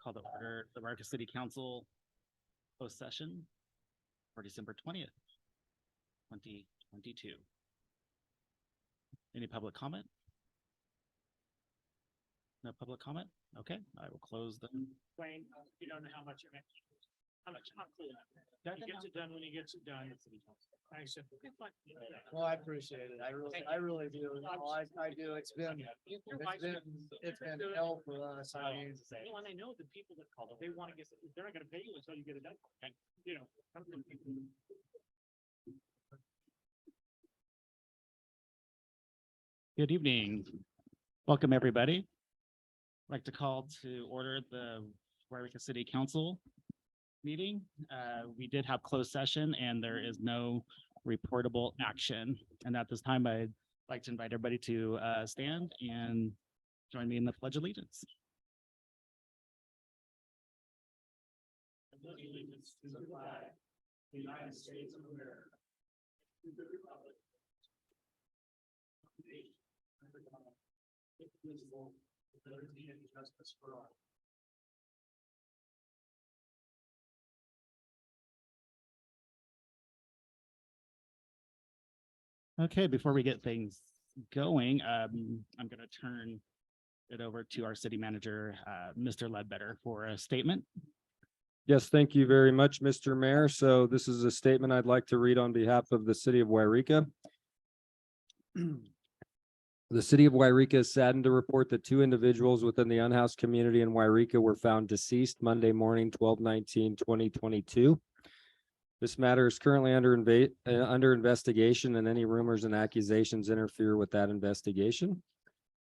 Call to order the Yreka City Council closed session for December 20th, 2022. Any public comment? No public comment? Okay, I will close the. Wayne, you don't know how clear. He gets it done when he gets it done. I said, okay, fine. Well, I appreciate it. I really do. I do. It's been hell for us. I mean, Well, and I know the people that call, they want to get, they're not gonna pay you until you get it done. And, you know. Good evening. Welcome, everybody. I'd like to call to order the Yreka City Council meeting. We did have closed session and there is no reportable action. And at this time, I'd like to invite everybody to stand and join me in the Pledge of Allegiance. Allegiance to the flag, the United States of America, to the republic, indivisible, with liberty and justice for all. Okay, before we get things going, I'm going to turn it over to our city manager, Mr. Ledbetter, for a statement. Yes, thank you very much, Mr. Mayor. So this is a statement I'd like to read on behalf of the city of Yreka. The city of Yreka is saddened to report that two individuals within the unhoused community in Yreka were found deceased Monday morning, 12/19/2022. This matter is currently under investigation, and any rumors and accusations interfere with that investigation.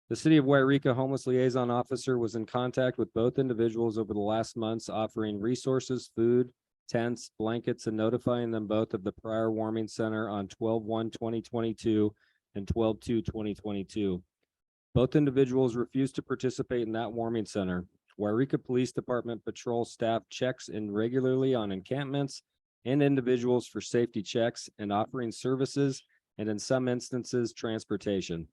The city of Yreka homeless liaison officer was in contact with both individuals over the last months, offering resources, food, tents, blankets, and notifying them both of the prior warming center on 12/1/2022 and 12/2/2022. Both individuals refused to participate in that warming center. Yreka Police Department patrol staff checks in regularly on encampments and individuals for safety checks and offering services, and in some instances, transportation.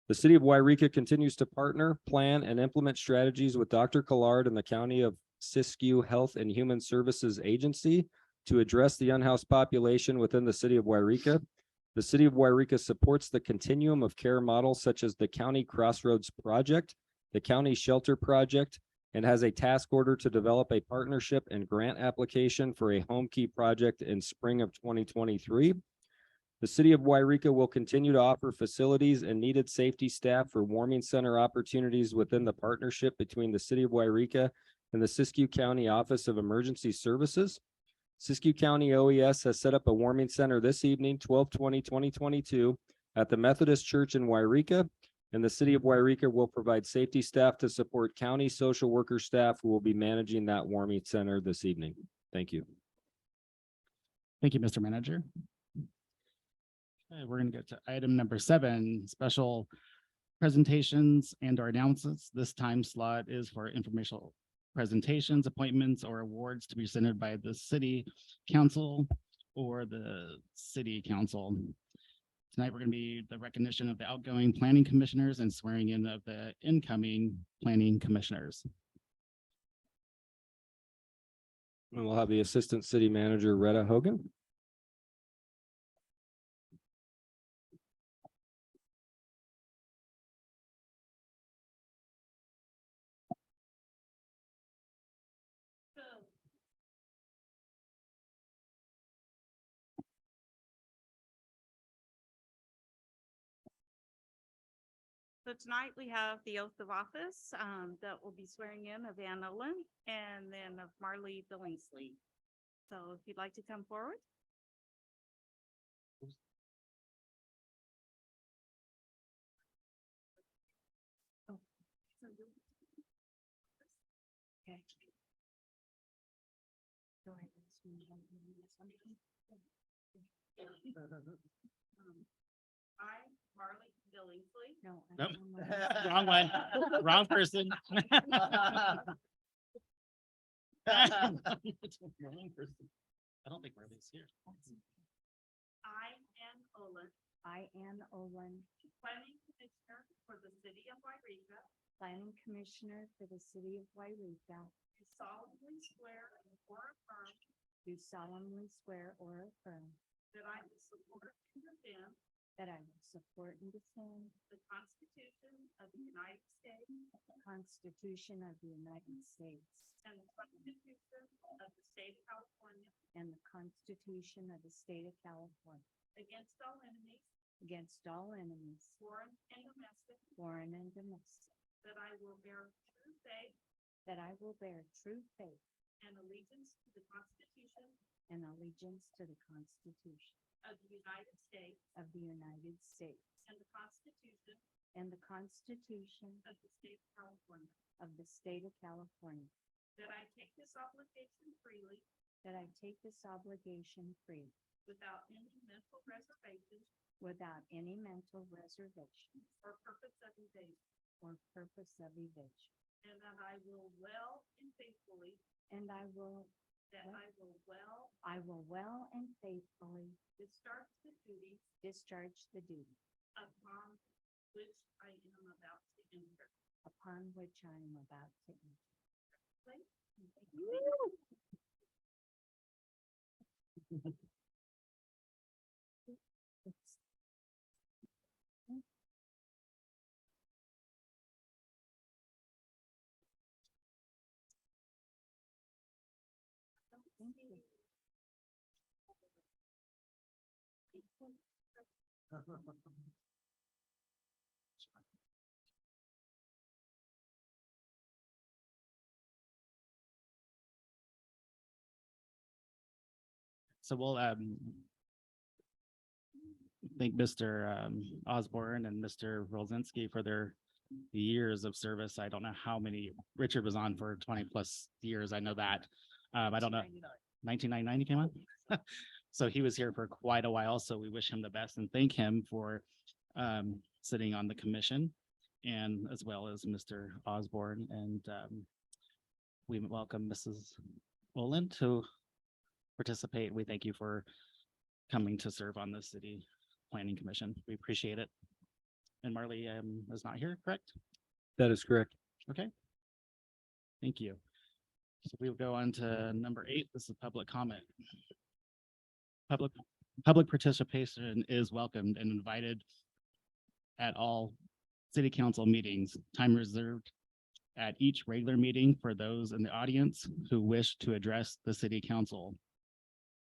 The city of Yreka continues to partner, plan, and implement strategies with Dr. Collard and the County of Siskiyou Health and Human Services Agency to address the unhoused population within the city of Yreka. The city of Yreka supports the continuum of care models such as the County Crossroads Project, the County Shelter Project, and has a task order to develop a partnership and grant application for a home key project in spring of 2023. The city of Yreka will continue to offer facilities and needed safety staff for warming center opportunities within the partnership between the city of Yreka and the Siskiyou County Office of Emergency Services. Siskiyou County OES has set up a warming center this evening, 12/20/2022, at the Methodist Church in Yreka, and the city of Yreka will provide safety staff to support county social worker staff who will be managing that warming center this evening. Thank you. Thank you, Mr. Manager. Okay, we're going to go to item number 7, special presentations and or announcements. This time slot is for informational presentations, appointments, or awards to be presented by the city council or the city council. Tonight, we're going to be the recognition of the outgoing planning commissioners and swearing in of the incoming planning commissioners. And we'll have the Assistant City Manager, Retta Hogan. So tonight we have the oath of office that will be swearing in of Ann Olin and then of Marley Billingsley. So if you'd like to come forward. Oh. Okay. Go ahead. I, Marley Billingsley. No. Nope. Wrong one. Wrong person. Wrong person. I don't think Marley's here. I, Ann Olin, I, Ann Olin, Planning Commissioner for the City of Yreka, Planning Commissioner for the City of Yreka, do solemnly swear or affirm do solemnly swear or affirm that I will support and defend that I will support and defend the Constitution of the United States the Constitution of the United States and the Constitution of the State of California and the Constitution of the State of California against all enemies, against all enemies, foreign and domestic, foreign and domestic, that I will bear true faith that I will bear true faith and allegiance to the Constitution and allegiance to the Constitution of the United States of the United States and the Constitution and the Constitution of the State of California, of the State of California, that I take this obligation freely that I take this obligation free without any mental reservation without any mental reservation or purpose of evasion, or purpose of evasion, and that I will well and faithfully, and I will well and faithfully discharge the duties discharge the duty upon which I am about to enter. upon which I am about to enter. Please. Thank you. So we'll thank Mr. Osborne and Mr. Rolzinski for their years of service. I don't know how many, Richard was on for 20+ years. I know that. I don't know, 1999 he came on? So he was here for quite a while, so we wish him the best and thank him for sitting on the commission, and as well as Mr. Osborne, and we welcome Mrs. Olin to participate. We thank you for coming to serve on the city planning commission. We appreciate it. And Marley is not here, correct? That is correct. Okay. Thank you. So we'll go on to number 8. This is public comment. Public participation is welcomed and invited at all city council meetings. Time reserved at each regular meeting for those in the audience who wish to address the city council.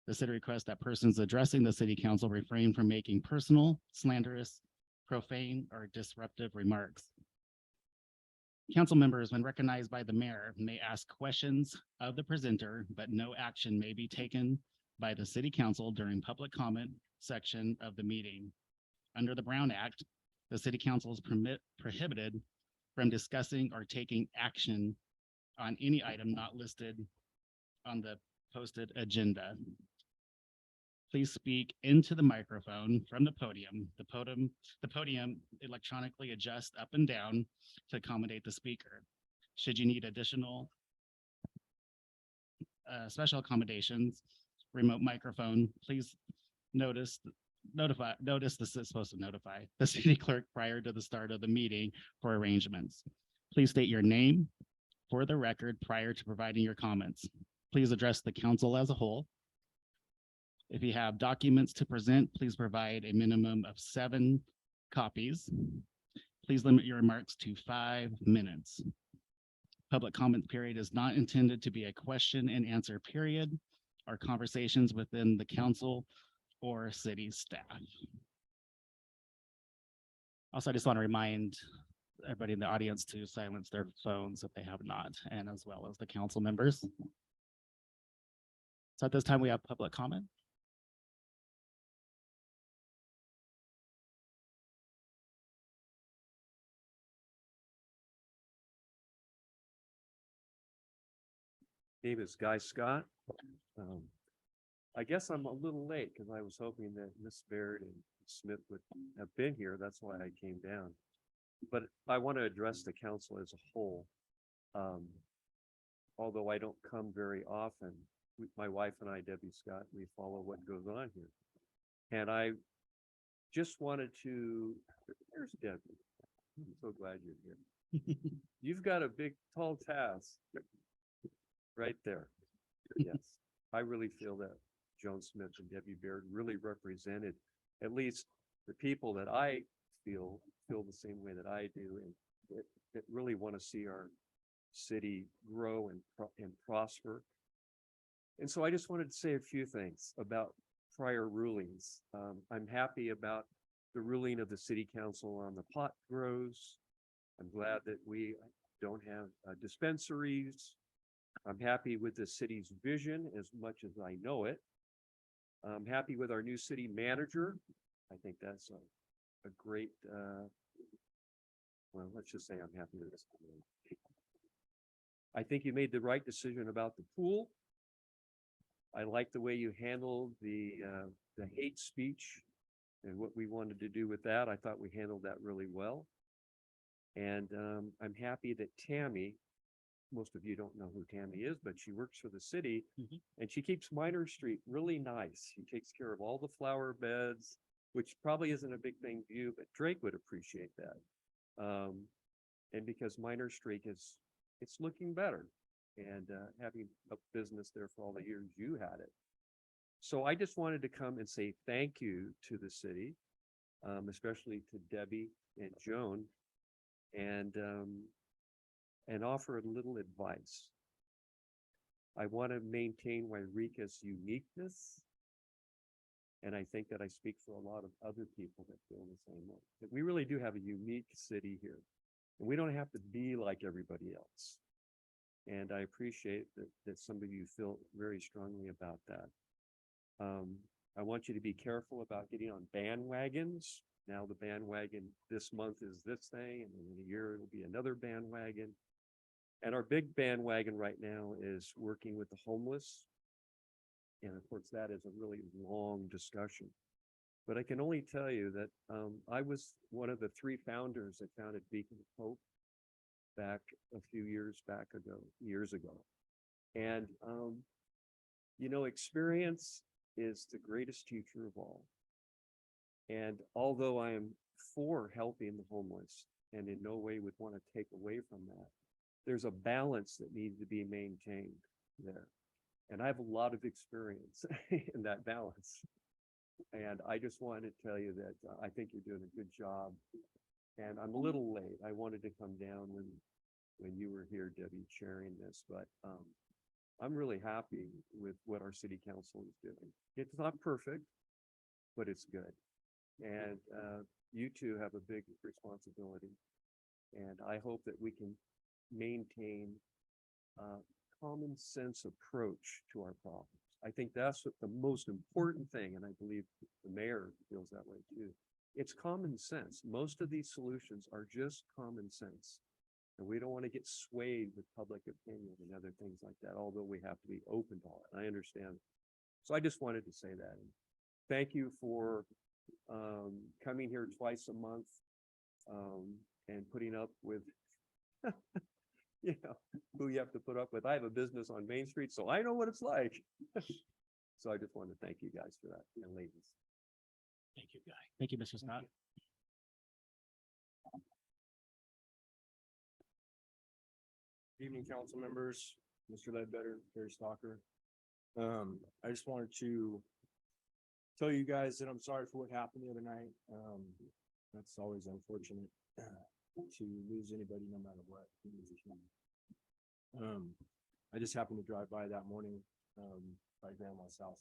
The city requests that persons addressing the city council refrain from making personal, slanderous, profane, or disruptive remarks. Council members, when recognized by the mayor, may ask questions of the presenter, but no action may be taken by the city council during public comment section of the meeting. Under the Brown Act, the city council is prohibited from discussing or taking action on any item not listed on the posted agenda. Please speak into the microphone from the podium. The podium electronically adjusts up and down to accommodate the speaker. Should you need additional special accommodations, remote microphone, please notice this is supposed to notify the city clerk prior to the start of the meeting for arrangements. Please state your name for the record prior to providing your comments. Please address the council as a whole. If you have documents to present, please provide a minimum of 7 copies. Please limit your remarks to 5 minutes. Public comment period is not intended to be a question and answer period or conversations within the council or city staff. Also, I just want to remind everybody in the audience to silence their phones if they have not, and as well as the council members. So at this time, we have public comment. Name is Guy Scott. I guess I'm a little late because I was hoping that Miss Baird and Smith would have been here. That's why I came down. But I want to address the council as a whole. Although I don't come very often, my wife and I, Debbie Scott, we follow what goes on here. And I just wanted to, there's Debbie. I'm so glad you're here. You've got a big, tall task right there. Yes, I really feel that Joan Smith and Debbie Baird really represented at least the people that I feel the same way that I do, and that really want to see our city grow and prosper. And so I just wanted to say a few things about prior rulings. I'm happy about the ruling of the city council on the pot grows. I'm glad that we don't have dispensaries. I'm happy with the city's vision as much as I know it. I'm happy with our new city manager. I think that's a great, well, let's just say I'm happy with this. I think you made the right decision about the pool. I like the way you handled the hate speech and what we wanted to do with that. I thought we handled that really well. And I'm happy that Tammy, most of you don't know who Tammy is, but she works for the city and she keeps Minor Street really nice. She takes care of all the flower beds, which probably isn't a big thing to you, but Drake would appreciate that. And because Minor Street it's looking better, and having a business there for all the years you had it. So I just wanted to come and say thank you to the city, especially to Debbie and Joan, and offer a little advice. I want to maintain Yreka's uniqueness. And I think that I speak for a lot of other people that feel the same way. That we really do have a unique city here. And we don't have to be like everybody else. And I appreciate that some of you feel very strongly about that. I want you to be careful about getting on bandwagons. Now the bandwagon this month is this thing, and in a year it'll be another bandwagon. And our big bandwagon right now is working with the homeless. And of course, that is a really long discussion. But I can only tell you that I was one of the 3 founders that founded Beacon of Hope back a few years ago. And, you know, experience is the greatest teacher of all. And although I am for helping the homeless and in no way would want to take away from that, there's a balance that needs to be maintained there. And I have a lot of experience in that balance. And I just wanted to tell you that I think you're doing a good job. And I'm a little late. I wanted to come down when you were here, Debbie, sharing this, but I'm really happy with what our city council is doing. It's not perfect, but it's good. And you two have a big responsibility. And I hope that we can maintain a common sense approach to our problems. I think that's what the most important thing, and I believe the mayor feels that way too. It's common sense. Most of these solutions are just common sense. And we don't want to get swayed with public opinion and other things like that, although we have to be open to all it. I understand. So I just wanted to say that. And thank you for coming here twice a month and putting up with you know, who you have to put up with. I have a business on Main Street, so I know what it's like. So I just wanted to thank you guys for that, and ladies. Thank you, Guy. Thank you, Mr. Scott. Good evening, council members, Mr. Ledbetter, Terry Stalker. I just wanted to tell you guys that I'm sorry for what happened the other night. That's always unfortunate to lose anybody, no matter what. I just happened to drive by that morning by grandma's house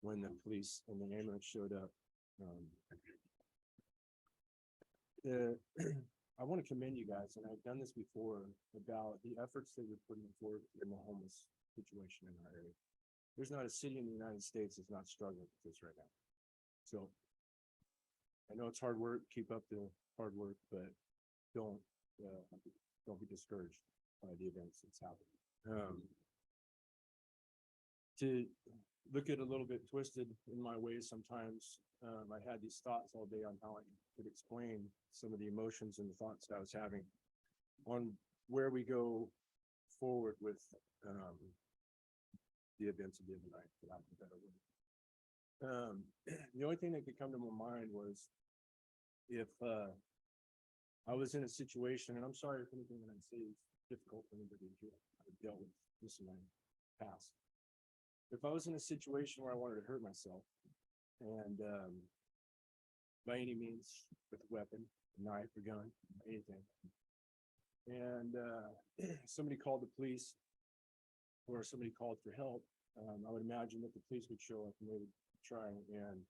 when the police and the ambulance showed up. I want to commend you guys, and I've done this before, about the efforts that you're putting forth in the homeless situation in our area. There's not a city in the United States that's not struggling with this right now. So I know it's hard work, keep up the hard work, but don't be discouraged by the events that's happening. To look at a little bit twisted in my ways sometimes, I had these thoughts all day on how I could explain some of the emotions and the thoughts that I was having on where we go forward with the events of the other night, for lack of a better word. The only thing that could come to my mind was if, I was in a situation, and I'm sorry if anything that I say is difficult for anybody to hear. I've dealt with this in my past. If I was in a situation where I wanted to hurt myself and, by any means with a weapon, a knife or gun, anything. And, somebody called the police or somebody called for help, I would imagine that the police would show up and they would try and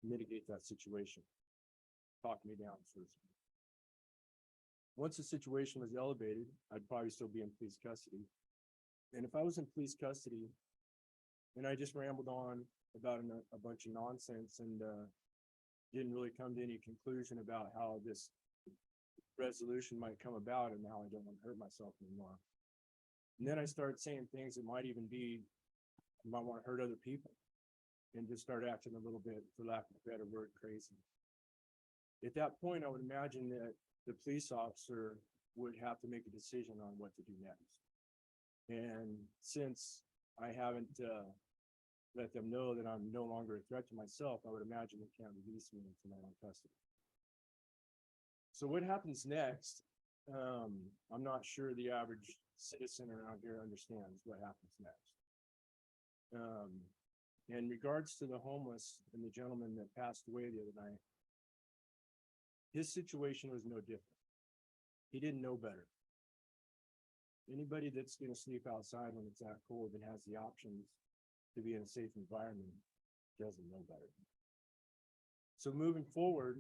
mitigate that situation. Talk me down first. Once the situation was elevated, I'd probably still be in police custody. And if I was in police custody and I just rambled on about a bunch of nonsense and, didn't really come to any conclusion about how this resolution might come about and how I don't want to hurt myself anymore. And then I started saying things that might even be, might want to hurt other people and just start acting a little bit, for lack of a better word, crazy. At that point, I would imagine that the police officer would have to make a decision on what to do next. And since I haven't, let them know that I'm no longer a threat to myself, I would imagine they can't release me into my own custody. So what happens next? I'm not sure the average citizen around here understands what happens next. In regards to the homeless and the gentleman that passed away the other night, his situation was no different. He didn't know better. Anybody that's gonna sleep outside when it's that cold and has the options to be in a safe environment doesn't know better. So moving forward,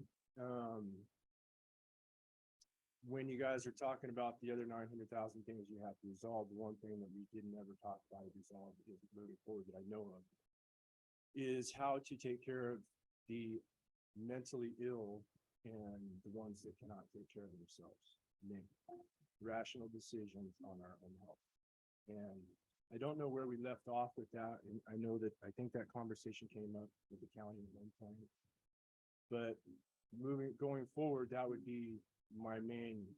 when you guys are talking about the other 900,000 things you have to resolve, the one thing that we didn't ever talk about or resolve is moving forward that I know of is how to take care of the mentally ill and the ones that cannot take care of themselves. Make rational decisions on our own health. And I don't know where we left off with that, and I know that, I think that conversation came up with the county at one point. But going forward, that would be my main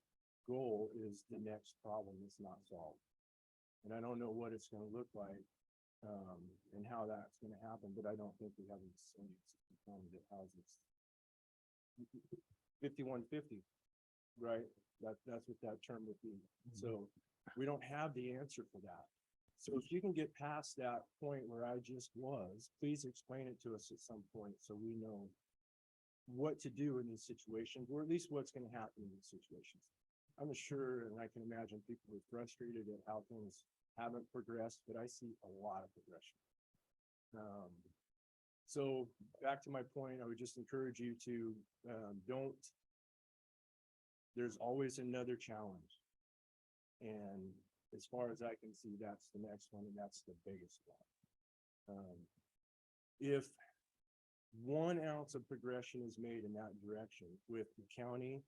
goal, is the next problem that's not solved. And I don't know what it's gonna look like, and how that's gonna happen, but I don't think we have a county that houses 5150, right? That's what that term would be. So we don't have the answer for that. So if you can get past that point where I just was, please explain it to us at some point so we know what to do in these situations, or at least what's going to happen in these situations. I'm sure, and I can imagine people are frustrated at how things haven't progressed, but I see a lot of progression. So back to my point, I would just encourage you to there's always another challenge. And as far as I can see, that's the next one, and that's the biggest one. If 1 ounce of progression is made in that direction with the county,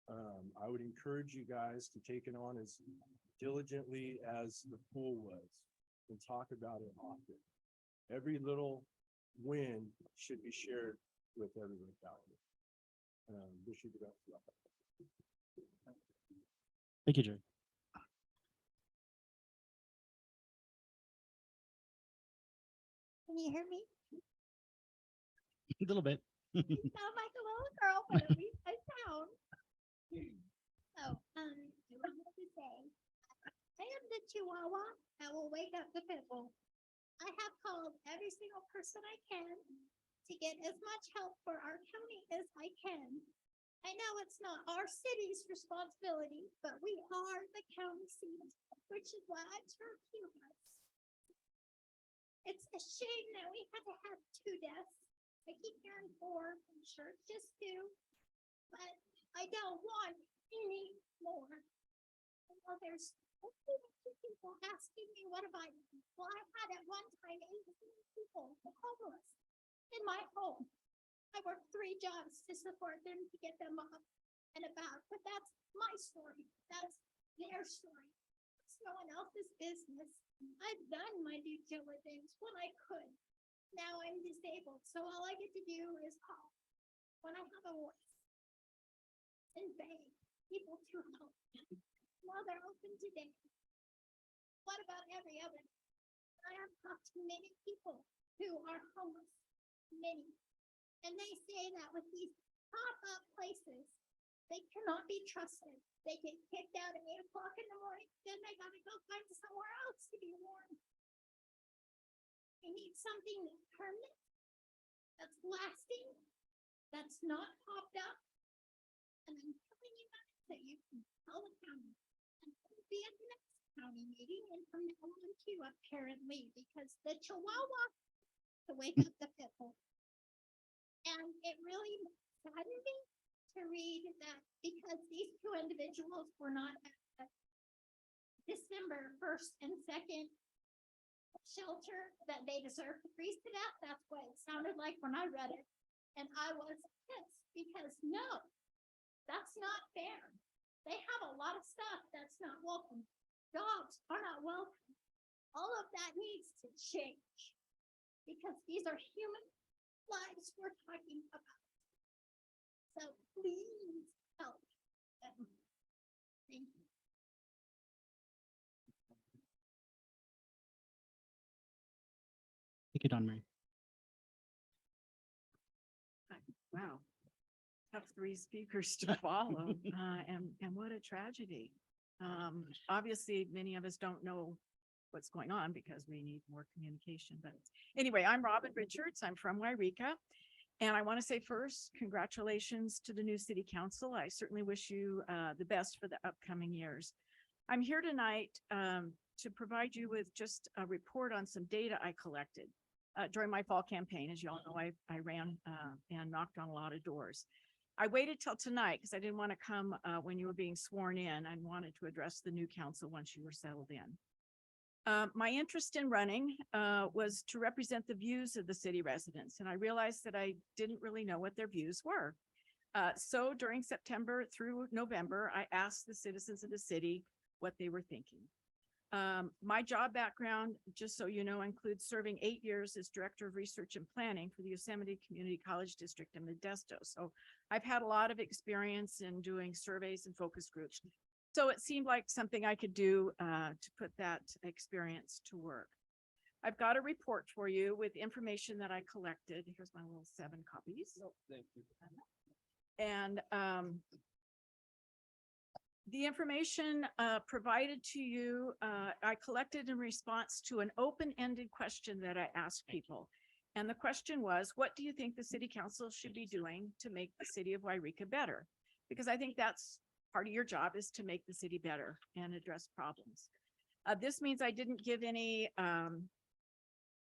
I would encourage you guys to take it on as diligently as the pool was and talk about it often. Every little win should be shared with everyone out there. Wish you the best of luck. Thank you, Jerry. Can you hear me? A little bit. You sound like a little girl, but at least I sound. So, I wanted to say, I am the Chihuahua that will wake up the pit bull. I have called every single person I can to get as much help for our county as I can. I know it's not our city's responsibility, but we are the county seat, which is why I turn humans. It's a shame that we had to have 2 deaths. I keep hearing 4, I'm sure it's just 2, but I don't want any more. Well, there's people asking me, what have I done? Well, I had at one time 18 people homeless in my home. I worked 3 jobs to support them, to get them up and about, but that's my story. That's their story. It's no one else's business. I've done my due diligence when I could. Now I'm disabled, so all I get to do is call when I have a voice and beg people to help. Well, they're open today. What about every other? I have talked to many people who are homeless, many. And they say that with these pop-up places, they cannot be trusted. They get kicked out at 8 o'clock in the morning, then they gotta go find somewhere else to be warm. We need something that's permanent, that's lasting, that's not popped up. And I'm telling you that so you can tell the county. And it'll be at the next county meeting and from now on too, apparently, because the Chihuahua to wake up the pit bull. And it really saddened me to read that because these two individuals were not at December 1st and 2nd shelter, that they deserve to freeze to death. That's what it sounded like when I read it. And I was pissed because no, that's not fair. They have a lot of stuff that's not welcome. Dogs are not welcome. All of that needs to change because these are human lives we're talking about. So please help them. Thank you. Thank you, Don Marie. Wow. Tough three speakers to follow, and what a tragedy. Obviously, many of us don't know what's going on because we need more communication, but anyway, I'm Robin Richards. I'm from Yreka. And I want to say first, congratulations to the new city council. I certainly wish you the best for the upcoming years. I'm here tonight to provide you with just a report on some data I collected during my fall campaign. As you all know, I ran and knocked on a lot of doors. I waited till tonight because I didn't want to come when you were being sworn in. I wanted to address the new council once you were settled in. My interest in running was to represent the views of the city residents, and I realized that I didn't really know what their views were. So during September through November, I asked the citizens of the city what they were thinking. My job background, just so you know, includes serving 8 years as Director of Research and Planning for the Yosemite Community College District in Modesto. So I've had a lot of experience in doing surveys and focus groups. So it seemed like something I could do to put that experience to work. I've got a report for you with information that I collected. Here's my little 7 copies. Thank you. And the information provided to you, I collected in response to an open-ended question that I asked people. And the question was, what do you think the city council should be doing to make the city of Yreka better? Because I think that's part of your job, is to make the city better and address problems. This means I didn't give any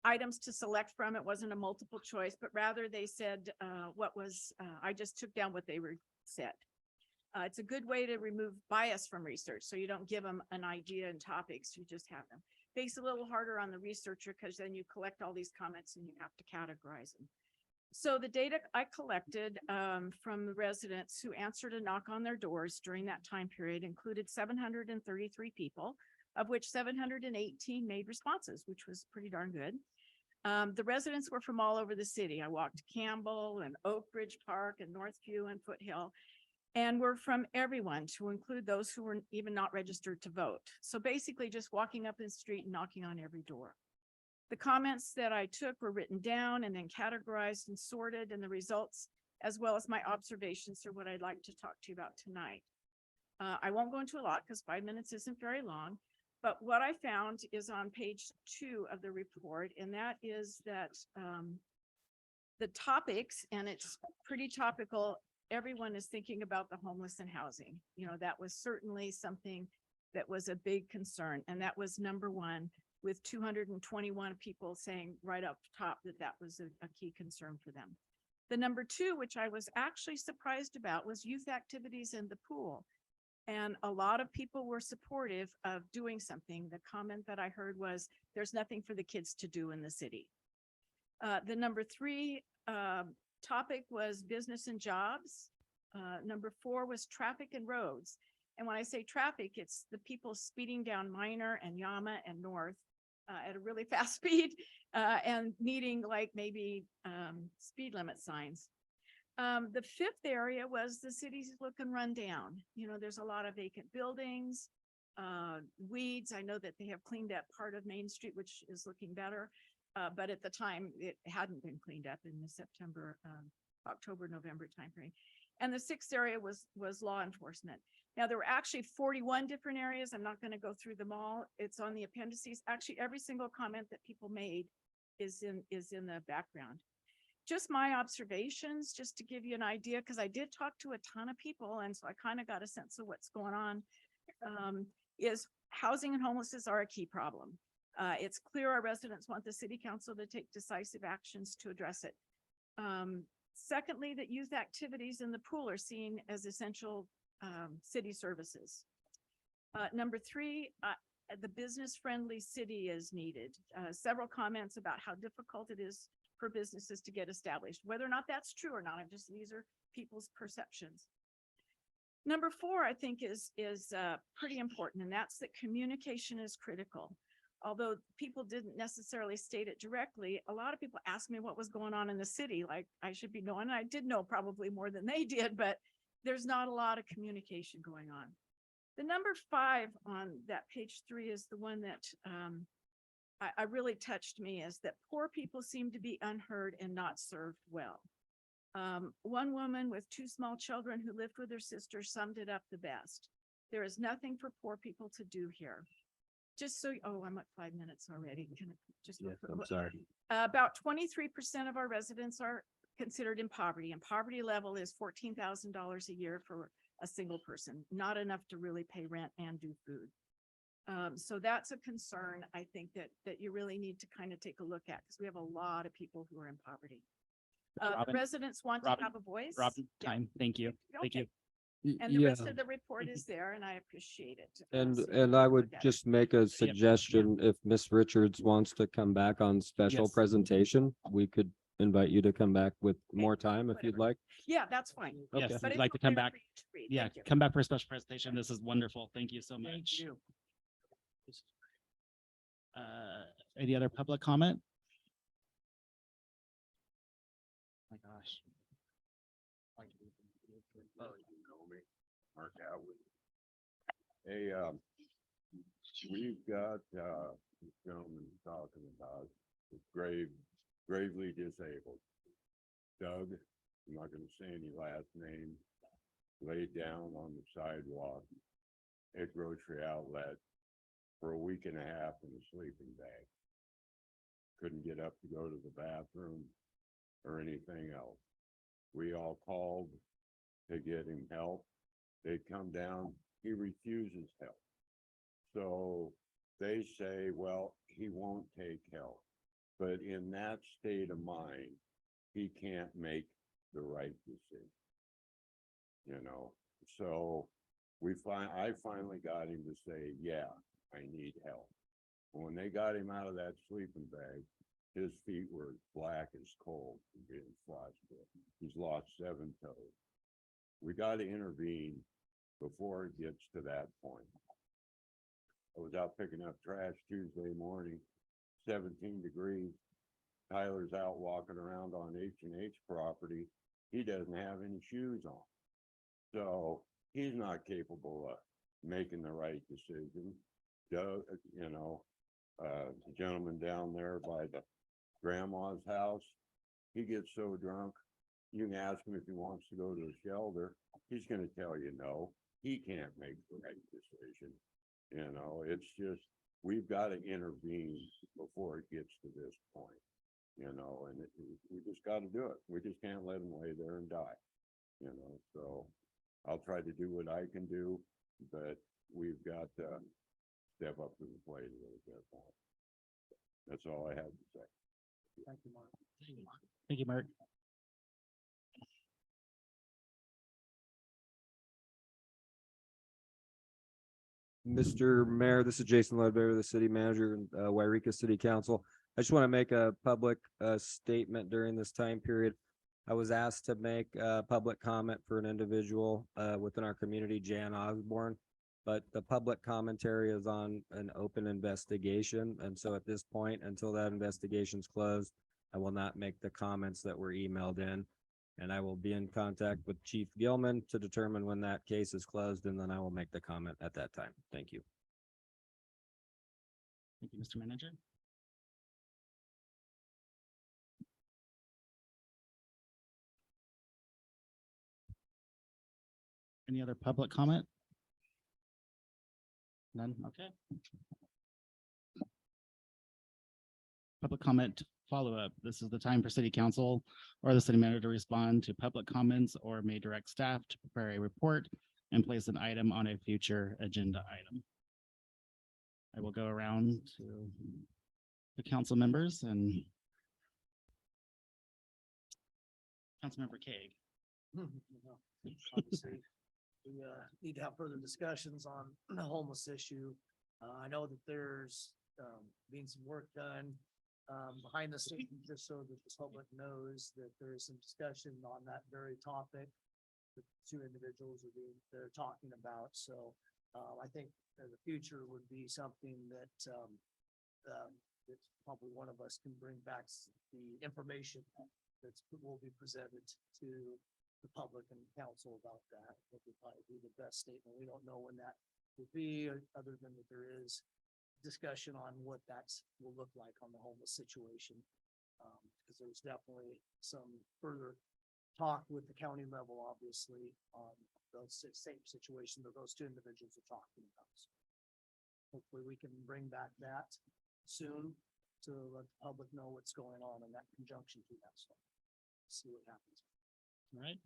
items to select from. It wasn't a multiple choice, but rather they said I just took down what they were said. It's a good way to remove bias from research. So you don't give them an idea and topics, you just have them. Makes it a little harder on the researcher because then you collect all these comments and you have to categorize them. So the data I collected from the residents who answered a knock on their doors during that time period included 733 people, of which 718 made responses, which was pretty darn good. The residents were from all over the city. I walked Campbell and Oak Ridge Park and Northview and Foothill, and we're from everyone, to include those who were even not registered to vote. So basically just walking up the street and knocking on every door. The comments that I took were written down and then categorized and sorted, and the results, as well as my observations, are what I'd like to talk to you about tonight. I won't go into a lot because 5 minutes isn't very long, but what I found is on page 2 of the report, and that is that the topics, and it's pretty topical, everyone is thinking about the homeless and housing. You know, that was certainly something that was a big concern. And that was number 1, with 221 people saying right up top that that was a key concern for them. The number 2, which I was actually surprised about, was youth activities in the pool. And a lot of people were supportive of doing something. The comment that I heard was, there's nothing for the kids to do in the city. The number 3 topic was business and jobs. Number 4 was traffic and roads. And when I say traffic, it's the people speeding down Minor and Yama and North at a really fast speed and needing like maybe speed limit signs. The 5th area was the city's look and run down. You know, there's a lot of vacant buildings, weeds. I know that they have cleaned up part of Main Street, which is looking better. But at the time, it hadn't been cleaned up in the September, October, November timeframe. And the sixth area was law enforcement. Now, there were actually 41 different areas. I'm not going to go through them all. It's on the appendices. Actually, every single comment that people made is in the background. Just my observations, just to give you an idea, because I did talk to a ton of people, and so I kind of got a sense of what's going on, is housing and homelessness are a key problem. It's clear our residents want the city council to take decisive actions to address it. Secondly, that youth activities in the pool are seen as essential city services. Number three, the business-friendly city is needed. Several comments about how difficult it is for businesses to get established. Whether or not that's true or not, these are people's perceptions. Number four, I think is pretty important, and that's that communication is critical. Although people didn't necessarily state it directly, a lot of people asked me what was going on in the city, like I should be knowing. And I did know probably more than they did, but there's not a lot of communication going on. The number 5 on that page 3 is the one that I really touched me, is that poor people seem to be unheard and not served well. One woman with 2 small children who lived with her sister summed it up the best. There is nothing for poor people to do here. Just so, I'm at 5 minutes already. Can I just? Yes, I'm sorry. About 23% of our residents are considered in poverty, and poverty level is $14,000 a year for a single person, not enough to really pay rent and do food. So that's a concern, I think, that you really need to kind of take a look at, because we have a lot of people who are in poverty. The Robin, residents want to Robin, have a voice. Robin, Yeah. time. Thank you. Thank Okay. you. And the rest Yeah. of the report is there, and I appreciate it. And, So you and can I look would at it. just make a suggestion, if Miss Richards wants to come back on special Yes. presentation, we could invite you to come back with more time if you'd whatever. like. Yeah, that's fine. Yes, Okay. if But you'd it's like to come there back. for you to read. Yeah, Thank you. come back for a special presentation. This is wonderful. Thank you so much. Any other public comment? My gosh. Mark Atwood. Hey, we've got, this gentleman talking about is gravely disabled. Doug, I'm not gonna say any last name, laid down on the sidewalk at grocery outlet for a week and a half in a sleeping bag. Couldn't get up to go to the bathroom or anything else. We all called to get him help. They come down, he refuses help. So they say, well, he won't take help. But in that state of mind, he can't make the right decision. You know, so I finally got him to say, yeah, I need help. When they got him out of that sleeping bag, his feet were black as coal from being frostbitten. He's lost 7 toes. We got to intervene before it gets to that point. I was out picking up trash Tuesday morning, 17 degrees. Tyler's out walking around on H&H property. He doesn't have any shoes on. So he's not capable of making the right decision. Doug, the gentleman down there by the grandma's house, he gets so drunk, you can ask him if he wants to go to a shelter. He's going to tell you no. He can't make the right decision. It's just, we've got to intervene before it gets to this point, and we just got to do it. We just can't let him lay there and die, so I'll try to do what I can do, but we've got to step up to the plate a little bit more. That's all I have to say. Thank you, Mark. Thank you, Mark. Mr. Mayor, this is Jason Ledbetter, the city manager and Yreka City Council. I just want to make a public statement during this time period. I was asked to make a public comment for an individual within our community, Jan Osborne, but the public commentary is on an open investigation. And so at this point, until that investigation's closed, I will not make the comments that were emailed in. And I will be in contact with Chief Gilman to determine when that case is closed, and then I will make the comment at that time. Thank you. Thank you, Mr. Manager. Any other public comment? None, okay. Public comment follow-up. This is the time for city council or the city manager to respond to public comments or may direct staff to prepare a report and place an item on a future agenda item. I will go around to the council members and Councilmember Kaeg. Obviously, we need to have further discussions on the homeless issue. I know that there's being some work done behind the scenes, just so that the public knows that there is some discussion on that very topic. The two individuals they're talking about. So I think the future would be something that that probably one of us can bring back the information that's will be presented to the public and council about that. That would probably be the best statement. We don't know when that will be, other than that there is discussion on what will look like on the homeless situation. Because there's definitely some further talk with the county level, obviously, on those same situation that those two individuals are talking about. So hopefully we can bring back that soon to let the public know what's going on in that conjunction to that. So see what happens. All right.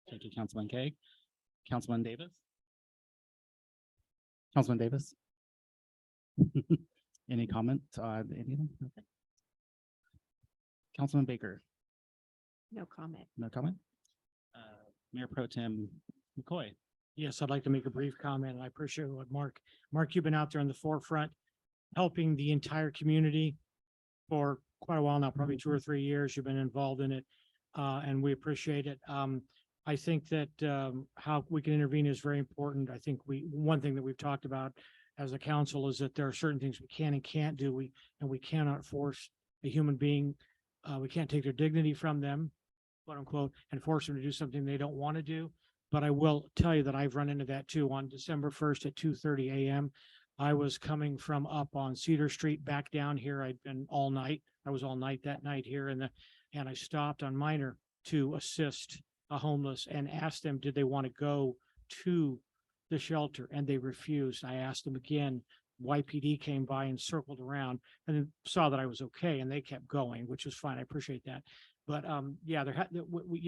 Thank you, Councilman Kaeg. Councilman Davis? Councilman Davis? Any comment on anything? Okay. Councilman Baker, No comment. no comment? Mayor Pro Tem McCoy? Yes, I'd like to make a brief comment. I appreciate what Mark, you've been out there in the forefront, helping the entire community for quite a while now, probably 2 or 3 years. You've been involved in it, and we appreciate it. I think that how we can intervene is very important. I think one thing that we've talked about as a council is that there are certain things we can and can't do. We cannot force a human being. We can't take their dignity from them, quote unquote, and force them to do something they don't want to do. But I will tell you that I've run into that too. On December 1st at 2:30 a.m., I was coming from up on Cedar Street back down here. I'd been all night. I was all night that night here, and I stopped on Minor to assist a homeless and asked them, did they want to go to the shelter? And they refused. I asked them again. YPD came by and circled around and then saw that I was okay, and they kept going, which was fine. I appreciate that. But yeah,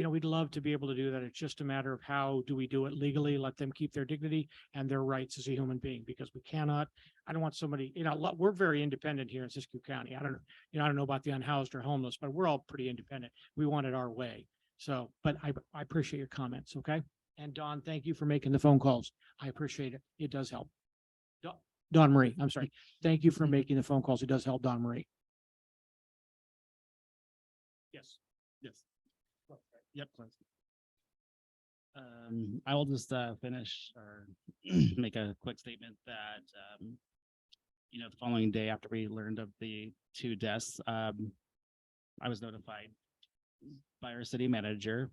we'd love to be able to do that. It's just a matter of how do we do it legally, let them keep their dignity and their rights as a human being, because we cannot, I don't want somebody, we're very independent here in Siskiyou County. I don't know about the unhoused or homeless, but we're all pretty independent. We want it our way. So, but I appreciate your comments. Okay. And Dawn, thank you for making the phone calls. I appreciate it. It does help. Dawn Marie, I'm sorry. Thank you for making the phone calls. It does help, Dawn Marie. Yes. Yes. Yep. I will just finish or make a quick statement that the following day after we learned of the 2 deaths, I was notified by our city manager,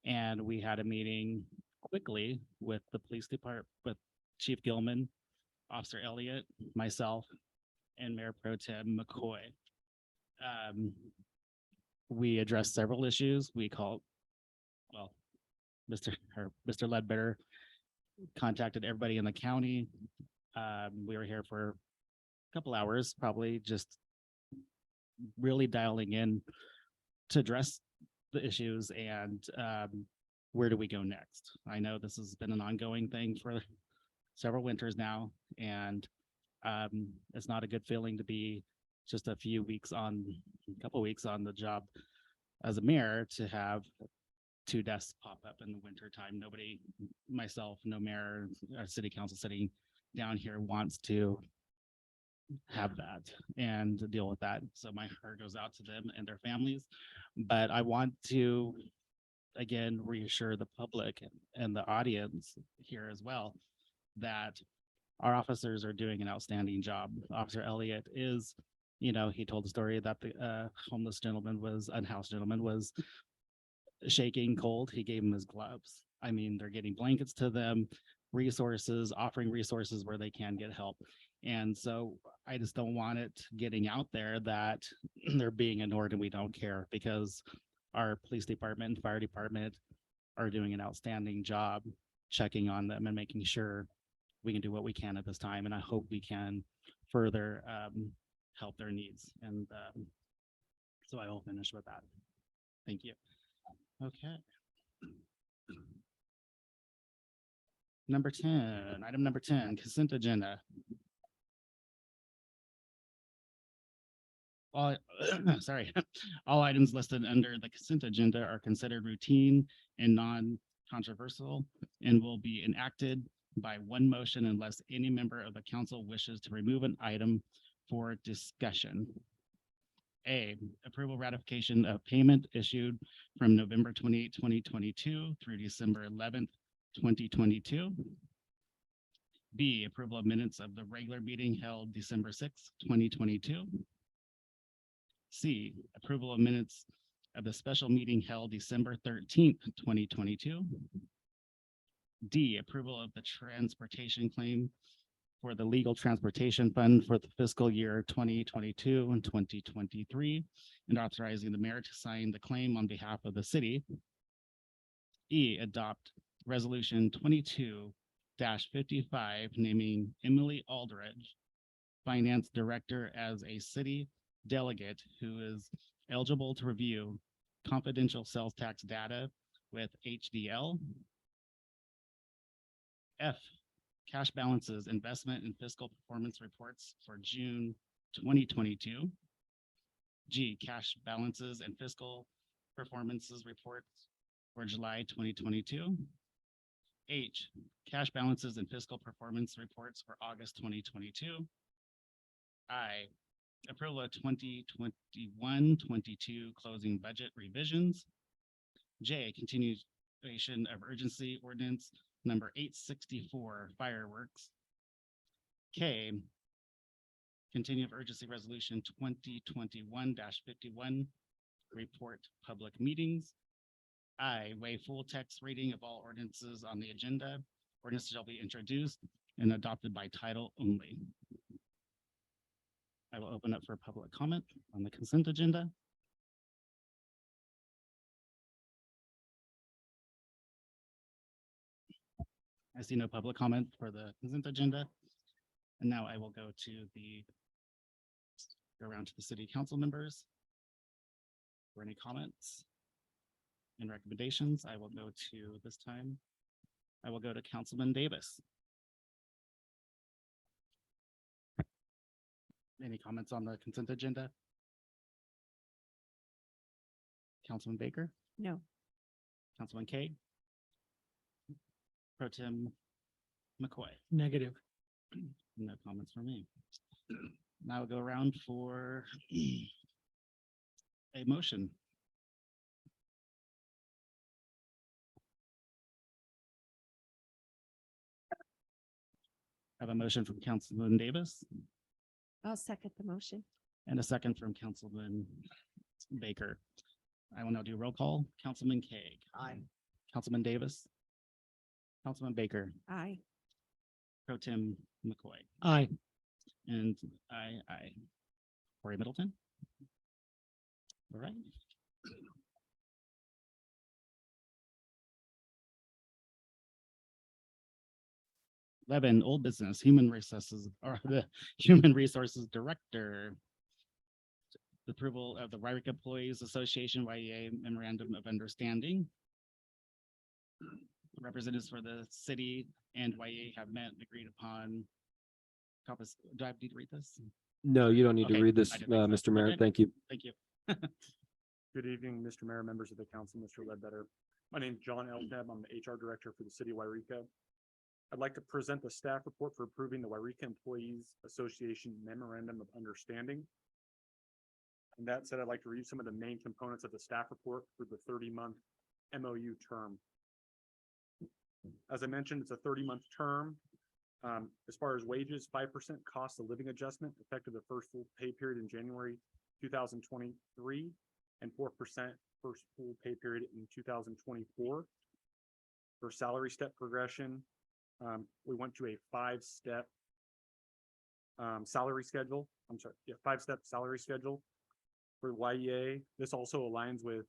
and we had a meeting quickly with the police department, with Chief Gilman, Officer Elliott, myself, and Mayor Pro Tem McCoy. We addressed several issues. We called, Mr. Ledbetter contacted everybody in the county. We were here for a couple hours, probably just really dialing in to address the issues and where do we go next? I know this has been an ongoing thing for several winters now, and it's not a good feeling to be just a couple weeks on the job as a mayor to have 2 deaths pop up in the winter time. Nobody, myself, no mayor, our city council sitting down here wants to have that and to deal with that. So my heart goes out to them and their families. But I want to, again, reassure the public and the audience here as well that our officers are doing an outstanding job. Officer Elliott is, he told the story that the unhoused gentleman was shaking cold. He gave him his gloves. I mean, they're getting blankets to them, offering resources where they can get help. And so I just don't want it getting out there that they're being ignored and we don't care, because our police department, fire department, are doing an outstanding job checking on them and making sure we can do what we can at this time. And I hope we can further help their needs. And so I will finish with that. Thank you. Okay. Item number 10, consent agenda. All, sorry, all items listed under the consent agenda are considered routine and non-controversial and will be enacted by one motion unless any member of the council wishes to remove an item for discussion. A, approval ratification of payment issued from November 28, 2022 through December 11th, 2022. B, approval of minutes of the regular meeting held December 6th, 2022. C, approval of minutes of the special meeting held December 13th, 2022. D, approval of the transportation claim for the legal transportation fund for the fiscal year 2022 and 2023, and authorizing the mayor to sign the claim on behalf of the city. E, adopt resolution 22-55, naming Emily Aldridge, finance director, as a city delegate who is eligible to review confidential sales tax data with HDL. F, cash balances, investment and fiscal performance reports for June 2022. G, cash balances and fiscal performances reports for July 2022. H, cash balances and fiscal performance reports for August 2022. I, approval of 2021-22 closing budget revisions. J, continuation of urgency ordinance number 864 fireworks. K, continue of urgency resolution 2021-51 report public meetings. I, waive full text reading of all ordinances on the agenda. Ordinances shall be introduced and adopted by title only. I will open up for public comment on the consent agenda. I see no public comment for the consent agenda. And now I will go around to the city council members. For any comments and recommendations, I will go to Councilman Davis. Any comments on the consent agenda? Councilman Baker, No. Councilman Kay, Pro Tem McCoy. Negative. No comments from me. Now we'll go around for a motion. I have a motion from Councilman Davis I'll second the motion. and a second from Councilman Baker. I will now do roll call. Councilman Kaeg. Aye. Councilman Davis. Councilman Baker. Aye. Pro Tem McCoy. Aye. And I. Corey Middleton. All right. Eleven, old business, human resources, or the Human Resources Director. Approval of the Yreka Employees Association YEA Memorandum of Understanding. Representatives for the city and YEA have met and agreed upon. Do I need to read this? No, you don't need to Okay, read this, I didn't think so. Mr. Mayor. Okay. Thank you. Thank you. Good evening, Mr. Mayor, members of the council, Mr. Ledbetter. My name is John Elkneb. I'm the HR director for the city of Yreka. I'd like to present the staff report for approving the Yreka Employees Association Memorandum of Understanding. And that said, I'd like to review some of the main components of the staff report for the 30-month MOU term. As I mentioned, it's a 30-month term. As far as wages, 5% cost of living adjustment effective the first full pay period in January 2023 and 4% first full pay period in 2024. For salary step progression, we went to a 5-step salary schedule. I'm sorry, yeah, 5-step salary schedule for YEA. This also aligns with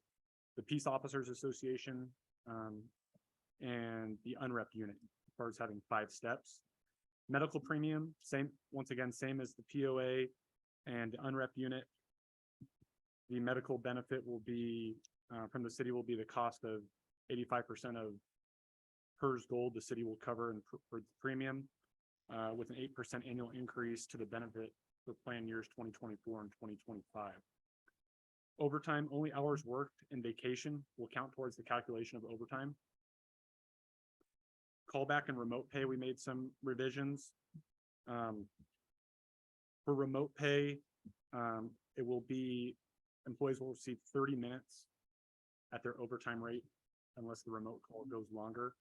the Peace Officers Association and the unrep unit, as far as having 5 steps. Medical premium, same, once again, same as the POA and the unrep unit. The medical benefit will be, from the city will be the cost of 85% of PERS Gold, the city will cover for the premium, with an 8% annual increase to the benefit for plan years 2024 and 2025. Overtime, only hours worked and vacation will count towards the calculation of overtime. Callback and remote pay, we made some revisions. For remote pay, it will be, employees will receive 30 minutes at their overtime rate unless the remote call goes longer.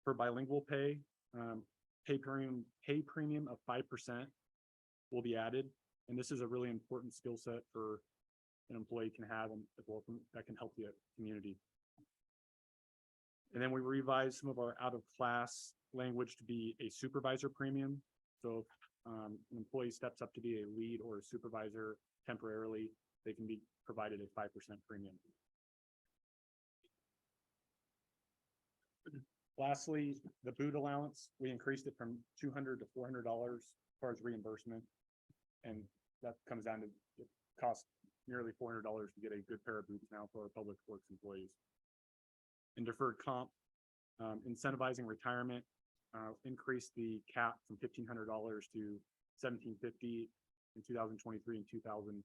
For bilingual pay, pay premium of 5% will be added. And this is a really important skill set for an employee can have and that can help the community. And then we revised some of our out of class language to be a supervisor premium. So if an employee steps up to be a lead or a supervisor temporarily, they can be provided a 5% premium. Lastly, the boot allowance, we increased it from $200 to $400 as far as reimbursement. And that comes down to, it costs nearly $400 to get a good pair of boots now for our public works employees. In deferred comp, incentivizing retirement, increased the cap from $1,500 to $1,750 in 2023 and $2,000 in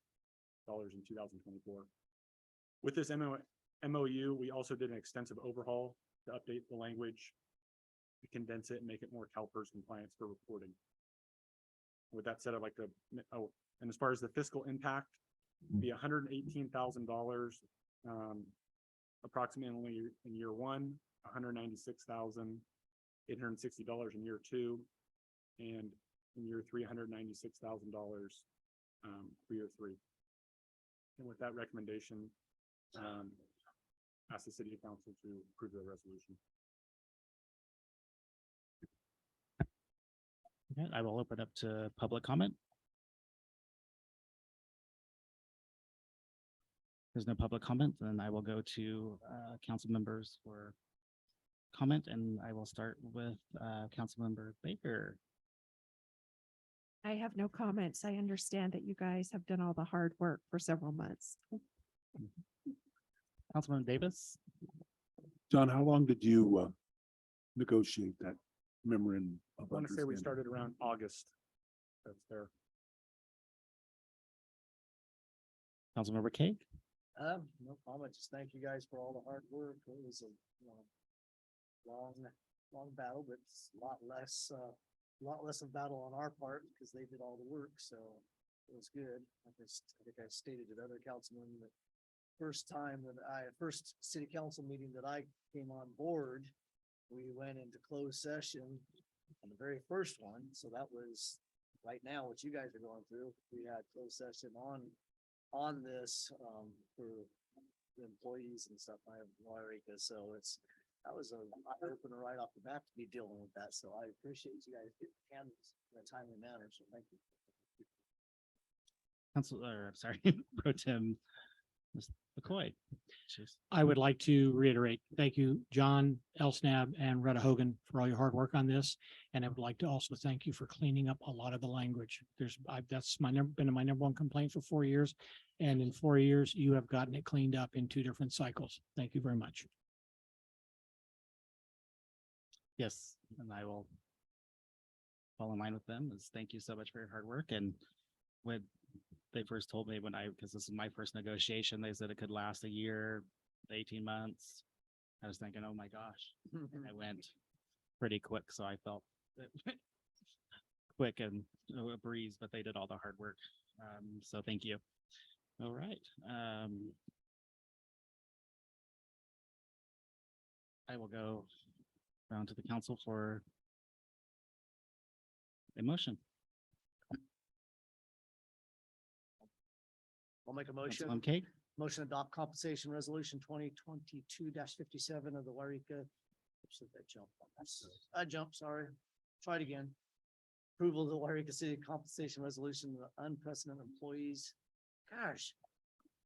2024. With this MOU, we also did an extensive overhaul to update the language, to condense it and make it more CalPERS compliance for reporting. With that said, I'd like to, and as far as the fiscal impact, be $118,000 approximately in year 1, $196,860 in year 2, and in year 3, $196,000 for year 3. And with that recommendation, ask the city council to approve the resolution. Okay, I will open up to public comment. There's no public comment, then I will go to council members for comment, and I will start with Councilmember Baker. I have no comments. I understand that you guys have done all the hard work for several months. Councilman Davis. John, how long did you negotiate that memorandum I of want to say we understanding? started around August. That's fair. Councilmember Kate. No comment. Just thank you guys for all the hard work. It was a long battle, but it's a lot less of battle on our part because they did all the work. So it was good. I think I stated to other councilmen that first city council meeting that I came on board, we went into closed session on the very first one. So that was right now what you guys are going through. We had closed session on this for the employees and stuff. I have Yreka, so that was a eye opener right off the bat to be dealing with that. So I appreciate you guys getting handled in a timely manner. So thank you. Pro Tem McCoy. Jeez. I would like to reiterate, thank you, John Elsnab and Retta Hogan for all your hard work on this. And I would like to also thank you for cleaning up a lot of the language. That's been my number one complaint for 4 years. And in 4 years, you have gotten it cleaned up in 2 different cycles. Thank you very much. Yes, and I will fall in line with them. Thank you so much for your hard work. And when they first told me because this is my first negotiation, they said it could last a year, 18 months. I was thinking, oh my gosh, and I went pretty quick. So I felt quick and a breeze, but they did all the hard work. So thank you. All right. I will go around to the council for a motion. I'll make a motion. Councilman Kate. Motion to adopt compensation resolution 2022-57 of the Yreka. I jumped, sorry. Try it again. Approval of the Yreka City compensation resolution, the unprecedented employees. Gosh,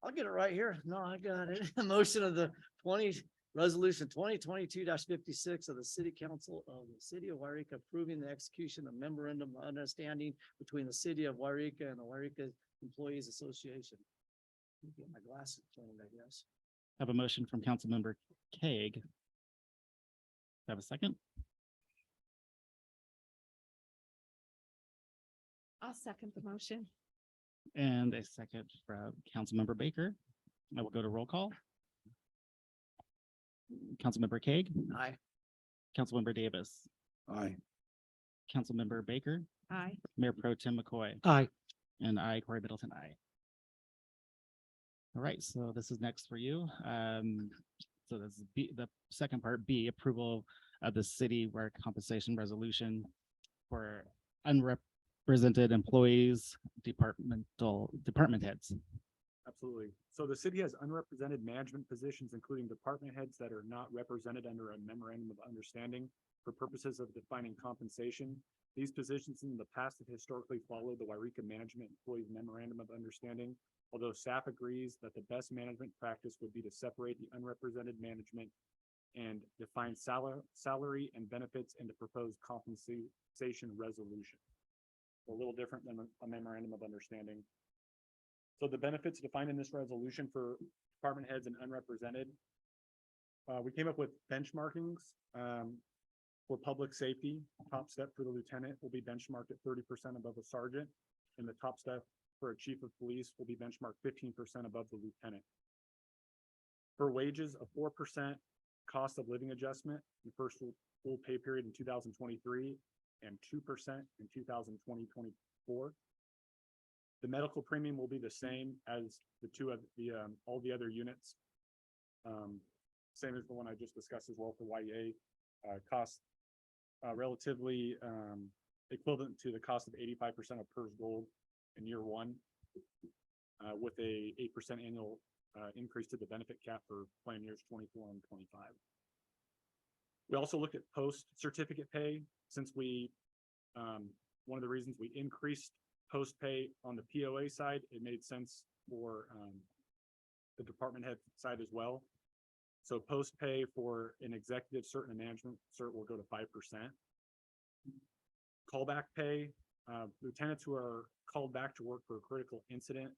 I'll get it right here. No, I got it. Motion of the Resolution 2022-56 of the City Council of the City of Yreka approving the execution of memorandum of understanding between the City of Yreka and the Yreka Employees Association. Let me get my glasses cleaned, I guess. Have a motion from Councilmember Keig. Have a second? I'll second the motion. And a second from Councilmember Baker. I will go to roll call. Councilmember Keig, Aye. Councilmember Davis, Aye. Councilmember Baker, Aye. Mayor Pro Tim McCoy, Aye. and I, Corey Middleton, aye. All right, so this is next for you. So this is B, the second part, B, approval of the city work compensation resolution for unrepresented employees, department heads. Absolutely. So the city has unrepresented management positions, including department heads that are not represented under a memorandum of understanding for purposes of defining compensation. These positions in the past have historically followed the Yreka Management Employees Memorandum of Understanding, although staff agrees that the best management practice would be to separate the unrepresented management and define salary and benefits in the proposed compensation resolution. A little different than a memorandum of understanding. So the benefits defined in this resolution for department heads and unrepresented. We came up with benchmarkings for public safety. Top step for the lieutenant will be benchmarked at 30% above a sergeant, and the top step for a chief of police will be benchmarked 15% above the lieutenant. For wages, a 4% cost of living adjustment in the first full pay period in 2023 and 2% in 2024. The medical premium will be the same as the two of the all the other units. Same as the one I just discussed as well for YEA. Cost relatively equivalent to the cost of 85% of PERS Gold in year one, with a 8% annual increase to the benefit cap for plan years 24 and 25. We also looked at post certificate pay since we one of the reasons we increased post pay on the POA side, it made sense for the department head side as well. So post pay for an executive cert and a management cert will go to 5%. Callback pay, lieutenants who are called back to work for a critical incident,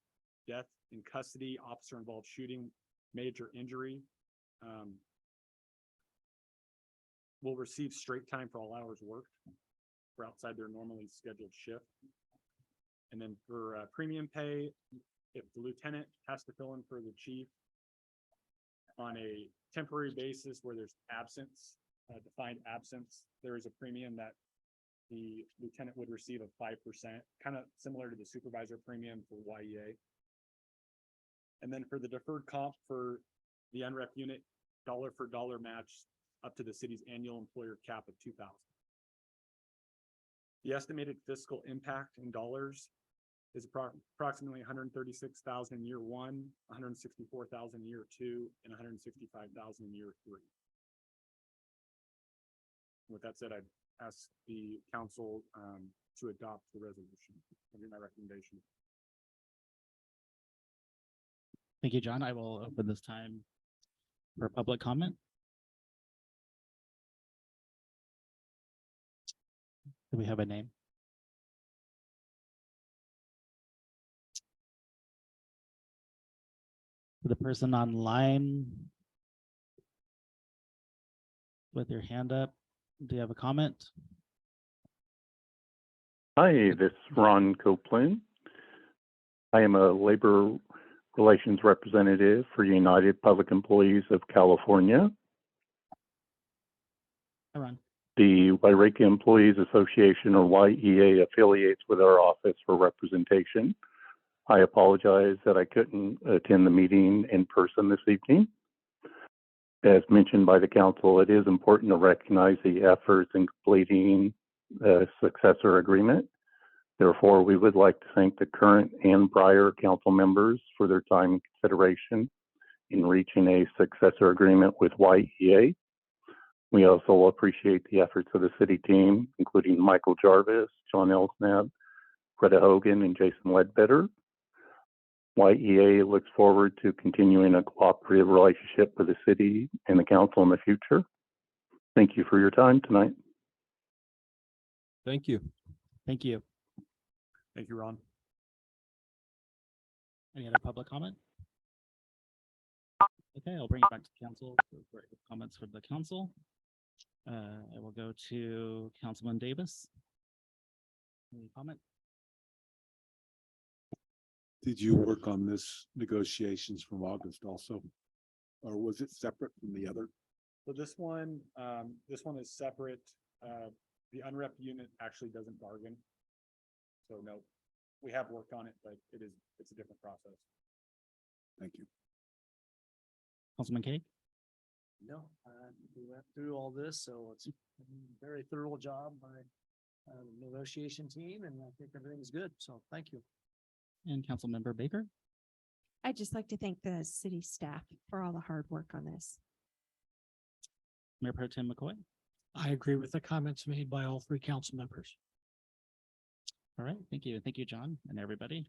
death in custody, officer involved shooting, major injury, will receive straight time for all hours worked for outside their normally scheduled shift. And then for premium pay, if the lieutenant has to fill in for the chief on a temporary basis where there's absence, defined absence, there is a premium that the lieutenant would receive of 5%, kind of similar to the supervisor premium for YEA. And then for the deferred comp for the unrep unit, dollar for dollar match up to the city's annual employer cap of 2,000. The estimated fiscal impact in dollars is approximately 136,000 in year one, 164,000 in year two, and 165,000 in year three. With that said, I'd ask the council to adopt the resolution. That'd be my recommendation. Thank you, John. I will open this time for public comment. Do we have a name? The person online with your hand up, do you have a comment? Hi, this is Ron Copeland. I am a labor relations representative for United Public Employees of California. Hi, Ron. The Yreka Employees Association, or YEA, affiliates with our office for representation. I apologize that I couldn't attend the meeting in person this evening. As mentioned by the council, it is important to recognize the efforts in completing the successor agreement. Therefore, we would like to thank the current and prior council members for their time and consideration in reaching a successor agreement with YEA. We also appreciate the efforts of the city team, including Michael Jarvis, John Elsnab, Greta Hogan, and Jason Ledbetter. YEA looks forward to continuing a cooperative relationship with the city and the council in the future. Thank you for your time tonight. Thank you. Thank you. Thank you, Ron. Any other public comment? Okay, I'll bring it back to council for comments from the council. I will go to Councilman Davis. Any comment? Did you work on this negotiations from August also? Or was it separate from the other? So this one is separate. The unrepped unit actually doesn't bargain. So no, we have worked on it, but it's a different process. Thank you. Councilman Kay? No, we went through all this, so it's a very thorough job by the negotiation team, and I think everything's good. So thank you. And Councilmember Baker? I'd just like to thank the city staff for all the hard work on this. Mayor Pro Tem McCoy? I agree with the comments made by all three council members. All right, thank you. Thank you, John, and everybody.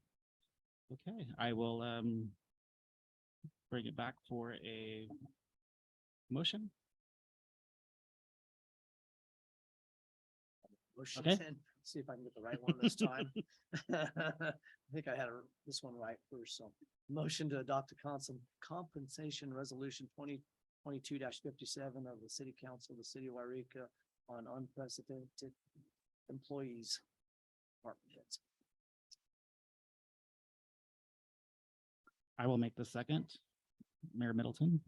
Okay, I will bring it back for a motion. Motion Okay. 10. See if I can get the right one this time. I think I had this one right first, so motion to adopt a compensation resolution 2022-57 of the city council of the city of Yreka on unprecedented employees. Department heads. I will make the second. Mayor Middleton?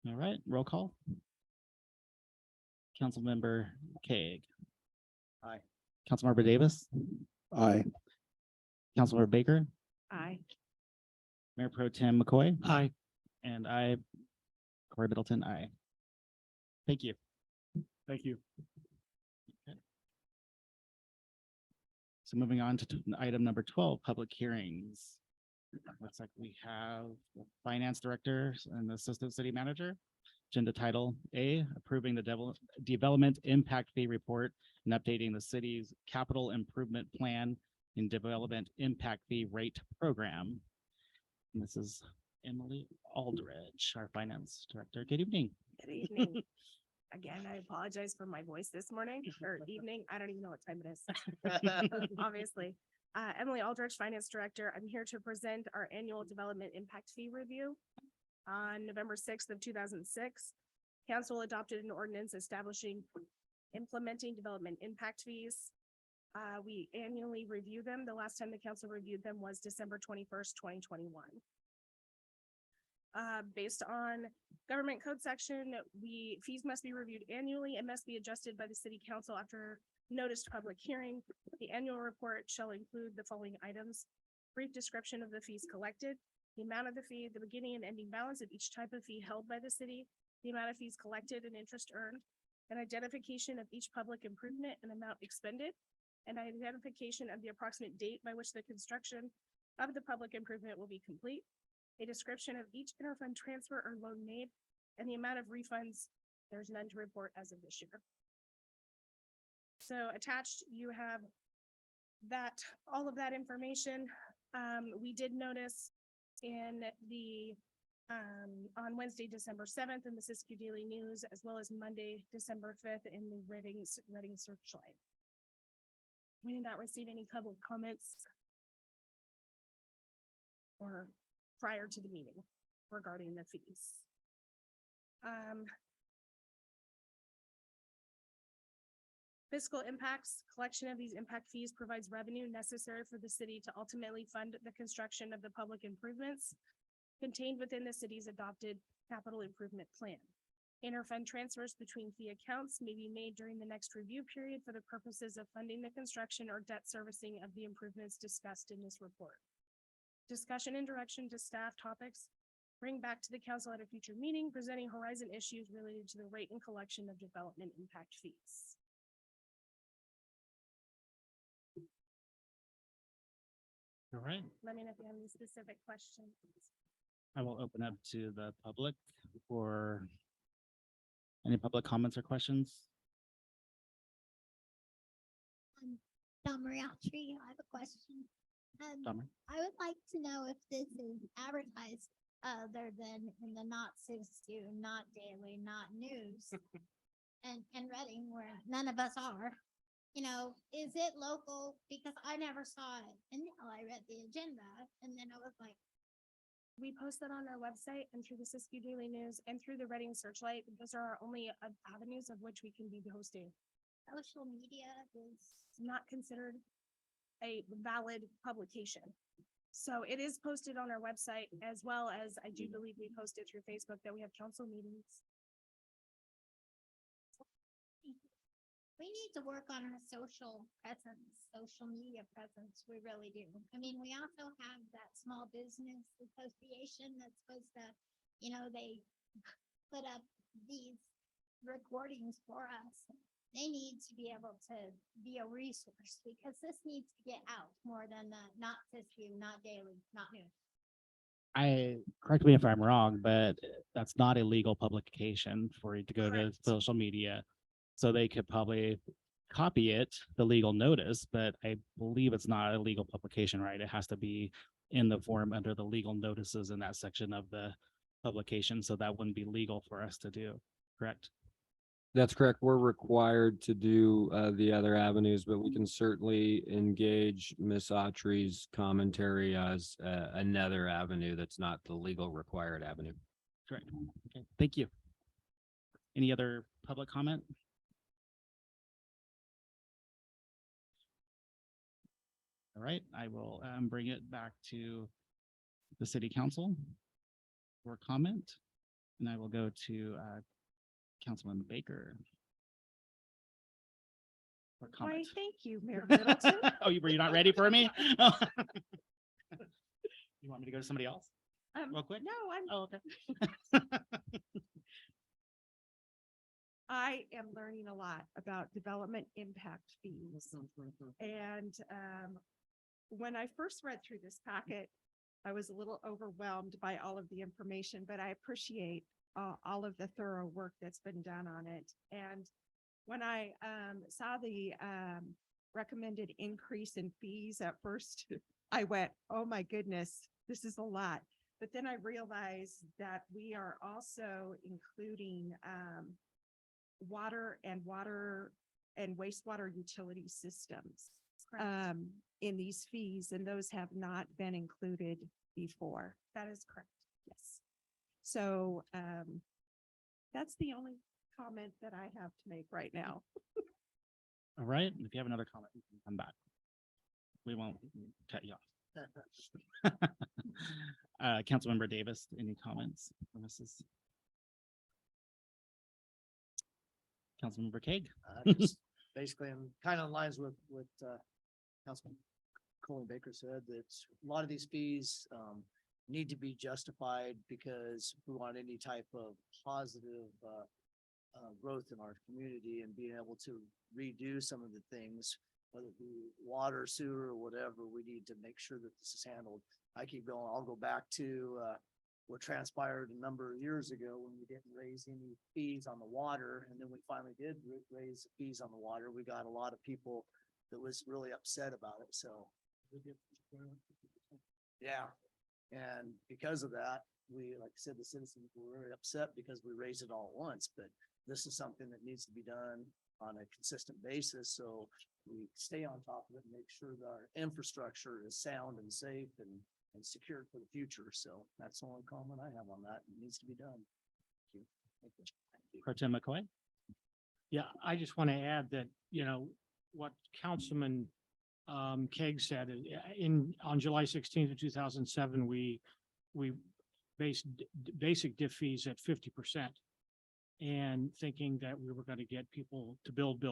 All right, roll call. Councilmember Kaag. Aye. Councilmember Davis? Aye. Councilmember Baker? Aye. Mayor Pro Tem McCoy? Aye. And I, Corey Middleton, aye. Thank you. Thank you. So moving on to item number 12, public hearings. Looks like we have the finance director and the assistant city manager. Agenda title A, approving the development impact fee report and updating the city's capital improvement plan and development impact fee rate program. And this is Emily Aldridge, our finance director. Good evening. Good evening. Again, I apologize for my voice this morning or evening. I don't even know what time it is. Obviously. Emily Aldrich, Finance Director. I'm here to present our annual development impact fee review. On November 6th of 2006, council adopted an ordinance establishing implementing development impact fees. We annually review them. The last time the council reviewed them was December 21st, 2021. Based on government code section, fees must be reviewed annually and must be adjusted by the city council after noticed public hearing. The annual report shall include the following items: brief description of the fees collected, the amount of the fee, the beginning and ending balance of each type of fee held by the city, the amount of fees collected and interest earned, an identification of each public improvement and amount expended, and identification of the approximate date by which the construction of the public improvement will be complete, a description of each interfund transfer or loan made, and the amount of refunds. There's none to report as of this year. So attached, you have all of that information. We did notice in the, on Wednesday, December 7th in the Siskiyou Daily News, as well as Monday, December 5th in the Reading Searchlight. We did not receive any public comments or prior to the meeting regarding the fees. Fiscal impacts. Collection of these impact fees provides revenue necessary for the city to ultimately fund the construction of the public improvements contained within the city's adopted capital improvement plan. Interfund transfers between fee accounts may be made during the next review period for the purposes of funding the construction or debt servicing of the improvements discussed in this report. Discussion and direction to staff topics. Bring back to the council at a future meeting, presenting horizon issues related to the rate and collection of development impact fees. All right, Let me know if you have any specific questions. I will open up to the public for any public comments or questions. Don Mariachi, I have a question. Summer. I would like to know if this is advertised other than in the not Sioux, not daily, not news. And Reading, where none of us are, you know, is it local? Because I never saw it until I read the agenda and then I was like, We post that on our website and through the Siskiyou Daily News and through the Reading Searchlight. Those are our only avenues of which we can be hosting. social media is, Not considered a valid publication. So it is posted on our website as well as I do believe we posted through Facebook that we have council meetings. we need to work on our social presence, social media presence. We really do. I mean, we also have that small business association that's supposed to, you know, they put up these recordings for us. They need to be able to be a resource because this needs to get out more than the not Siskiyou, not daily, not news. Correct me if I'm wrong, but that's not a legal publication for you to go to Correct. social media. So they could probably copy it, the legal notice, but I believe it's not a legal publication, right? It has to be in the form under the legal notices in that section of the publication. So that wouldn't be legal for us to do, correct? That's correct. We're required to do the other avenues, but we can certainly engage Ms. Autry's commentary as another avenue that's not the legal required avenue. Correct. Okay, thank you. Any other public comment? All right, I will bring it back to the city council for comment. And I will go to Councilman Baker. For Why, comment. thank you, Mayor Middleton. Oh, were you not ready for me? You want me to go to somebody else real quick? No, Oh, okay. I am learning a lot about development impact fees. And when I first read through this packet, I was a little overwhelmed by all of the information, but I appreciate all of the thorough work that's been done on it. And when I saw the recommended increase in fees at first, I went, oh my goodness, this is a lot. But then I realized that we are also including water and wastewater utility systems in these fees, and those have not been included before. That is correct. Yes. So that's the only comment that I have to make right now. All right, if you have another comment, you can come back. We won't cut you off. Councilmember Davis, any comments for Mrs.? Councilmember Kaeg? Just basically, I'm kind of in lines with Councilman Colin Baker said, that a lot of these fees need to be justified because we want any type of positive growth in our community and being able to redo some of the things, whether it be water, sewer, or whatever, we need to make sure that this is handled. I keep going, I'll go back to what transpired a number of years ago when we didn't raise any fees on the water. And then we finally did raise the fees on the water. We got a lot of people that was really upset about it. So. Yeah. And because of that, we, like I said, the citizens were very upset because we raised it all at once, but this is something that needs to be done on a consistent basis. So we stay on top of it and make sure that our infrastructure is sound and safe and secured for the future. So that's the only comment I have on that. It needs to be done. Thank you. Thank you. Thank you. Pro Tem McCoy? Yeah, I just want to add that, you know, what Councilman Kaeg said on July 16th of 2007, we based basic diff fees at 50%. And thinking that we were going to get people to build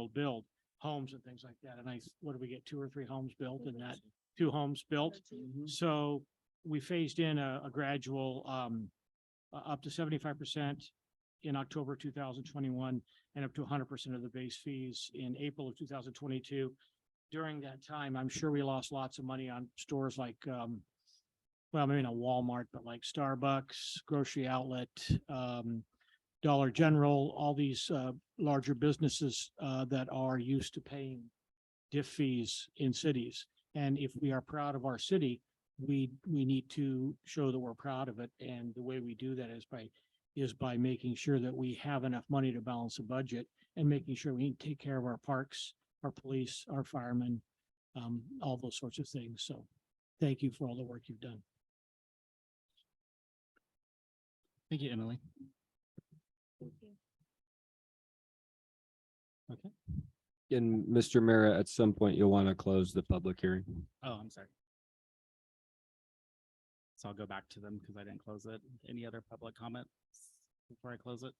homes and things like that. And what did we get? 2 or 3 homes built and that 2 homes built. So we phased in a gradual up to 75% in October 2021 and up to 100% of the base fees in April of 2022. During that time, I'm sure we lost lots of money on stores like, well, maybe not Walmart, but like Starbucks, grocery outlet, Dollar General, all these larger businesses that are used to paying diff fees in cities. And if we are proud of our city, we need to show that we're proud of it. And the way we do that is by making sure that we have enough money to balance the budget and making sure we take care of our parks, our police, our firemen, all those sorts of things. So thank you for all the work you've done. Thank you, Emily. Thank you. Okay. And Mr. Mayor, at some point, you'll want to close the public hearing. Oh, I'm sorry. So I'll go back to them because I didn't close it. Any other public comments before I close it?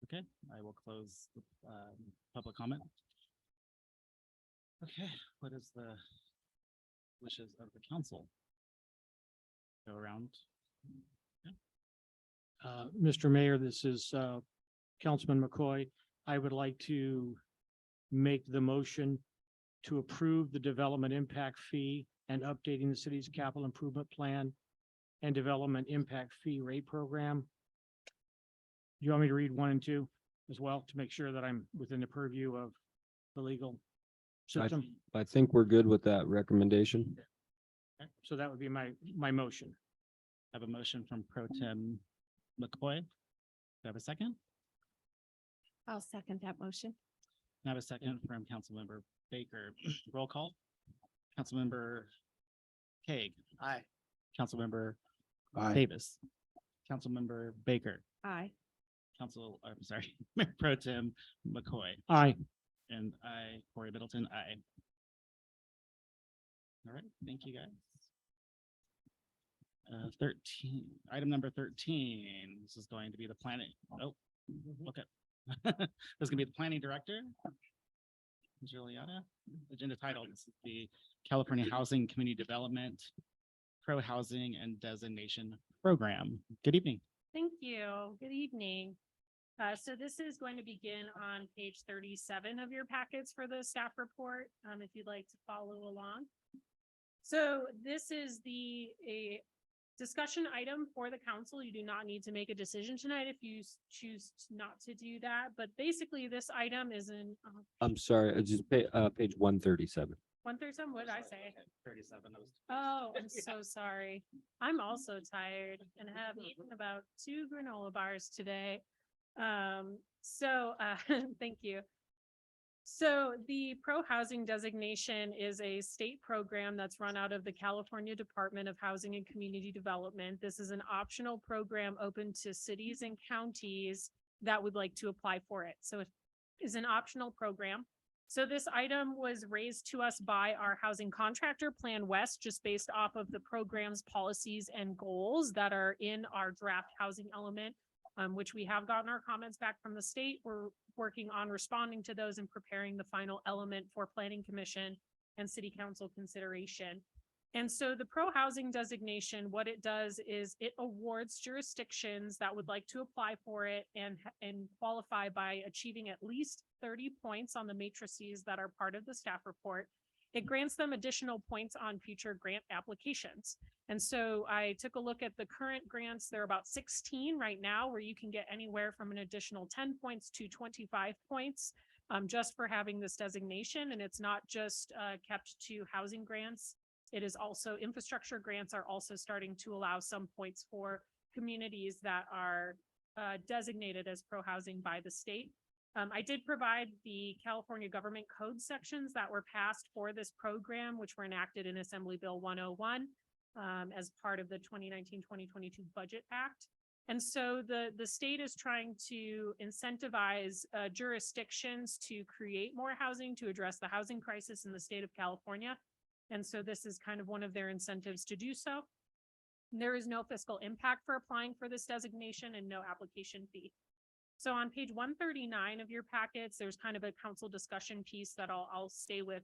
Okay, I will close the public comment. Okay, what is the wishes of the council? Go around. Mr. Mayor, this is Councilman McCoy. I would like to make the motion to approve the development impact fee and updating the city's capital improvement plan and development impact fee rate program. You want me to read 1 and 2 as well to make sure that I'm within the purview of the legal system? I think we're good with that recommendation. Okay, so that would be my motion. I have a motion from Pro Tem McCoy. Do I have a second? I'll second that motion. I have a second from Councilmember Baker. Roll call. Councilmember Hague. Aye. Councilmember Aye. Davis. Councilmember Baker. Aye. I'm sorry, Mayor Pro Tem McCoy. Aye. And I, Corey Middleton, aye. All right, thank you, guys. 13, item number 13, this is going to be the planning. Oh, okay. This is gonna be the planning director. Juliana, agenda title, this is the California Housing Community Development Pro-Housing and Designation Program. Good evening. Thank you. Good evening. So this is going to begin on page 37 of your packets for the staff report, if you'd like to follow along. So this is a discussion item for the council. You do not need to make a decision tonight if you choose not to do that. But basically, this item is in I'm sorry, just page 137. 137. What did I say? 37. Oh, I'm so sorry. I'm also tired and have eaten about 2 granola bars today. Thank you. So the pro-housing designation is a state program that's run out of the California Department of Housing and Community Development. This is an optional program open to cities and counties that would like to apply for it. So it is an optional program. So this item was raised to us by our housing contractor, Plan West, just based off of the program's policies and goals that are in our draft housing element, which we have gotten our comments back from the state. We're working on responding to those and preparing the final element for Planning Commission and City Council consideration. And so the pro-housing designation, what it does is it awards jurisdictions that would like to apply for it and qualify by achieving at least 30 points on the matrices that are part of the staff report. It grants them additional points on future grant applications. And so I took a look at the current grants. There are about 16 right now where you can get anywhere from an additional 10 points to 25 points just for having this designation. And it's not just kept to housing grants. It is also infrastructure grants are also starting to allow some points for communities that are designated as pro-housing by the state. I did provide the California government code sections that were passed for this program, which were enacted in Assembly Bill 101 as part of the 2019-2022 Budget Act. And so the state is trying to incentivize jurisdictions to create more housing to address the housing crisis in the state of California. And so this is kind of one of their incentives to do so. There is no fiscal impact for applying for this designation and no application fee. So on page 139 of your packets, there's kind of a council discussion piece that I'll stay with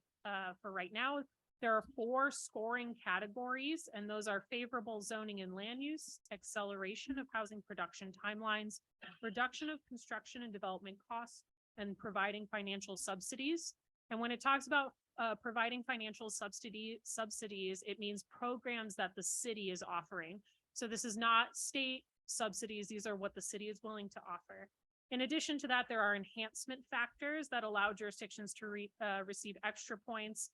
for right now. There are 4 scoring categories, and those are favorable zoning and land use, acceleration of housing production timelines, reduction of construction and development costs, and providing financial subsidies. And when it talks about providing financial subsidies, it means programs that the city is offering. So this is not state subsidies. These are what the city is willing to offer. In addition to that, there are enhancement factors that allow jurisdictions to receive extra points.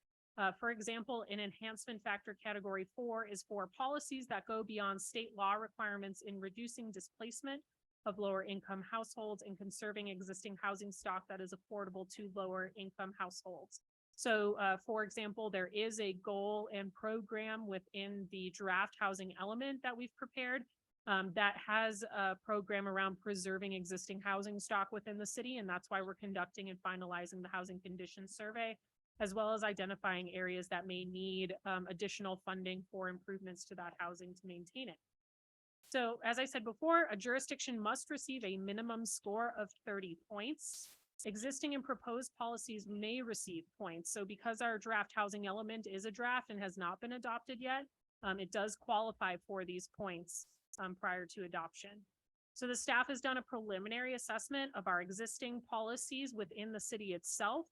For example, an enhancement factor category 4 is for policies that go beyond state law requirements in reducing displacement of lower income households and conserving existing housing stock that is affordable to lower income households. So, for example, there is a goal and program within the draft housing element that we've prepared that has a program around preserving existing housing stock within the city. And that's why we're conducting and finalizing the housing conditions survey, as well as identifying areas that may need additional funding for improvements to that housing to maintain it. So as I said before, a jurisdiction must receive a minimum score of 30 points. Existing and proposed policies may receive points. So because our draft housing element is a draft and has not been adopted yet, it does qualify for these points prior to adoption. So the staff has done a preliminary assessment of our existing policies within the city itself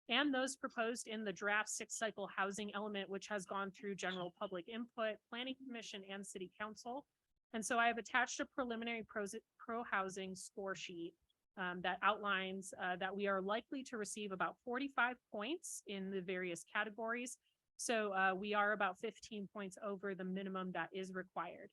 and those proposed in the draft 6-cycle housing element, which has gone through general public input, planning commission, and city council. And so I have attached a preliminary pro housing score sheet that outlines that we are likely to receive about 45 points in the various categories. So we are about 15 points over the minimum that is required.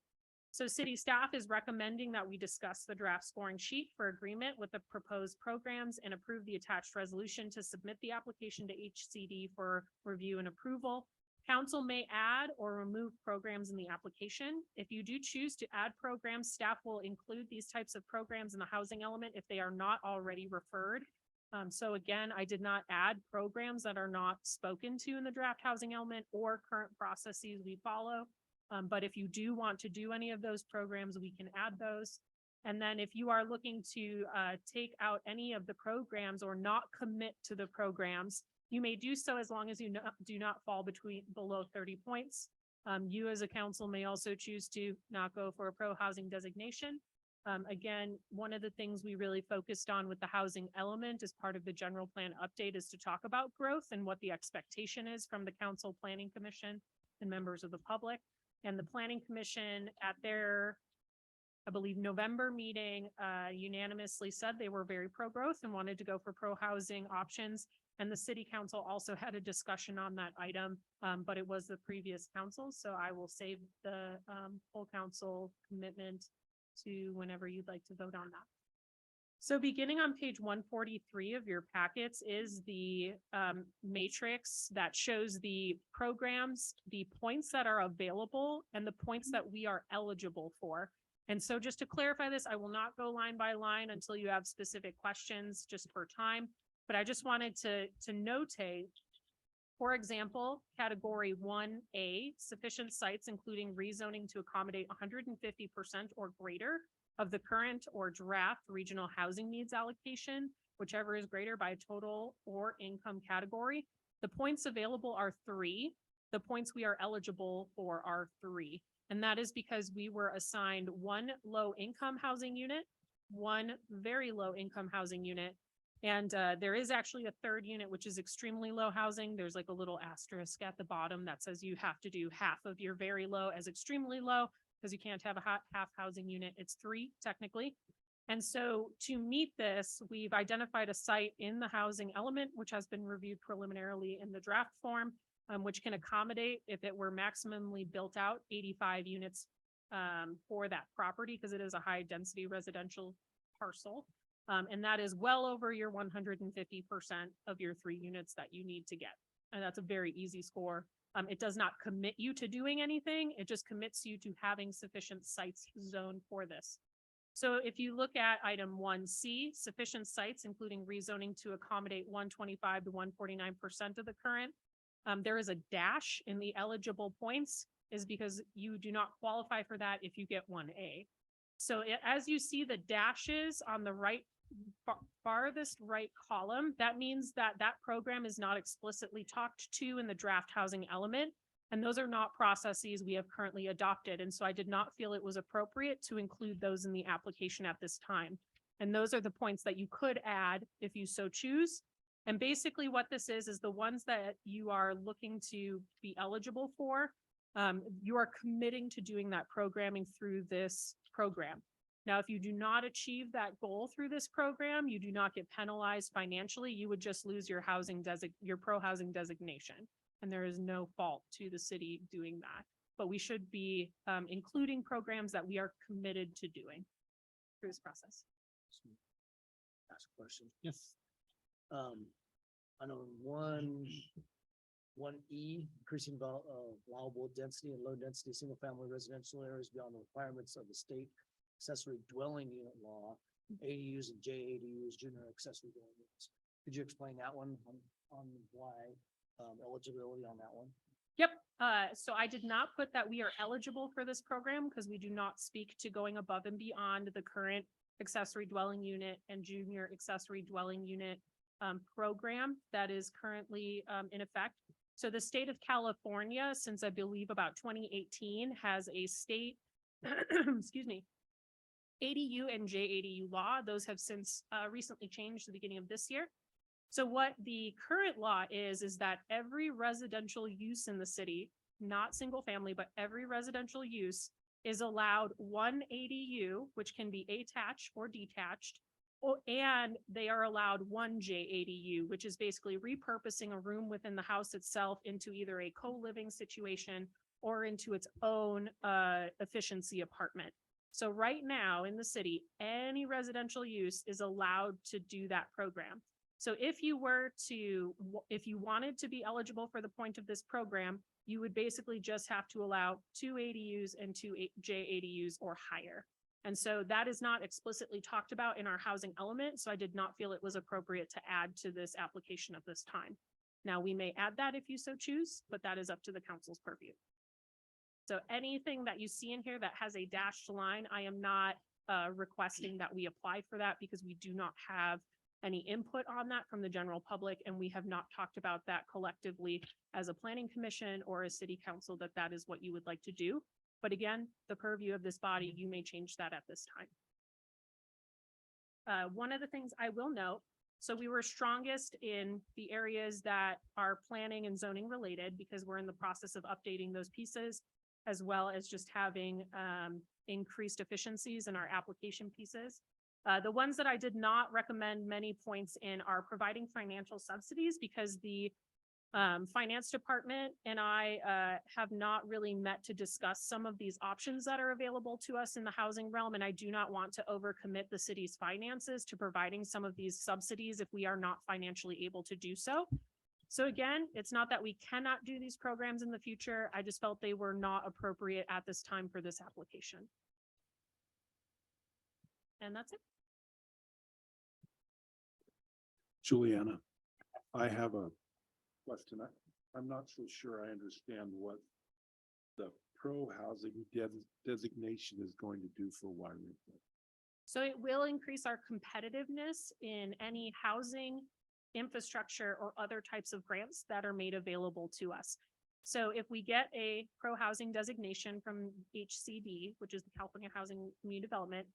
So city staff is recommending that we discuss the draft scoring sheet for agreement with the proposed programs and approve the attached resolution to submit the application to HCD for review and approval. Council may add or remove programs in the application. If you do choose to add programs, staff will include these types of programs in the housing element if they are not already referred. So again, I did not add programs that are not spoken to in the draft housing element or current processes we follow. But if you do want to do any of those programs, we can add those. And then if you are looking to take out any of the programs or not commit to the programs, you may do so as long as you do not fall below 30 points. You as a council may also choose to not go for a pro housing designation. Again, one of the things we really focused on with the housing element as part of the general plan update is to talk about growth and what the expectation is from the council, planning commission, and members of the public. And the planning commission at their, I believe, November meeting unanimously said they were very pro-growth and wanted to go for pro-housing options. And the city council also had a discussion on that item, but it was the previous council. So I will save the full council commitment to whenever you'd like to vote on that. So beginning on page 143 of your packets is the matrix that shows the programs, the points that are available, and the points that we are eligible for. And so just to clarify this, I will not go line by line until you have specific questions just for time, but I just wanted to notate, for example, category 1A, sufficient sites, including rezoning to accommodate 150% or greater of the current or draft regional housing needs allocation, whichever is greater by total or income category. The points available are 3. The points we are eligible for are 3. And that is because we were assigned 1 low income housing unit, 1 very low income housing unit. And there is actually a 3rd unit, which is extremely low housing. There's like a little asterisk at the bottom that says you have to do half of your very low as extremely low, because you can't have a half housing unit. It's 3 technically. And so to meet this, we've identified a site in the housing element, which has been reviewed preliminarily in the draft form, which can accommodate, if it were maximally built out, 85 units for that property, because it is a high density residential parcel. And that is well over your 150% of your 3 units that you need to get. And that's a very easy score. It does not commit you to doing anything. It just commits you to having sufficient sites zoned for this. So if you look at item 1C, sufficient sites, including rezoning to accommodate 125 to 149% of the current, there is a dash in the eligible points is because you do not qualify for that if you get 1A. So as you see the dashes on the right, farthest right column, that means that that program is not explicitly talked to in the draft housing element. And those are not processes we have currently adopted. And so I did not feel it was appropriate to include those in the application at this time. And those are the points that you could add if you so choose. And basically what this is the ones that you are looking to be eligible for, you are committing to doing that programming through this program. Now, if you do not achieve that goal through this program, you do not get penalized financially. You would just lose your pro housing designation. and there is no fault to the city doing that. But we should be including programs that we are committed to doing through this process. Ask a question. Yes. I know one E, increasing allowable density and low density, single family residential areas beyond the requirements of the state accessory dwelling unit law, ADUs and JADUs, junior accessory dwelling units. Could you explain that one on why, eligibility on that one? Yep, so I did not put that we are eligible for this program because we do not speak to going above and beyond the current accessory dwelling unit and junior accessory dwelling unit program that is currently in effect. So the state of California, since I believe about 2018, has a state, excuse me, ADU and JADU law. Those have since recently changed at the beginning of this year. So what the current law is that every residential use in the city, not single family, but every residential use is allowed one ADU, which can be attached or detached, and they are allowed one JADU, which is basically repurposing a room within the house itself into either a co-living situation or into its own efficiency apartment. So right now in the city, any residential use is allowed to do that program. So if you wanted to be eligible for the point of this program, you would basically just have to allow 2 ADUs and 2 JADUs or higher. And so that is not explicitly talked about in our housing element, so I did not feel it was appropriate to add to this application at this time. Now, we may add that if you so choose, but that is up to the council's purview. So anything that you see in here that has a dashed line, I am not requesting that we apply for that because we do not have any input on that from the general public, and we have not talked about that collectively as a planning commission or a city council that is what you would like to do. But again, the purview of this body, you may change that at this time. One of the things I will note, so we were strongest in the areas that are planning and zoning related because we're in the process of updating those pieces, as well as just having increased efficiencies in our application pieces. The ones that I did not recommend many points in are providing financial subsidies because the finance department and I have not really met to discuss some of these options that are available to us in the housing realm. And I do not want to overcommit the city's finances to providing some of these subsidies if we are not financially able to do so. So again, it's not that we cannot do these programs in the future. I just felt they were not appropriate at this time for this application. And that's it. Juliana, I have a question. I'm not so sure I understand what the pro-housing designation is going to do for Yreka. So it will increase our competitiveness in any housing, infrastructure, or other types of grants that are made available to us. So if we get a pro-housing designation from HCD, which is the California Housing Community Development,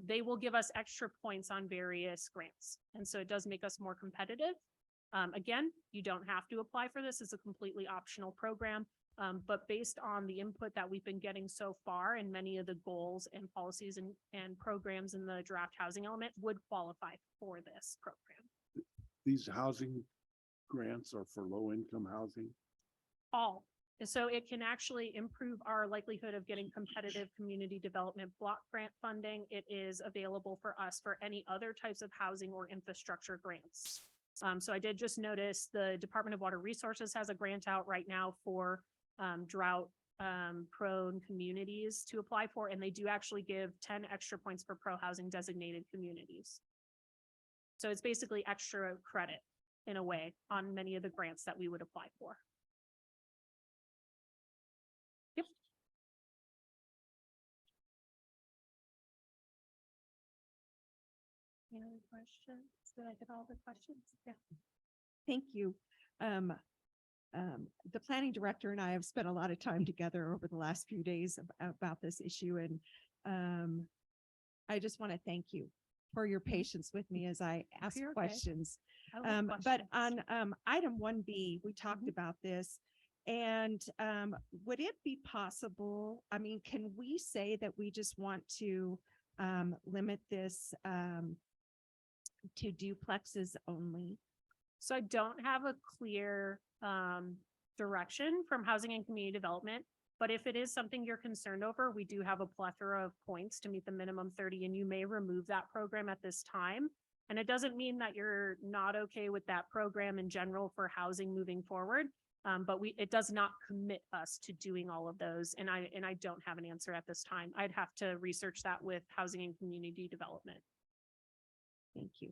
they will give us extra points on various grants. And so it does make us more competitive. Again, you don't have to apply for this. It's a completely optional program. But based on the input that we've been getting so far and many of the goals and policies and programs in the draft housing element would qualify for this program. These housing grants are for low-income housing? All. And so it can actually improve our likelihood of getting competitive community development block grant funding. It is available for us for any other types of housing or infrastructure grants. So I did just notice the Department of Water Resources has a grant out right now for drought prone communities to apply for, and they do actually give 10 extra points for pro housing designated communities. So it's basically extra credit in a way on many of the grants that we would apply for. Yep. Any other questions? Did I get all the questions? Yeah. Thank you. The planning director and I have spent a lot of time together over the last few days about this issue, and I just want to thank you for your patience with me as I ask You're okay. questions. I love But questions. on item 1B, we talked about this, and would it be possible, I mean, can we say that we just want to limit this to duplexes only? So I don't have a clear direction from Housing and Community Development. But if it is something you're concerned over, we do have a plethora of points to meet the minimum 30, and you may remove that program at this time. And it doesn't mean that you're not okay with that program in general for housing moving forward. But it does not commit us to doing all of those. And I don't have an answer at this time. I'd have to research that with Housing and Community Development. Thank you.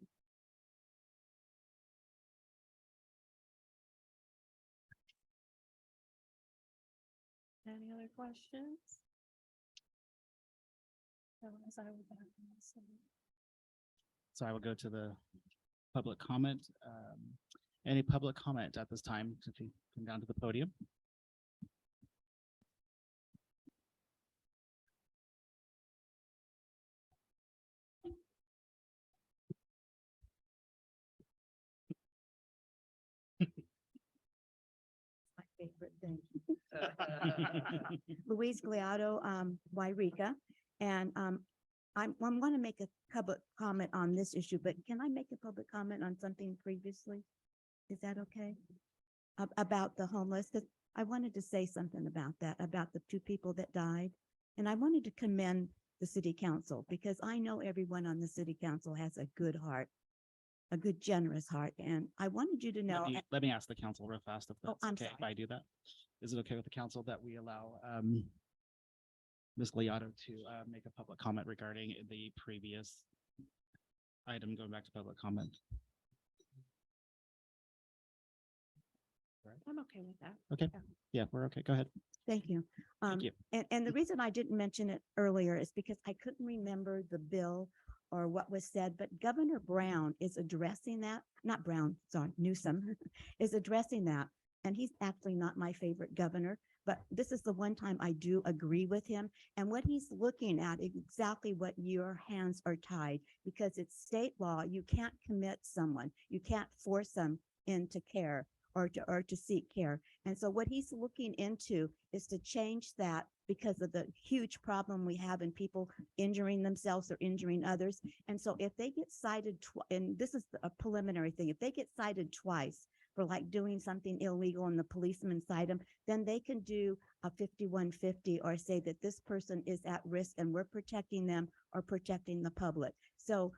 Any other questions? Otherwise, I will back on this one. So I will go to the public comment. Any public comment at this time, if you come down to the podium? My favorite thing. Louise Gliado, Yreka, and I want to make a public comment on this issue, but can I make a public comment on something previously? Is that okay? About the homeless, because I wanted to say something about that, about the two people that died. And I wanted to commend the city council, because I know everyone on the city council has a good heart, a good, generous heart. And I wanted you to know. Let me ask the council real fast if Oh, that's I'm okay, sorry. if I do that. Is it okay with the council that we allow Ms. Gliado to make a public comment regarding the previous item, going back to public comment? I'm okay with that. Okay, yeah, we're okay. Go ahead. Thank you. Thank you. And the reason I didn't mention it earlier is because I couldn't remember the bill or what was said, but Governor Brown is addressing that, not Brown, sorry, Newsom is addressing that. And he's actually not my favorite governor, but this is the one time I do agree with him. And what he's looking at is exactly what your hands are tied, because it's state law. You can't commit someone, you can't force them into care or to seek care. And so what he's looking into is to change that because of the huge problem we have in people injuring themselves or injuring others. And so if they get cited, and this is a preliminary thing, if they get cited twice for like doing something illegal and the policeman cite them, then they can do a 5150 or say that this person is at risk and we're protecting them or protecting the public. So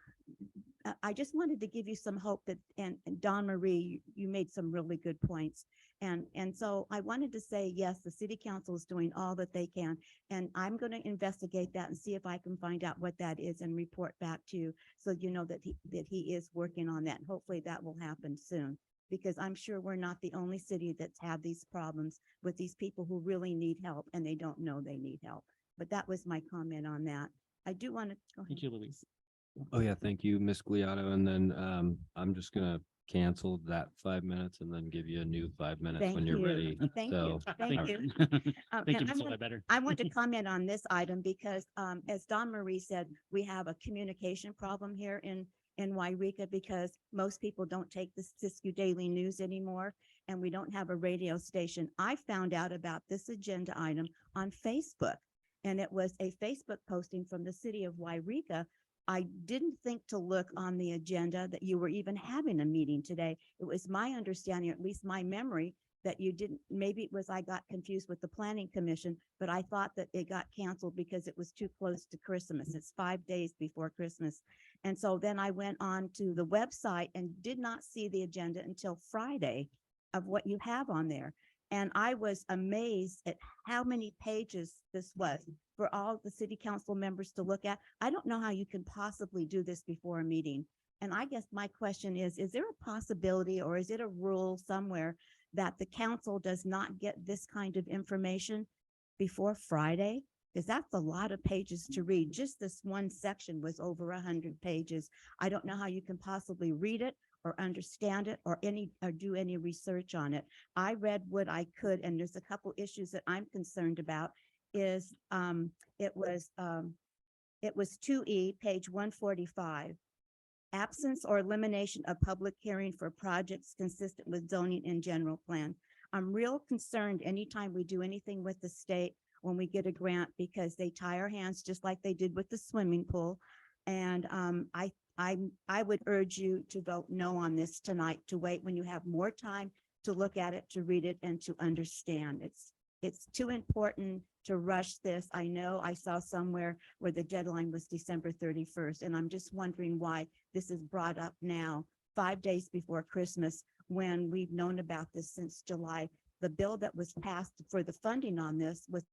I just wanted to give you some hope that, and Dawn Marie, you made some really good points. And so I wanted to say, yes, the city council is doing all that they can. And I'm going to investigate that and see if I can find out what that is and report back to you. So you know that he is working on that. And hopefully that will happen soon, because I'm sure we're not the only city that's had these problems with these people who really need help and they don't know they need help. But that was my comment on that. I do want to go ahead. Thank you, Louise. Oh, yeah, thank you, Ms. Gliado. And then I'm just gonna cancel that 5 minutes and then give you a new 5 minutes Thank when you're you. ready. Thank So, you. Thank you. Thank you, And Mr. Ledbetter. I want to comment on this item because, as Dawn Marie said, we have a communication problem here in Yreka because most people don't take the Siskiyou Daily News anymore, and we don't have a radio station. I found out about this agenda item on Facebook, and it was a Facebook posting from the city of Yreka. I didn't think to look on the agenda that you were even having a meeting today. It was my understanding, or at least my memory, that you didn't, maybe it was I got confused with the planning commission, but I thought that it got canceled because it was too close to Christmas. It's 5 days before Christmas. And so then I went on to the website and did not see the agenda until Friday of what you have on there. And I was amazed at how many pages this was for all the city council members to look at. I don't know how you can possibly do this before a meeting. And I guess my question is there a possibility or is it a rule somewhere that the council does not get this kind of information before Friday? Because that's a lot of pages to read. Just this one section was over 100 pages. I don't know how you can possibly read it or understand it or do any research on it. I read what I could, and there's a couple issues that I'm concerned about. Is it was 2E, page 145. Absence or elimination of public hearing for projects consistent with zoning and general plan. I'm real concerned anytime we do anything with the state when we get a grant, because they tie our hands just like they did with the swimming pool. And I would urge you to vote no on this tonight, to wait when you have more time to look at it, to read it, and to understand. It's too important to rush this. I know I saw somewhere where the deadline was December 31st, and I'm just wondering why this is brought up now, 5 days before Christmas, when we've known about this since July. The bill that was passed for the funding on this was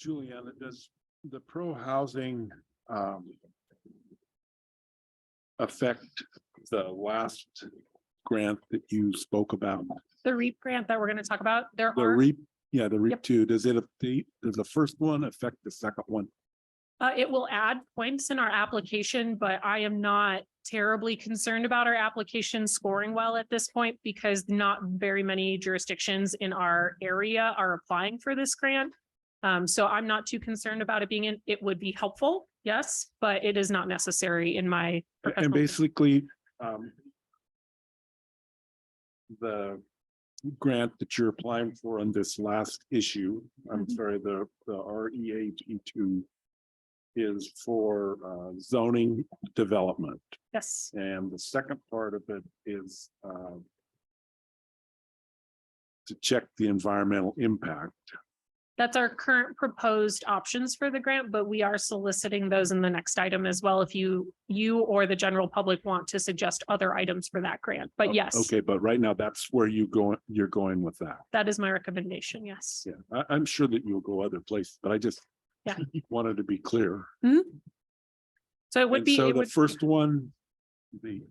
Juliana, does the pro housing affect the last grant that you spoke about? The REAP grant that we're going to talk about, there The are. REAP, yeah, the REAP Yep. two, does the first one affect the second one? It will add points in our application, but I am not terribly concerned about our application scoring well at this point because not very many jurisdictions in our area are applying for this grant. So I'm not too concerned about it being in, it would be helpful, yes, but it is not necessary in my. And professional opinion. basically, the grant that you're applying for on this last issue, I'm Mhm. sorry, the REAP two is for zoning development. Yes, And the second part of it is to check the environmental impact. that's our current proposed options for the grant, but we are soliciting those in the next item as well. If you or the general public want to suggest other items for that grant, but yes, Okay, but right now that's where you're going with that. that is my recommendation. Yes. Yeah, I'm sure that you'll go other places, but I just Yeah. wanted to be clear. So it would And be, so it the would, first one, the,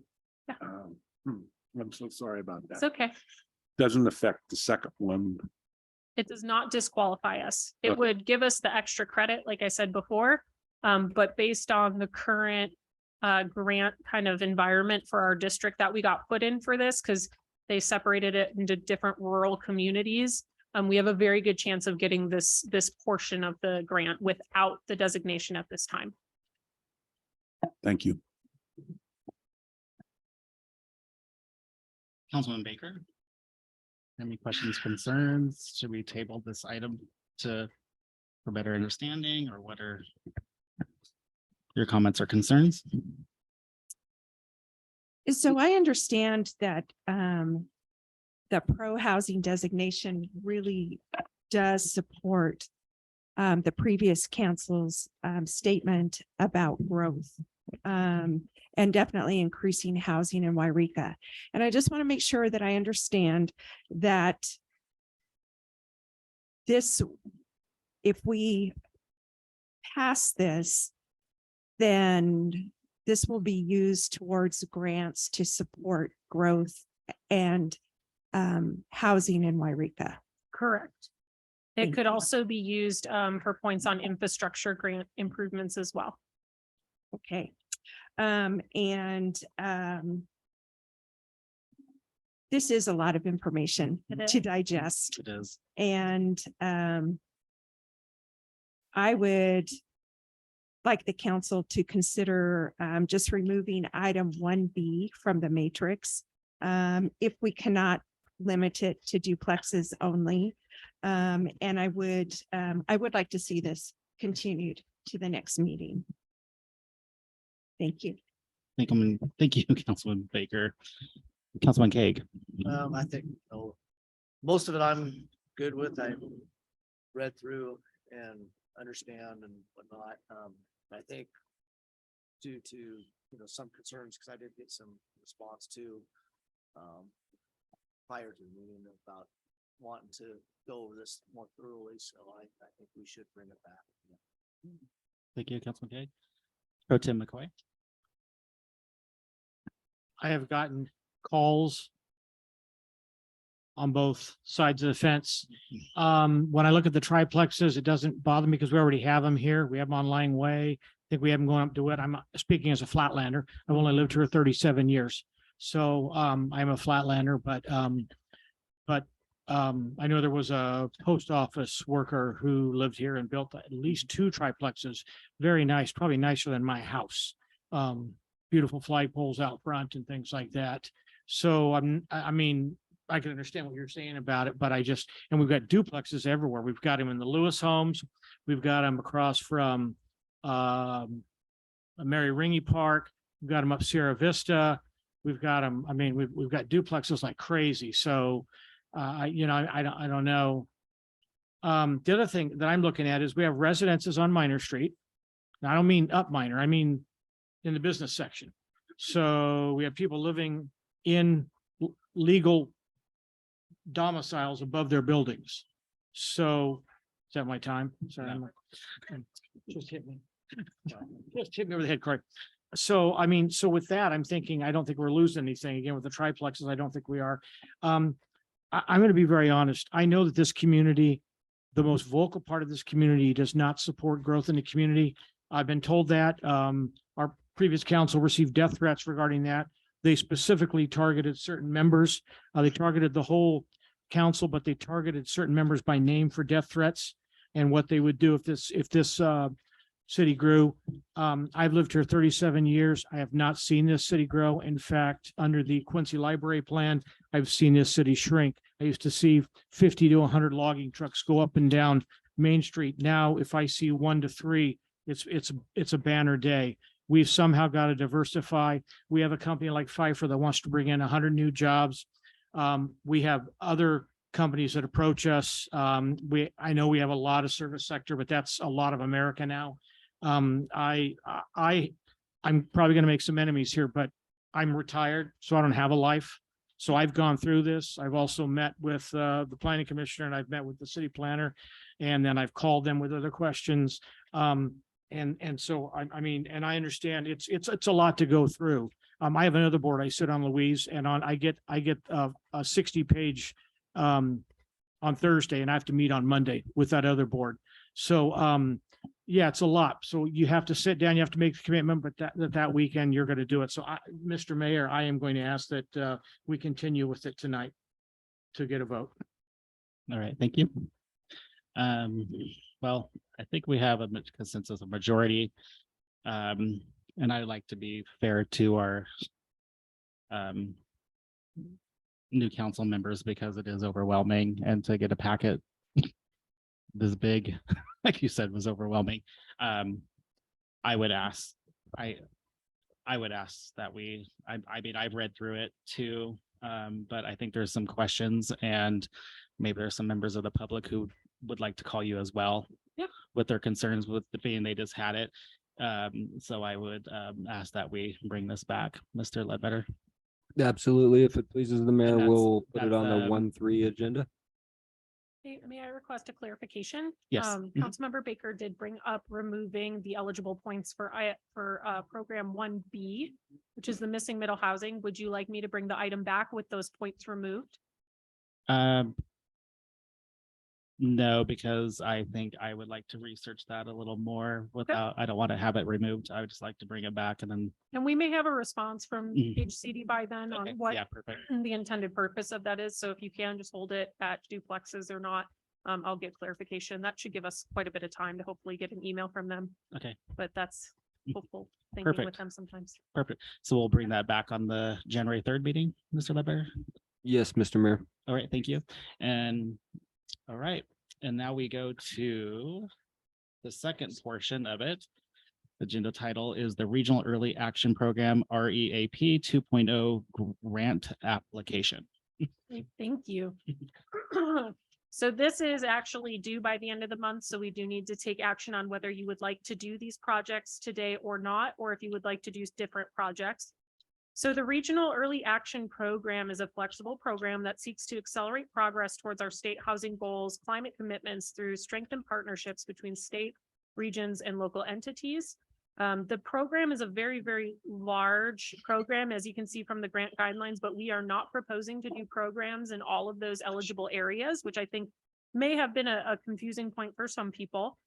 Yeah. I'm so sorry about it's that. okay. Doesn't affect the second one. It does not disqualify us. It Okay. would give us the extra credit, like I said before. But based on the current grant kind of environment for our district that we got put in for this, because they separated it into different rural communities. We have a very good chance of getting this portion of the grant without the designation at this time. Thank you. Councilman Baker? Any questions, concerns? Should we table this item for better understanding, or what are your comments or concerns? So I understand that the pro housing designation really does support the previous council's statement about growth and definitely increasing housing in Yreka. And I just want to make sure that I understand that this, if we pass this, then this will be used towards grants to support growth and housing in Yreka. Correct. It Thank could you. also be used for points on infrastructure grant improvements as well. Okay. This is a lot of information It to is. digest. It is. And I would like the council to consider just removing item 1B from the matrix. If we cannot limit it to duplexes only. And I would like to see this continued to the next meeting. Thank you. Thank you, Councilman Baker. Councilman Kaeg. I think, most of it I'm good with. I read through and understand and whatnot. I think due to, some concerns, because I did get some response to prior to the meeting about wanting to go over this more thoroughly. So I think we should bring it back. Thank you, Councilman Kaeg. Pro Tim McCoy. I have gotten calls on both sides of the fence. When I look at the triplexes, it doesn't bother me because we already have them here. We have them on Lang Way. I think we have them going up to it. I'm speaking as a flatlander. I've only lived here 37 years. So I'm a flatlander, but I know there was a post office worker who lived here and built at least 2 triplexes. Very nice, probably nicer than my house. Beautiful flagpoles out front and things like that. So I mean, I can understand what you're saying about it, but and we've got duplexes everywhere. We've got them in the Lewis homes. We've got them across from Mary Ringy Park. We've got them up Sierra Vista. We've got them. I mean, we've got duplexes like crazy. So I don't know. The other thing that I'm looking at is we have residences on Minor Street. Now, I don't mean up Minor, I mean in the business section. So we have people living in legal domiciles above their buildings. So Is that my time? Sorry. Just hit me. Just hit me over the head, Corey. So, I mean, so with that, I'm thinking, I don't think we're losing anything. Again, with the triplexes, I don't think we are. I'm going to be very honest. I know that this community, the most vocal part of this community does not support growth in the community. I've been told that. Our previous council received death threats regarding that. They specifically targeted certain members. They targeted the whole council, but they targeted certain members by name for death threats and what they would do if this city grew. I've lived here 37 years. I have not seen this city grow. In fact, under the Quincy Library Plan, I've seen this city shrink. I used to see 50 to 100 logging trucks go up and down Main Street. Now, if I see 1 to 3, it's a banner day. We've somehow got to diversify. We have a company like Pfeiffer that wants to bring in 100 new jobs. We have other companies that approach us. I know we have a lot of service sector, but that's a lot of America now. I'm probably going to make some enemies here, but I'm retired, so I don't have a life. So I've gone through this. I've also met with the planning commissioner, and I've met with the city planner, and then I've called them with other questions. And so I mean, and I understand it's a lot to go through. I have another board I sit on, Louise, and I get a 60-page on Thursday, and I have to meet on Monday with that other board. So yeah, it's a lot. So you have to sit down, you have to make the commitment, but that weekend you're going to do it. So Mr. Mayor, I am going to ask that we continue with it tonight to get a vote. All right, thank you. Well, I think we have a consensus of majority. And I like to be fair to our new council members because it is overwhelming, and to get a packet this big, like you said, was overwhelming. I would ask that I mean, I've read through it too, but I think there's some questions, and maybe there's some members of the public who would like to call you as well. Yeah. With their concerns with the being they just had it. So I would ask that we bring this back, Mr. Ledbetter. Absolutely. If it pleases the mayor, that's- we'll put it that's, on the 1-3 agenda. May I request a clarification? Yes. Mhm. Councilmember Baker did bring up removing the eligible points for program 1B, which is the missing middle housing. Would you like me to bring the item back with those points removed? No, because I think I would like to research that a little more without, I don't want to have it removed. I would just like to bring it back and then. And we may have a response from Mhm. HCD by then on Okay, what yeah, perfect. the intended purpose of that is. So if you can just hold it at duplexes or not, I'll get clarification. That should give us quite a bit of time to hopefully get an email from them. Okay, But that's hopeful thinking with Perfect. them sometimes. perfect. So we'll bring that back on the January 3rd meeting, Mr. Ledbetter. Yes, Mr. Mayor. All right, thank you. And, all right, and now we go to the second portion of it. The agenda title is the Regional Early Action Program, REAP 2.0 Grant Application. Great, thank you. So this is actually due by the end of the month, so we do need to take action on whether you would like to do these projects today or not, or if you would like to do different projects. So the Regional Early Action Program is a flexible program that seeks to accelerate progress towards our state housing goals, climate commitments through strengthened partnerships between state, regions, and local entities. The program is a very, very large program, as you can see from the grant guidelines, but we are not proposing to do programs in all of those eligible areas, which I think may have been a confusing point for some people.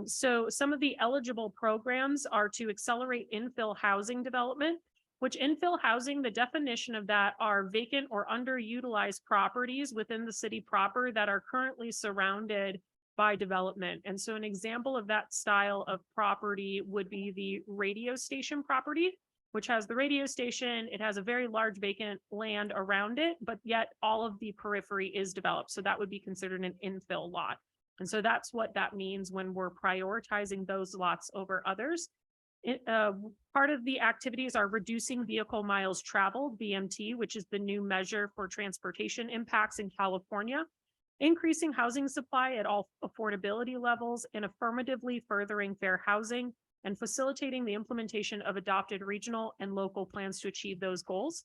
So some of the eligible programs are to accelerate infill housing development, which infill housing, the definition of that are vacant or underutilized properties within the city proper that are currently surrounded by development. And so an example of that style of property would be the radio station property, which has the radio station. It has a very large vacant land around it, but yet all of the periphery is developed. So that would be considered an infill lot. And so that's what that means when we're prioritizing those lots over others. Part of the activities are reducing vehicle miles traveled, VMT, which is the new measure for transportation impacts in California, increasing housing supply at all affordability levels, and affirmatively furthering fair housing, and facilitating the implementation of adopted regional and local plans to achieve those goals.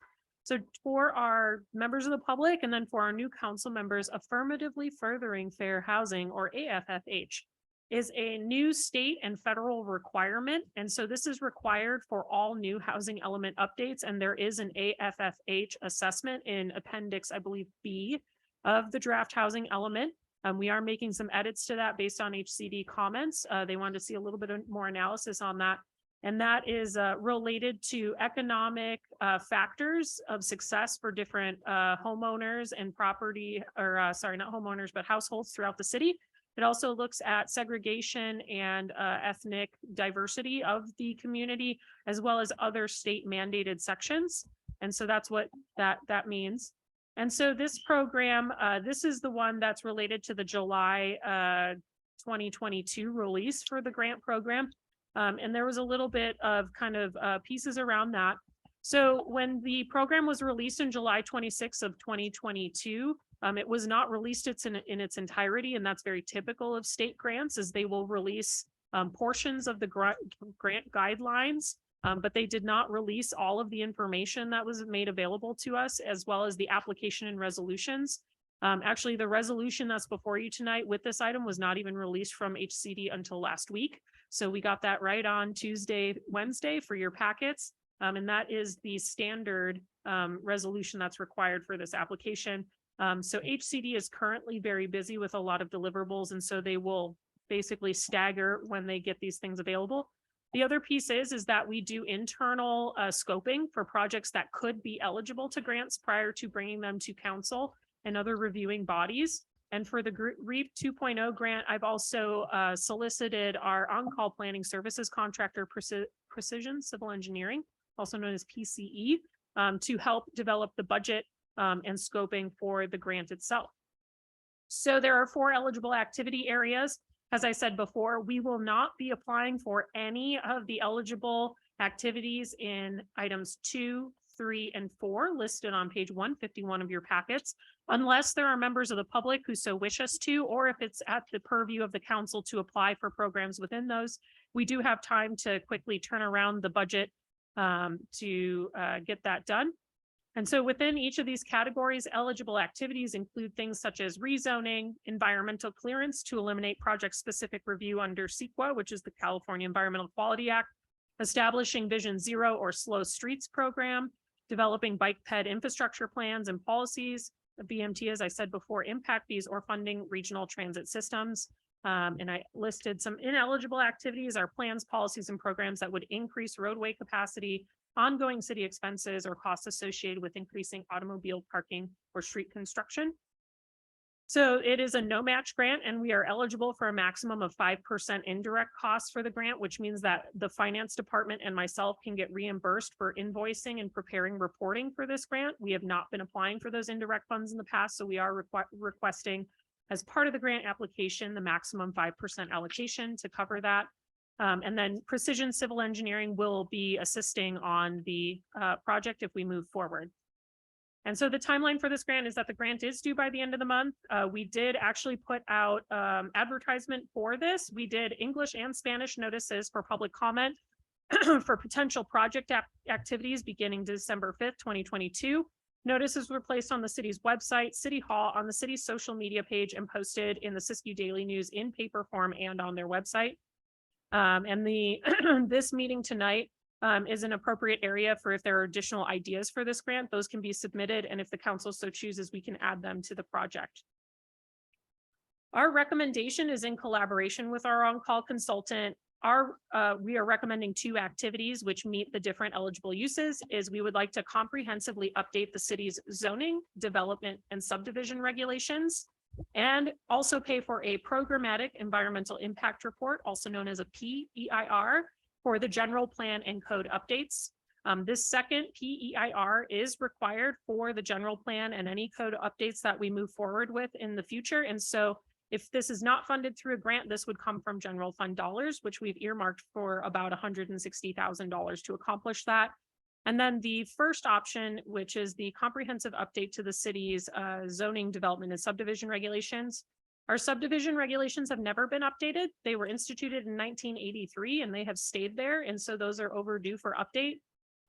So for our members of the public and then for our new council members, affirmatively furthering fair housing, or AFFH, is a new state and federal requirement. And so this is required for all new housing element updates. And there is an AFFH assessment in appendix, I believe, B of the draft housing element. We are making some edits to that based on HCD comments. They wanted to see a little bit more analysis on that. And that is related to economic factors of success for different homeowners and property, or sorry, not homeowners, but households throughout the city. It also looks at segregation and ethnic diversity of the community, as well as other state mandated sections. And so that's what that means. And so this program, this is the one that's related to the July 2022 release for the grant program. And there was a little bit of kind of pieces around that. So when the program was released in July 26th of 2022, it was not released in its entirety, and that's very typical of state grants, as they will release portions of the grant guidelines, but they did not release all of the information that was made available to us, as well as the application and resolutions. Actually, the resolution that's before you tonight with this item was not even released from HCD until last week. So we got that right on Tuesday, Wednesday for your packets. And that is the standard resolution that's required for this application. So HCD is currently very busy with a lot of deliverables, and so they will basically stagger when they get these things available. The other piece is that we do internal scoping for projects that could be eligible to grants prior to bringing them to council and other reviewing bodies. And for the REAP 2.0 grant, I've also solicited our on-call planning services contractor, Precision Civil Engineering, also known as PCE, to help develop the budget and scoping for the grant itself. So there are 4 eligible activity areas. As I said before, we will not be applying for any of the eligible activities in items 2, 3, and 4 listed on page 151 of your packets, unless there are members of the public who so wish us to, or if it's at the purview of the council to apply for programs within those. We do have time to quickly turn around the budget to get that done. And so within each of these categories, eligible activities include things such as rezoning, environmental clearance to eliminate project-specific review under CEQA, which is the California Environmental Quality Act, establishing Vision Zero or Slow Streets program, developing bike ped infrastructure plans and policies, BMT, as I said before, impact fees, or funding regional transit systems. And I listed some ineligible activities, our plans, policies, and programs that would increase roadway capacity, ongoing city expenses, or costs associated with increasing automobile parking or street construction. So it is a no match grant, and we are eligible for a maximum of 5% indirect costs for the grant, which means that the finance department and myself can get reimbursed for invoicing and preparing reporting for this grant. We have not been applying for those indirect funds in the past, so we are requesting as part of the grant application, the maximum 5% allocation to cover that. And then Precision Civil Engineering will be assisting on the project if we move forward. And so the timeline for this grant is that the grant is due by the end of the month. We did actually put out advertisement for this. We did English and Spanish notices for public comment for potential project activities beginning December 5th, 2022. Notices were placed on the city's website, City Hall, on the city's social media page, and posted in the Siskiyou Daily News in paper form and on their website. And this meeting tonight is an appropriate area for if there are additional ideas for this grant, those can be submitted. And if the council so chooses, we can add them to the project. Our recommendation is in collaboration with our on-call consultant. We are recommending 2 activities which meet the different eligible uses. Is we would like to comprehensively update the city's zoning, development, and subdivision regulations, and also pay for a programmatic environmental impact report, also known as a PEIR, for the general plan and code updates. This second PEIR is required for the general plan and any code updates that we move forward with in the future. And so if this is not funded through a grant, this would come from general fund dollars, which we've earmarked for about $160,000 to accomplish that. And then the first option, which is the comprehensive update to the city's zoning, development, and subdivision regulations. Our subdivision regulations have never been updated. They were instituted in 1983 and they have stayed there. And so those are overdue for update.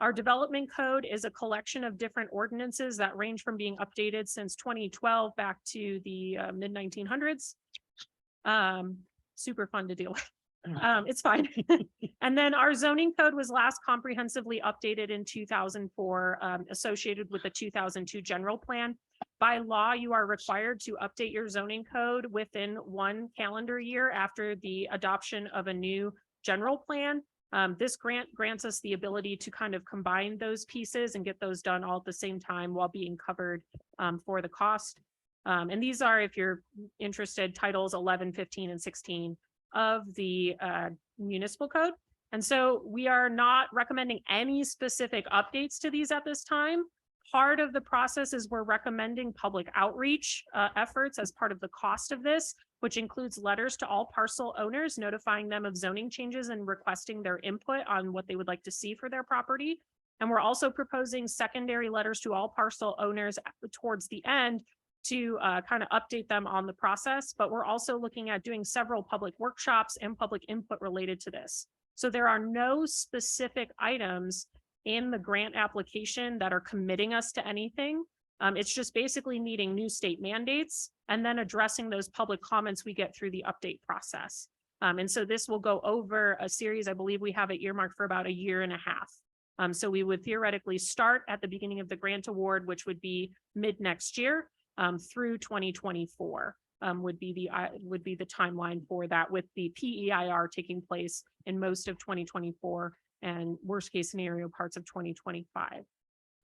Our development code is a collection of different ordinances that range from being updated since 2012 back to the mid 1900s. Super fun to deal with. It's fine. And then our zoning code was last comprehensively updated in 2004, associated with the 2002 general plan. By law, you are required to update your zoning code within 1 calendar year after the adoption of a new general plan. This grants us the ability to kind of combine those pieces and get those done all at the same time while being covered for the cost. And these are, if you're interested, titles 11, 15, and 16 of the municipal code. And so we are not recommending any specific updates to these at this time. Part of the process is we're recommending public outreach efforts as part of the cost of this, which includes letters to all parcel owners, notifying them of zoning changes and requesting their input on what they would like to see for their property. And we're also proposing secondary letters to all parcel owners towards the end to kind of update them on the process. But we're also looking at doing several public workshops and public input related to this. So there are no specific items in the grant application that are committing us to anything. It's just basically meeting new state mandates and then addressing those public comments we get through the update process. And so this will go over a series, I believe we have it earmarked for about 1.5 years. So we would theoretically start at the beginning of the grant award, which would be mid next year, through 2024 would be the timeline for that, with the PEIR taking place in most of 2024 and worst case scenario parts of 2025.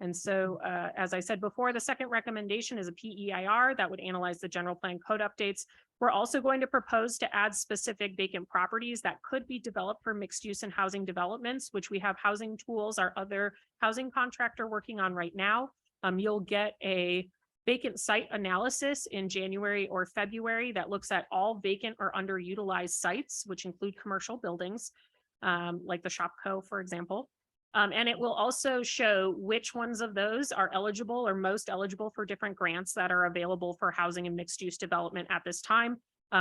And so, as I said before, the second recommendation is a PEIR that would analyze the general plan code updates. We're also going to propose to add specific vacant properties that could be developed for mixed use and housing developments, which we have Housing Tools, our other housing contractor, working on right now. You'll get a vacant site analysis in January or February that looks at all vacant or underutilized sites, which include commercial buildings, like the Shopco, for example. And it will also show which ones of those are eligible or most eligible for different grants that are available for housing and mixed use development at this time.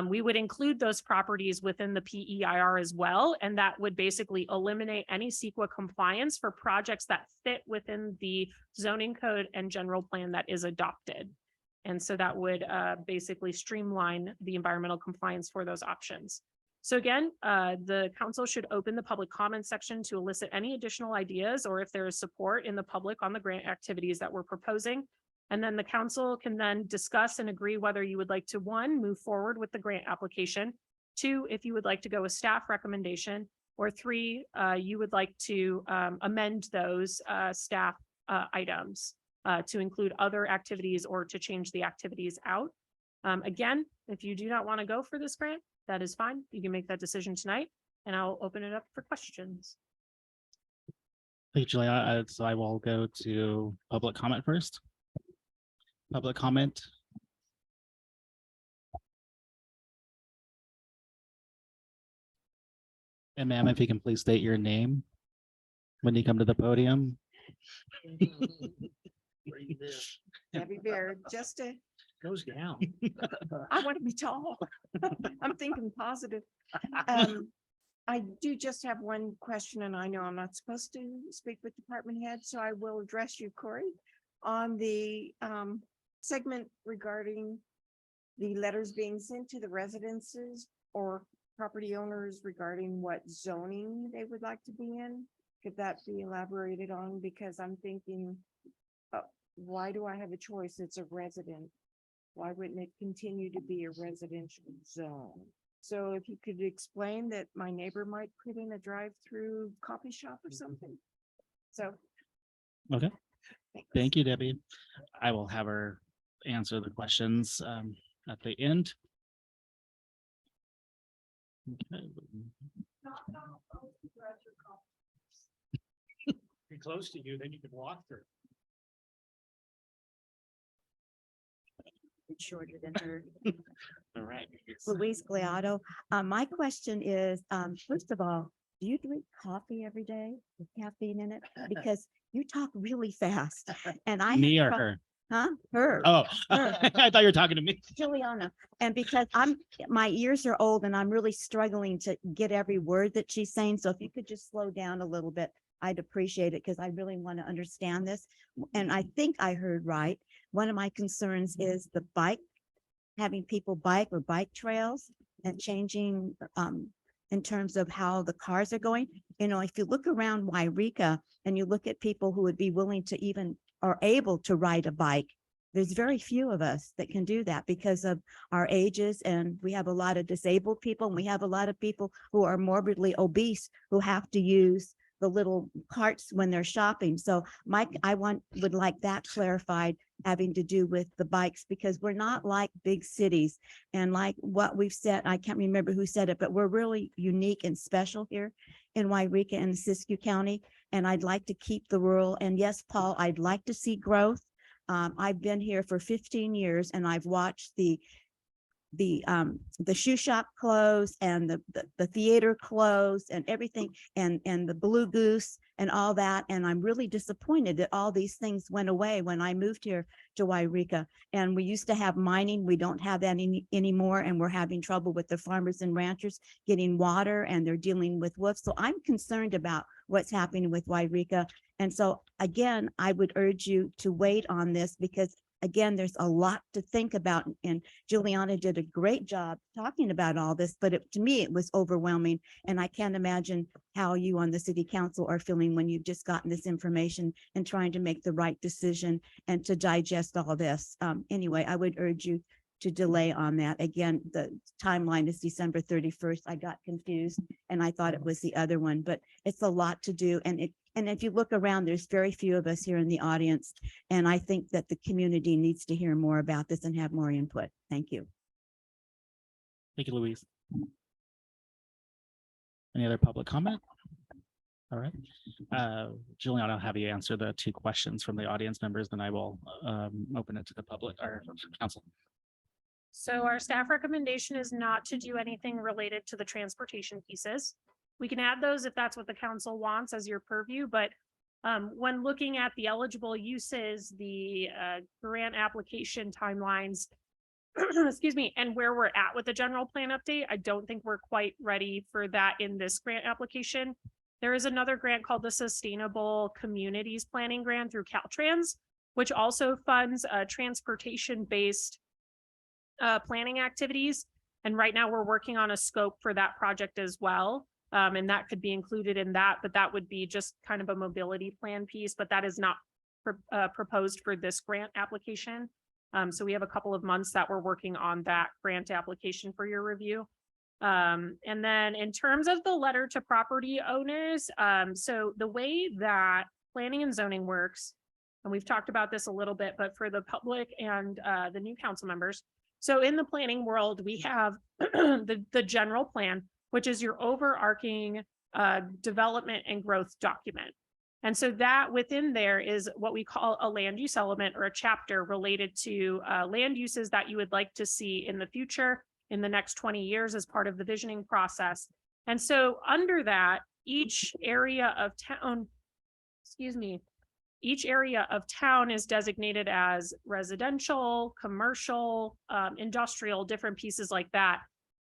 We would include those properties within the PEIR as well, and that would basically eliminate any CEQA compliance for projects that fit within the zoning code and general plan that is adopted. And so that would basically streamline the environmental compliance for those options. So again, the council should open the public comment section to elicit any additional ideas or if there is support in the public on the grant activities that we're proposing. And then the council can then discuss and agree whether you would like to, 1, move forward with the grant application, 2, if you would like to go with staff recommendation, or 3, you would like to amend those staff items to include other activities or to change the activities out. Again, if you do not want to go for this grant, that is fine. You can make that decision tonight, and I'll open it up for questions. Thank you, Julia. So I will go to public comment first. Public comment. And ma'am, if you can please state your name when you come to the podium. Where you live. Debbie Baird, just to, Goes down. I want to be tall. I'm thinking positive. I do just have one question, and I know I'm not supposed to speak with department heads, so I will address you, Corey, on the segment regarding the letters being sent to the residences or property owners regarding what zoning they would like to be in. Could that be elaborated on? Because I'm thinking, why do I have a choice? It's a resident. Why wouldn't it continue to be a residential zone? So if you could explain that my neighbor might put in a drive-through coffee shop or something. So. Okay. Thanks. Thank you, Debbie. I will have her answer the questions at the end. Okay. Be close to you, then you can walk through. Shorter than her. All right. Luis Gliado. My question is, first of all, do you drink coffee every day with caffeine in it? Because you talk really fast and I. Me have or prob- her? Huh? Her. Oh, Her. I thought you were talking to me. Juliana. And because my ears are old and I'm really struggling to get every word that she's saying. So if you could just slow down a little bit, I'd appreciate it because I really want to understand this. And I think I heard right. One of my concerns is the bike, having people bike or bike trails and changing in terms of how the cars are going. You know, if you look around Yreka and you look at people who would be willing to even are able to ride a bike, there's very few of us that can do that because of our ages, and we have a lot of disabled people, and we have a lot of people who are morbidly obese who have to use the little carts when they're shopping. So Mike, would like that clarified, having to do with the bikes, because we're not like big cities. And like what we've said, I can't remember who said it, but we're really unique and special here in Yreka and Siskiyou County. And I'd like to keep the rural, and yes, Paul, I'd like to see growth. I've been here for 15 years and I've watched the shoe shop close and the theater close and everything, and the Blue Goose and all that. And I'm really disappointed that all these things went away when I moved here to Yreka. And we used to have mining. We don't have that anymore. And we're having trouble with the farmers and ranchers getting water, and they're dealing with wolves. So I'm concerned about what's happening with Yreka. And so again, I would urge you to wait on this, because again, there's a lot to think about, and Juliana did a great job talking about all this, but to me, it was overwhelming. And I can't imagine how you on the city council are feeling when you've just gotten this information and trying to make the right decision and to digest all this. Anyway, I would urge you to delay on that. Again, the timeline is December 31st. I got confused and I thought it was the other one, but it's a lot to do. And if you look around, there's very few of us here in the audience. And I think that the community needs to hear more about this and have more input. Thank you. Thank you, Louise. Any other public comment? All right. Juliana, I'll have you answer the two questions from the audience members, then I will open it to the public or council. So our staff recommendation is not to do anything related to the transportation pieces. We can add those if that's what the council wants as your purview, but when looking at the eligible uses, the grant application timelines, excuse me, and where we're at with the general plan update, I don't think we're quite ready for that in this grant application. There is another grant called the Sustainable Communities Planning Grant through Caltrans, which also funds transportation-based planning activities. And right now we're working on a scope for that project as well. And that could be included in that, but that would be just kind of a mobility plan piece, but that is not proposed for this grant application. So we have a couple of months that we're working on that grant application for your review. And then in terms of the letter to property owners, so the way that planning and zoning works, and we've talked about this a little bit, but for the public and the new council members, so in the planning world, we have the general plan, which is your overarching development and growth document. And so that within there is what we call a land use element or a chapter related to land uses that you would like to see in the future in the next 20 years as part of the visioning process. And so under that, each area of town, each area of town is designated as residential, commercial, industrial, different pieces like that.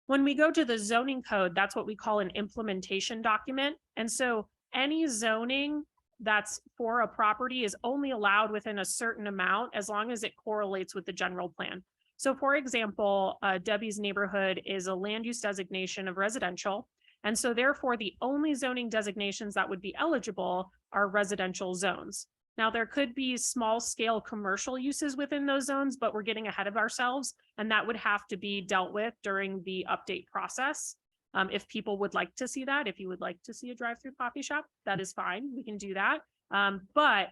When we go to the zoning code, that's what we call an implementation document. And so any zoning that's for a property is only allowed within a certain amount as long as it correlates with the general plan. So for example, Debbie's neighborhood is a land use designation of residential. And so therefore the only zoning designations that would be eligible are residential zones. Now there could be small scale commercial uses within those zones, but we're getting ahead of ourselves and that would have to be dealt with during the update process. If people would like to see that, if you would like to see a drive-through coffee shop, that is fine, we can do that. But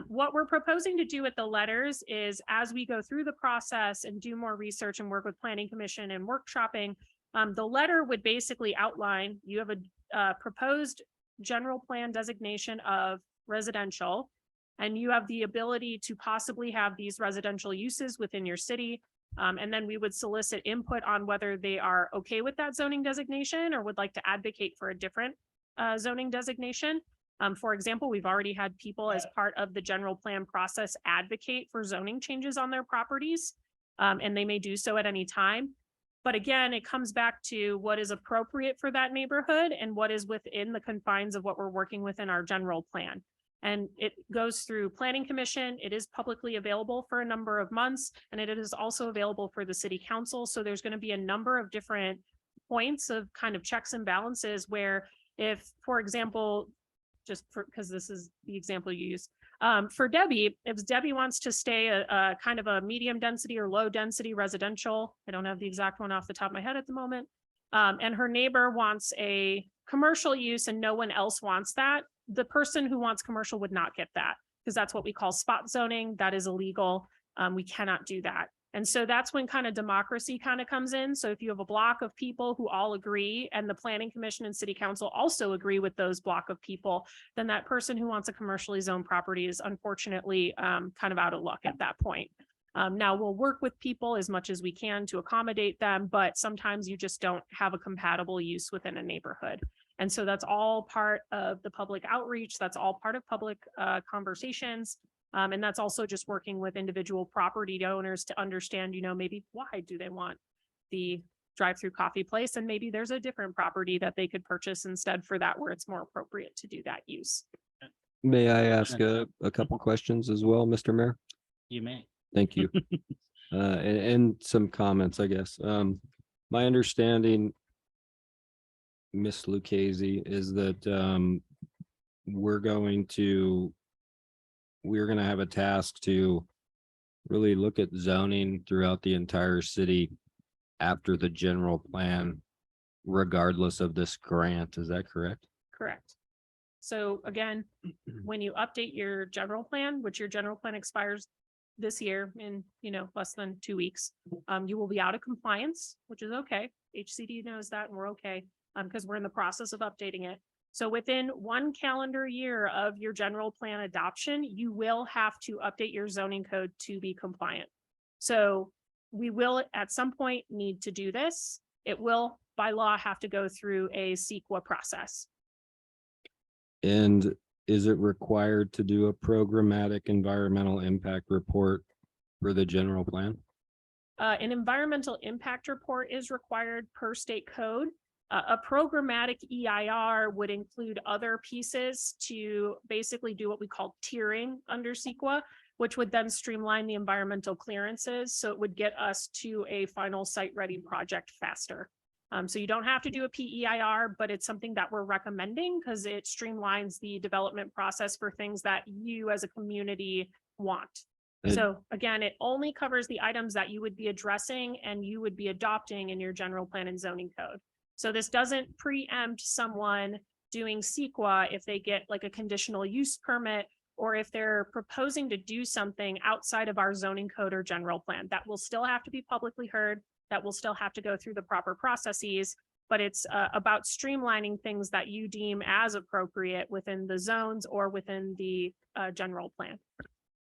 what we're proposing to do with the letters is as we go through the process and do more research and work with planning commission and workshopping, the letter would basically outline, you have a proposed general plan designation of residential, and you have the ability to possibly have these residential uses within your city. And then we would solicit input on whether they are okay with that zoning designation or would like to advocate for a different zoning designation. For example, we've already had people as part of the general plan process advocate for zoning changes on their properties, and they may do so at any time. But again, it comes back to what is appropriate for that neighborhood and what is within the confines of what we're working with in our general plan. And it goes through planning commission. It is publicly available for a number of months, and it is also available for the city council. So there's going to be a number of different points of kind of checks and balances where if, for example, just for, because this is the example you use, for Debbie, if Debbie wants to stay a kind of a medium density or low density residential, I don't have the exact one off the top of my head at the moment. And her neighbor wants a commercial use and no one else wants that. The person who wants commercial would not get that because that's what we call spot zoning. That is illegal. We cannot do that. And so that's when kind of democracy kind of comes in. So if you have a block of people who all agree and the planning commission and city council also agree with those block of people, then that person who wants a commercially zoned property is unfortunately kind of out of luck at that point. Now we'll work with people as much as we can to accommodate them, but sometimes you just don't have a compatible use within a neighborhood. And so that's all part of the public outreach. That's all part of public conversations. And that's also just working with individual property owners to understand, you know, maybe why do they want the drive-through coffee place? And maybe there's a different property that they could purchase instead for that where it's more appropriate to do that use. May I ask a couple questions as well, Mr. Mayor? You may. Thank you. And some comments, I guess. My understanding, Miss Lucchese, is that we're going to have a task to really look at zoning throughout the entire city after the general plan, regardless of this grant. Is that correct? Correct. So again, when you update your general plan, which your general plan expires this year in, you know, less than 2 weeks, you will be out of compliance, which is okay. HCD knows that and we're okay because we're in the process of updating it. So within 1 calendar year of your general plan adoption, you will have to update your zoning code to be compliant. So we will at some point need to do this. It will by law have to go through a CEQA process. And is it required to do a programmatic environmental impact report for the general plan? An environmental impact report is required per state code. A programmatic EIR would include other pieces to basically do what we call tiering under CEQA, which would then streamline the environmental clearances. So it would get us to a final site ready project faster. So you don't have to do a PEIR, but it's something that we're recommending because it streamlines the development process for things that you as a community want. So again, it only covers the items that you would be addressing and you would be adopting in your general plan and zoning code. So this doesn't preempt someone doing CEQA if they get like a conditional use permit or if they're proposing to do something outside of our zoning code or general plan. That will still have to be publicly heard. That will still have to go through the proper processes, but it's about streamlining things that you deem as appropriate within the zones or within the general plan.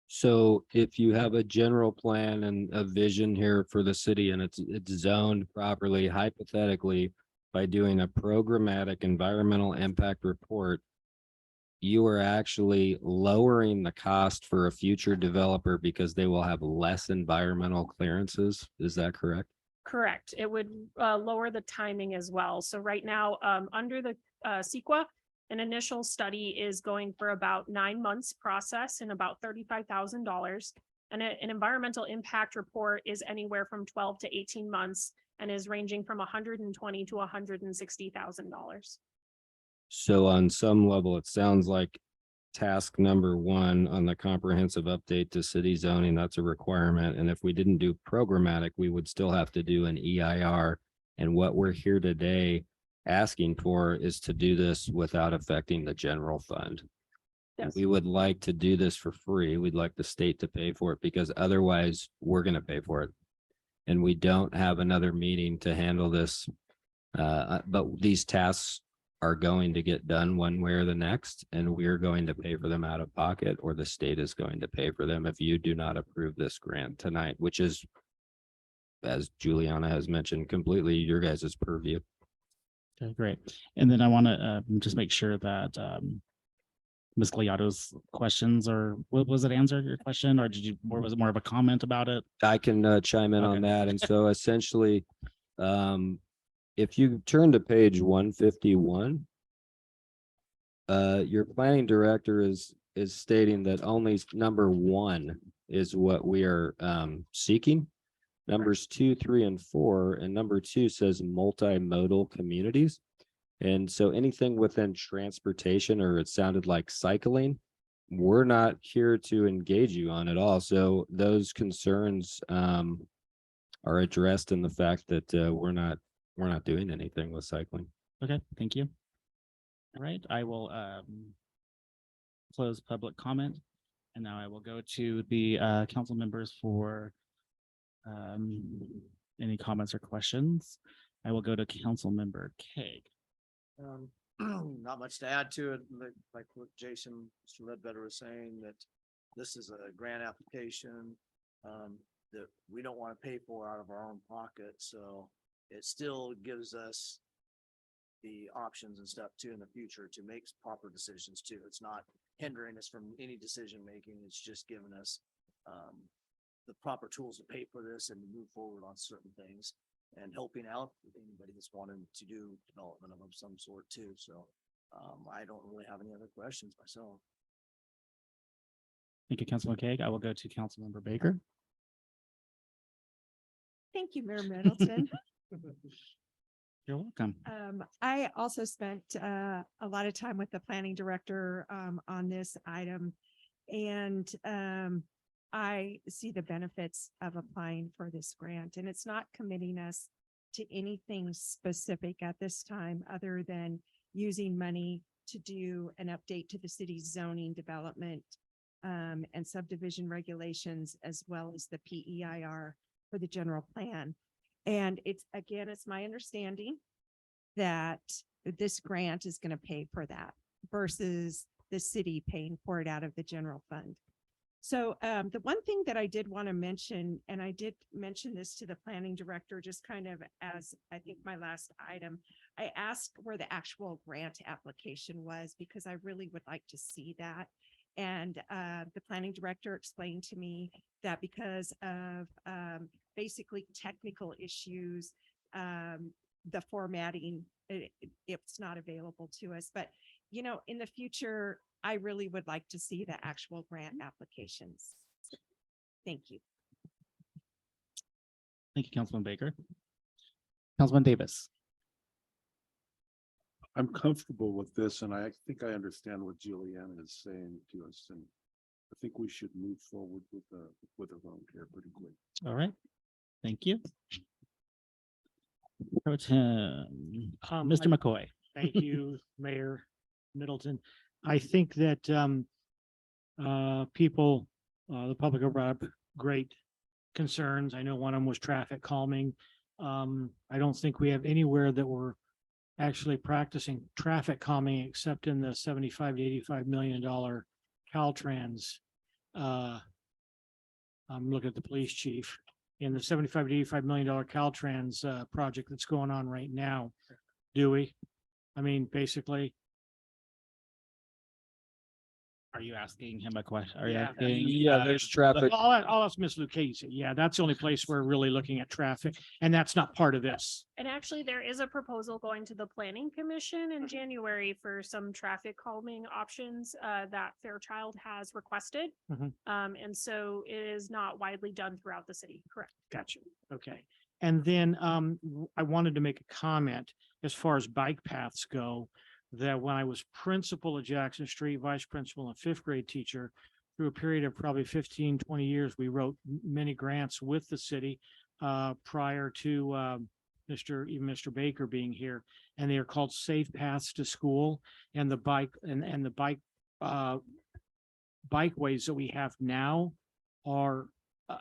So if you have a general plan and a vision here for the city and it's zoned properly, hypothetically, by doing a programmatic environmental impact report, you are actually lowering the cost for a future developer because they will have less environmental clearances. Is that correct? Correct. It would lower the timing as well. So right now, under the CEQA, an initial study is going for about 9 months process and about $35,000. And an environmental impact report is anywhere from 12 to 18 months and is ranging from $120,000 to $160,000. So on some level, it sounds like task number 1 on the comprehensive update to city zoning, that's a requirement. And if we didn't do programmatic, we would still have to do an EIR. And what we're here today asking for is to do this without affecting the general fund. Yes. We would like to do this for free. We'd like the state to pay for it because otherwise we're going to pay for it. And we don't have another meeting to handle this. But these tasks are going to get done one way or the next, and we're going to pay for them out of pocket, or the state is going to pay for them if you do not approve this grant tonight, which is, as Juliana has mentioned, completely your guys' purview. Okay, great. And then I want to just make sure that Ms. Gliato's questions, or was it answered your question, or was it more of a comment about it? I can chime in on Okay. that. And so essentially, If you turn to page 151, your planning director is stating that only number 1 is what we are seeking. Numbers 2, 3, and 4, and number 2 says multimodal communities. And so anything within transportation, or it sounded like cycling, we're not here to engage you on at all. So those concerns are addressed in the fact that we're not doing anything with cycling. Okay, thank you. All right, I will close public comment. And now I will go to the council members for any comments or questions. I will go to Council Member Keg. Not much to add to it, like what Jason, Mr. Ledbetter was saying, that this is a grant application that we don't want to pay for out of our own pocket, so it still gives us the options and stuff too in the future to make proper decisions too. It's not hindering us from any decision making. It's just giving us the proper tools to pay for this and move forward on certain things, and helping out anybody that's wanting to do development of some sort too. So I don't really have any other questions myself. Thank you, Councilman Keg. I will go to Councilmember Baker. Thank you, Mayor Middleton. You're welcome. I also spent a lot of time with the planning director on this item. And I see the benefits of applying for this grant, and it's not committing us to anything specific at this time, other than using money to do an update to the city's zoning development and subdivision regulations, as well as the PEIR for the general plan. And it's my understanding that this grant is going to pay for that versus the city paying for it out of the general fund. So the one thing that I did want to mention, and I did mention this to the planning director, just kind of as I think my last item, I asked where the actual grant application was, because I really would like to see that. And the planning director explained to me that because of basically technical issues, the formatting, it's not available to us. But, you know, in the future, I really would like to see the actual grant applications. Thank you. Thank you, Councilman Baker. Councilman Davis. I'm comfortable with this, and I think I understand what Juliana is saying to us, and I think we should move forward with the loan here pretty quick. All right. Thank you. Pro Tem, Mr. McCoy. Thank you, Mayor Middleton. I think that people, the public have brought up great concerns. I know one of them was traffic calming. I don't think we have anywhere that we're actually practicing traffic calming except in the 75 to $85 million Caltrans. I'm looking at the police chief in the 75 to $85 million Caltrans project that's going on right now. Do we? I mean, basically. Are you asking him a question? Are you Yeah, asking? Yeah, there's traffic. I'll ask Ms. Lucchese. Yeah, that's the only place we're really looking at traffic, and that's not part of this. And actually, there is a proposal going to the planning commission in January for some traffic calming options that Fairchild has requested. Mhm. And so it is not widely done throughout the city, correct? Gotcha. Okay. And then I wanted to make a comment as far as bike paths go, that when I was principal at Jackson Street, vice principal and fifth grade teacher, through a period of probably 15, 20 years, we wrote many grants with the city prior to Mr. Baker being here. And they are called Safe Paths to School. And the bikeways that we have now are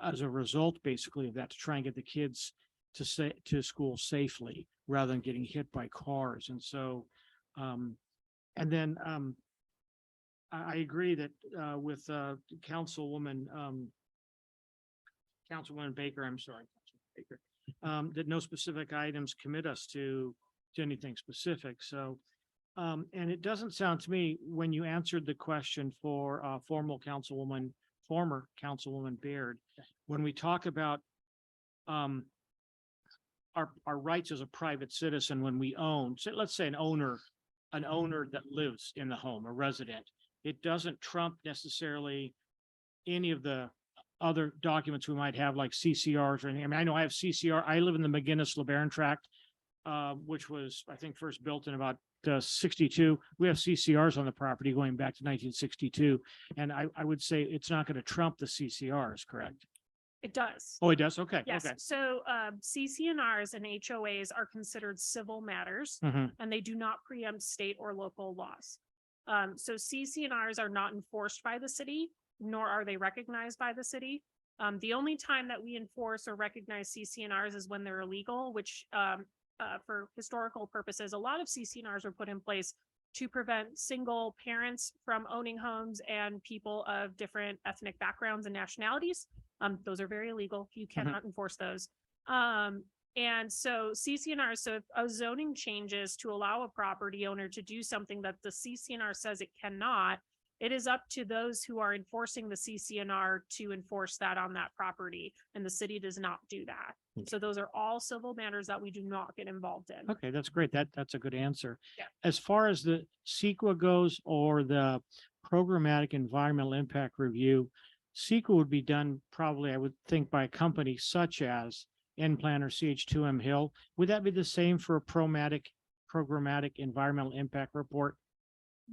as a result, basically, of that, to try and get the kids to school safely rather than getting hit by cars. And so and then I agree that with Councilwoman Baker, I'm sorry, Councilwoman Baker, that no specific items commit us to anything specific. So and it doesn't sound to me, when you answered the question for former Councilwoman Baird, when we talk about our rights as a private citizen when we own, so let's say an owner that lives in the home, a resident. It doesn't trump necessarily any of the other documents we might have like CCRs or anything. I mean, I know I have CCR. I live in the McGinnis-LeBaron tract, which was, I think, first built in about 62. We have CCRs on the property going back to 1962. And I would say it's not going to trump the CCRs, correct? It does. Oh, it does? Okay, Yes, okay. so CCNRs and HOAs are considered civil matters Mhm. and they do not preempt state or local laws. So CCNRs are not enforced by the city, nor are they recognized by the city. The only time that we enforce or recognize CCNRs is when they're illegal, which for historical purposes, a lot of CCNRs were put in place to prevent single parents from owning homes and people of different ethnic backgrounds and nationalities. Those are very illegal. You cannot enforce those. And so CCNR, so if a zoning changes to allow a property owner to do something that the CCNR says it cannot, it is up to those who are enforcing the CCNR to enforce that on that property. And the city does not do that. So those are all civil matters that we do not get involved in. Okay, that's great. That's a good answer. Yeah. As far as the CEQA goes or the programmatic environmental impact review, CEQA would be done probably, I would think, by a company such as N-Plan or CH2M Hill. Would that be the same for a programmatic environmental impact report?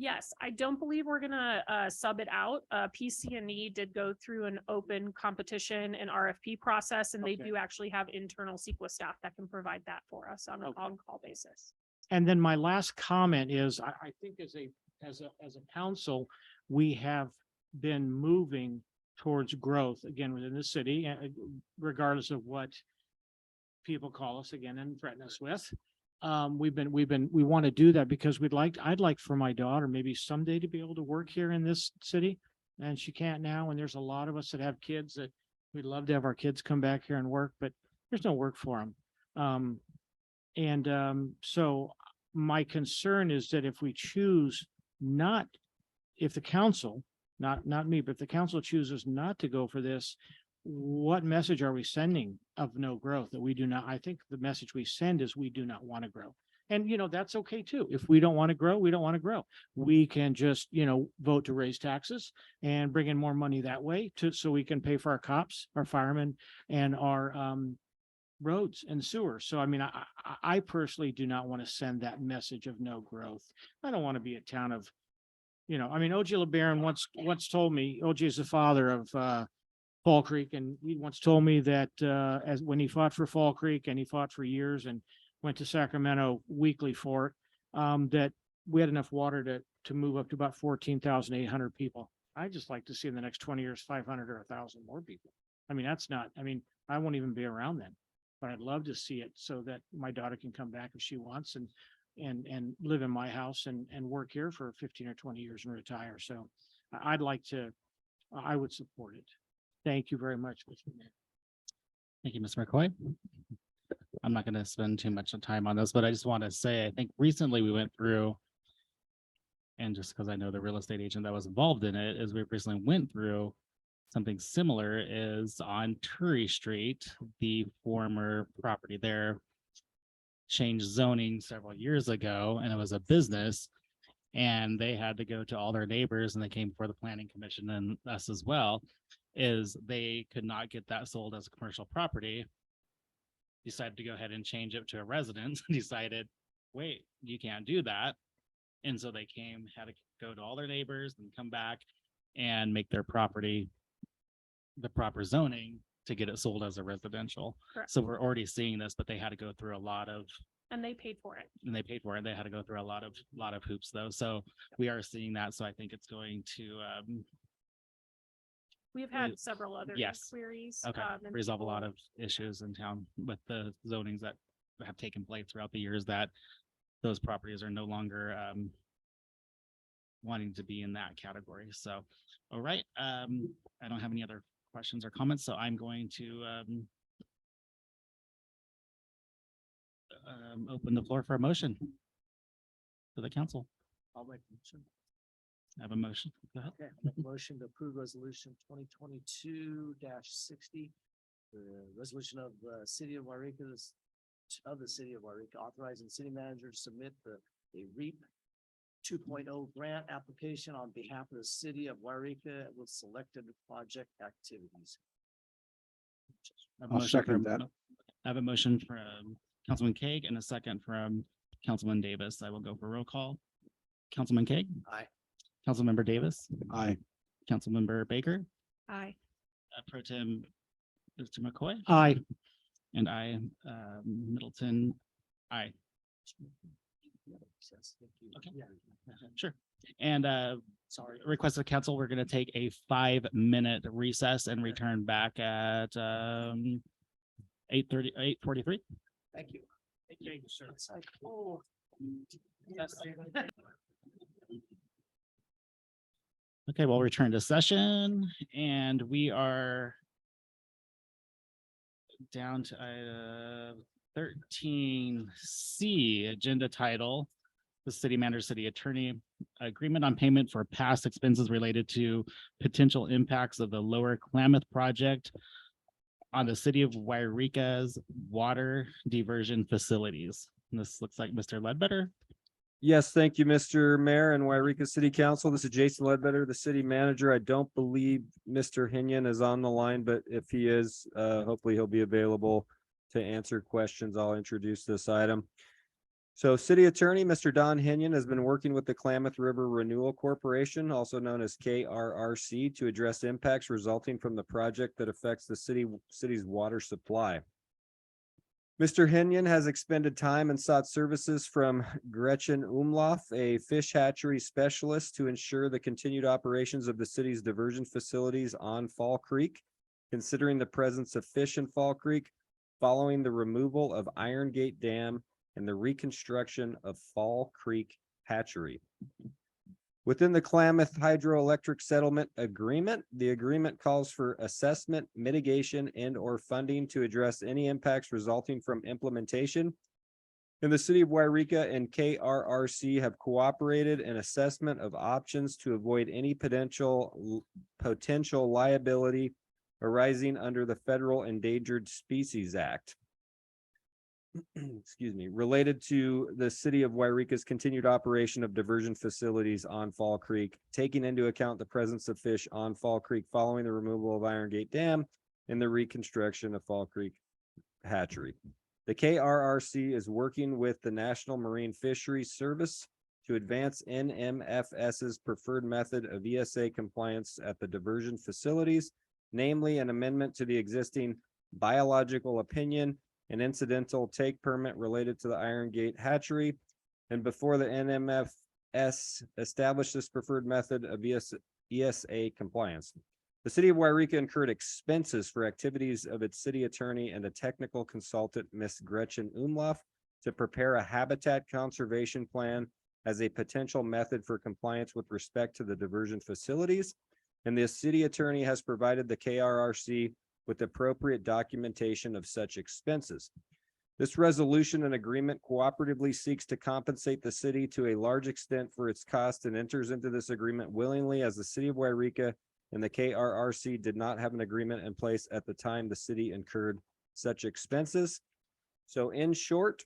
Yes, I don't believe we're gonna sub it out. PC&E did go through an open competition and RFP process, and they Okay. do actually have internal CEQA staff that can provide that for us on an Okay. on-call basis. And then my last comment is, I think as a council, we have been moving towards growth again within the city, regardless of what people call us again and threaten us with. We want to do that because I'd like for my daughter maybe someday to be able to work here in this city. And she can't now. And there's a lot of us that have kids that we'd love to have our kids come back here and work, but there's no work for them. So my concern is that if we choose if the council, not me, but if the council chooses not to go for this, what message are we sending of no growth that we do not? I think the message we send is we do not want to grow. And, that's okay too. If we don't want to grow, we don't want to grow. We can just, vote to raise taxes and bring in more money that way so we can pay for our cops, our firemen, and our, roads and sewers. So, I mean, I personally do not want to send that message of no growth. I don't want to be a town of, O.J. LeBaron once told me, O.J. is the father of, Fall Creek, and he once told me that as when he fought for Fall Creek and he fought for years and went to Sacramento weekly for it, that we had enough water to move up to about 14,800 people. I just like to see in the next 20 years 500 or 1,000 more people. I mean, I won't even be around then, but I'd love to see it so that my daughter can come back if she wants and live in my house and work here for 15 or 20 years and retire. So I would support it. Thank you very much, Mr. Mayor. Thank you, Mr. McCoy. I'm not going to spend too much time on this, but I just want to say, I think recently we went through, and just because I know the real estate agent that was involved in it, is we recently went through something similar is on Turry Street, the former property there changed zoning several years ago, and it was a business. And they had to go to all their neighbors, and they came before the planning commission and us as well, is they could not get that sold as a commercial property. Decided to go ahead and change it to a residence, decided, wait, you can't do that. And so they had to go to all their neighbors and come back and make their property the proper zoning to get it sold as a residential. Correct. So we're already seeing this, but they had to go through a lot of And they paid for it. They had to go through a lot of hoops though. So we are seeing that. So I think it's going to, We've had several other yes. queries. and resolve a lot of issues in town with the zonings that have taken place throughout the years, that those properties are no longer, wanting to be in that category. So, all right. I don't have any other questions or comments, so I'm going to, open the floor for a motion to the council. I'll make a motion. I have a motion. Go ahead. Okay, make a motion to approve resolution 2022-60. The resolution of the city of Yreka of the city of Yreka, authorizing the city manager to submit a REAP 2.0 grant application on behalf of the city of Yreka with selected project activities. I have a I'll motion second from- that. I have a motion from Councilman Kaeg and a second from Councilman Davis. I will go for roll call. Councilman Kaeg, Aye. Councilmember Davis, Aye. Councilmember Baker, Aye. Pro Tem Mr. McCoy, Aye. and I, Middleton, aye. Yes, thank you. Okay. Yeah. Sure. And Sorry. request of council, we're gonna take a 5-minute recess and return back at 8:30, 8:43. Thank you. Thank you, sir. It's like, oh. Okay, we'll return to session and we are down to 13C, agenda title, the city manager, city attorney, agreement on payment for past expenses related to potential impacts of the Lower Klamath project on the city of Yreka's water diversion facilities. And this looks like Mr. Ledbetter. Yes, thank you, Mr. Mayor and Yreka City Council. This is Jason Ledbetter, the city manager. I don't believe Mr. Henyon is on the line, but if he is, hopefully he'll be available to answer questions. I'll introduce this item. So city attorney, Mr. Don Henyon, has been working with the Klamath River Renewal Corporation, also known as KRRC, to address impacts resulting from the project that affects the city's water supply. Mr. Henyon has expended time and sought services from Gretchen Umlauf, a fish hatchery specialist, to ensure the continued operations of the city's diversion facilities on Fall Creek, considering the presence of fish in Fall Creek following the removal of Iron Gate Dam and the reconstruction of Fall Creek Hatchery. Within the Klamath Hydroelectric Settlement Agreement, the agreement calls for assessment, mitigation, and/or funding to address any impacts resulting from implementation. And the city of Yreka and KRRC have cooperated in assessment of options to avoid any potential liability arising under the Federal Endangered Species Act. Excuse me, related to the city of Yreka's continued operation of diversion facilities on Fall Creek, taking into account the presence of fish on Fall Creek following the removal of Iron Gate Dam and the reconstruction of Fall Creek Hatchery. The KRRC is working with the National Marine Fisheries Service to advance NMFS's preferred method of ESA compliance at the diversion facilities, namely an amendment to the existing biological opinion and incidental take permit related to the Iron Gate hatchery. And before the NMFS established this preferred method of ESA compliance. The city of Yreka incurred expenses for activities of its city attorney and a technical consultant, Miss Gretchen Umlauf, to prepare a habitat conservation plan as a potential method for compliance with respect to the diversion facilities. And the city attorney has provided the KRRC with appropriate documentation of such expenses. This resolution and agreement cooperatively seeks to compensate the city to a large extent for its cost and enters into this agreement willingly, as the city of Yreka and the KRRC did not have an agreement in place at the time the city incurred such expenses. So in short,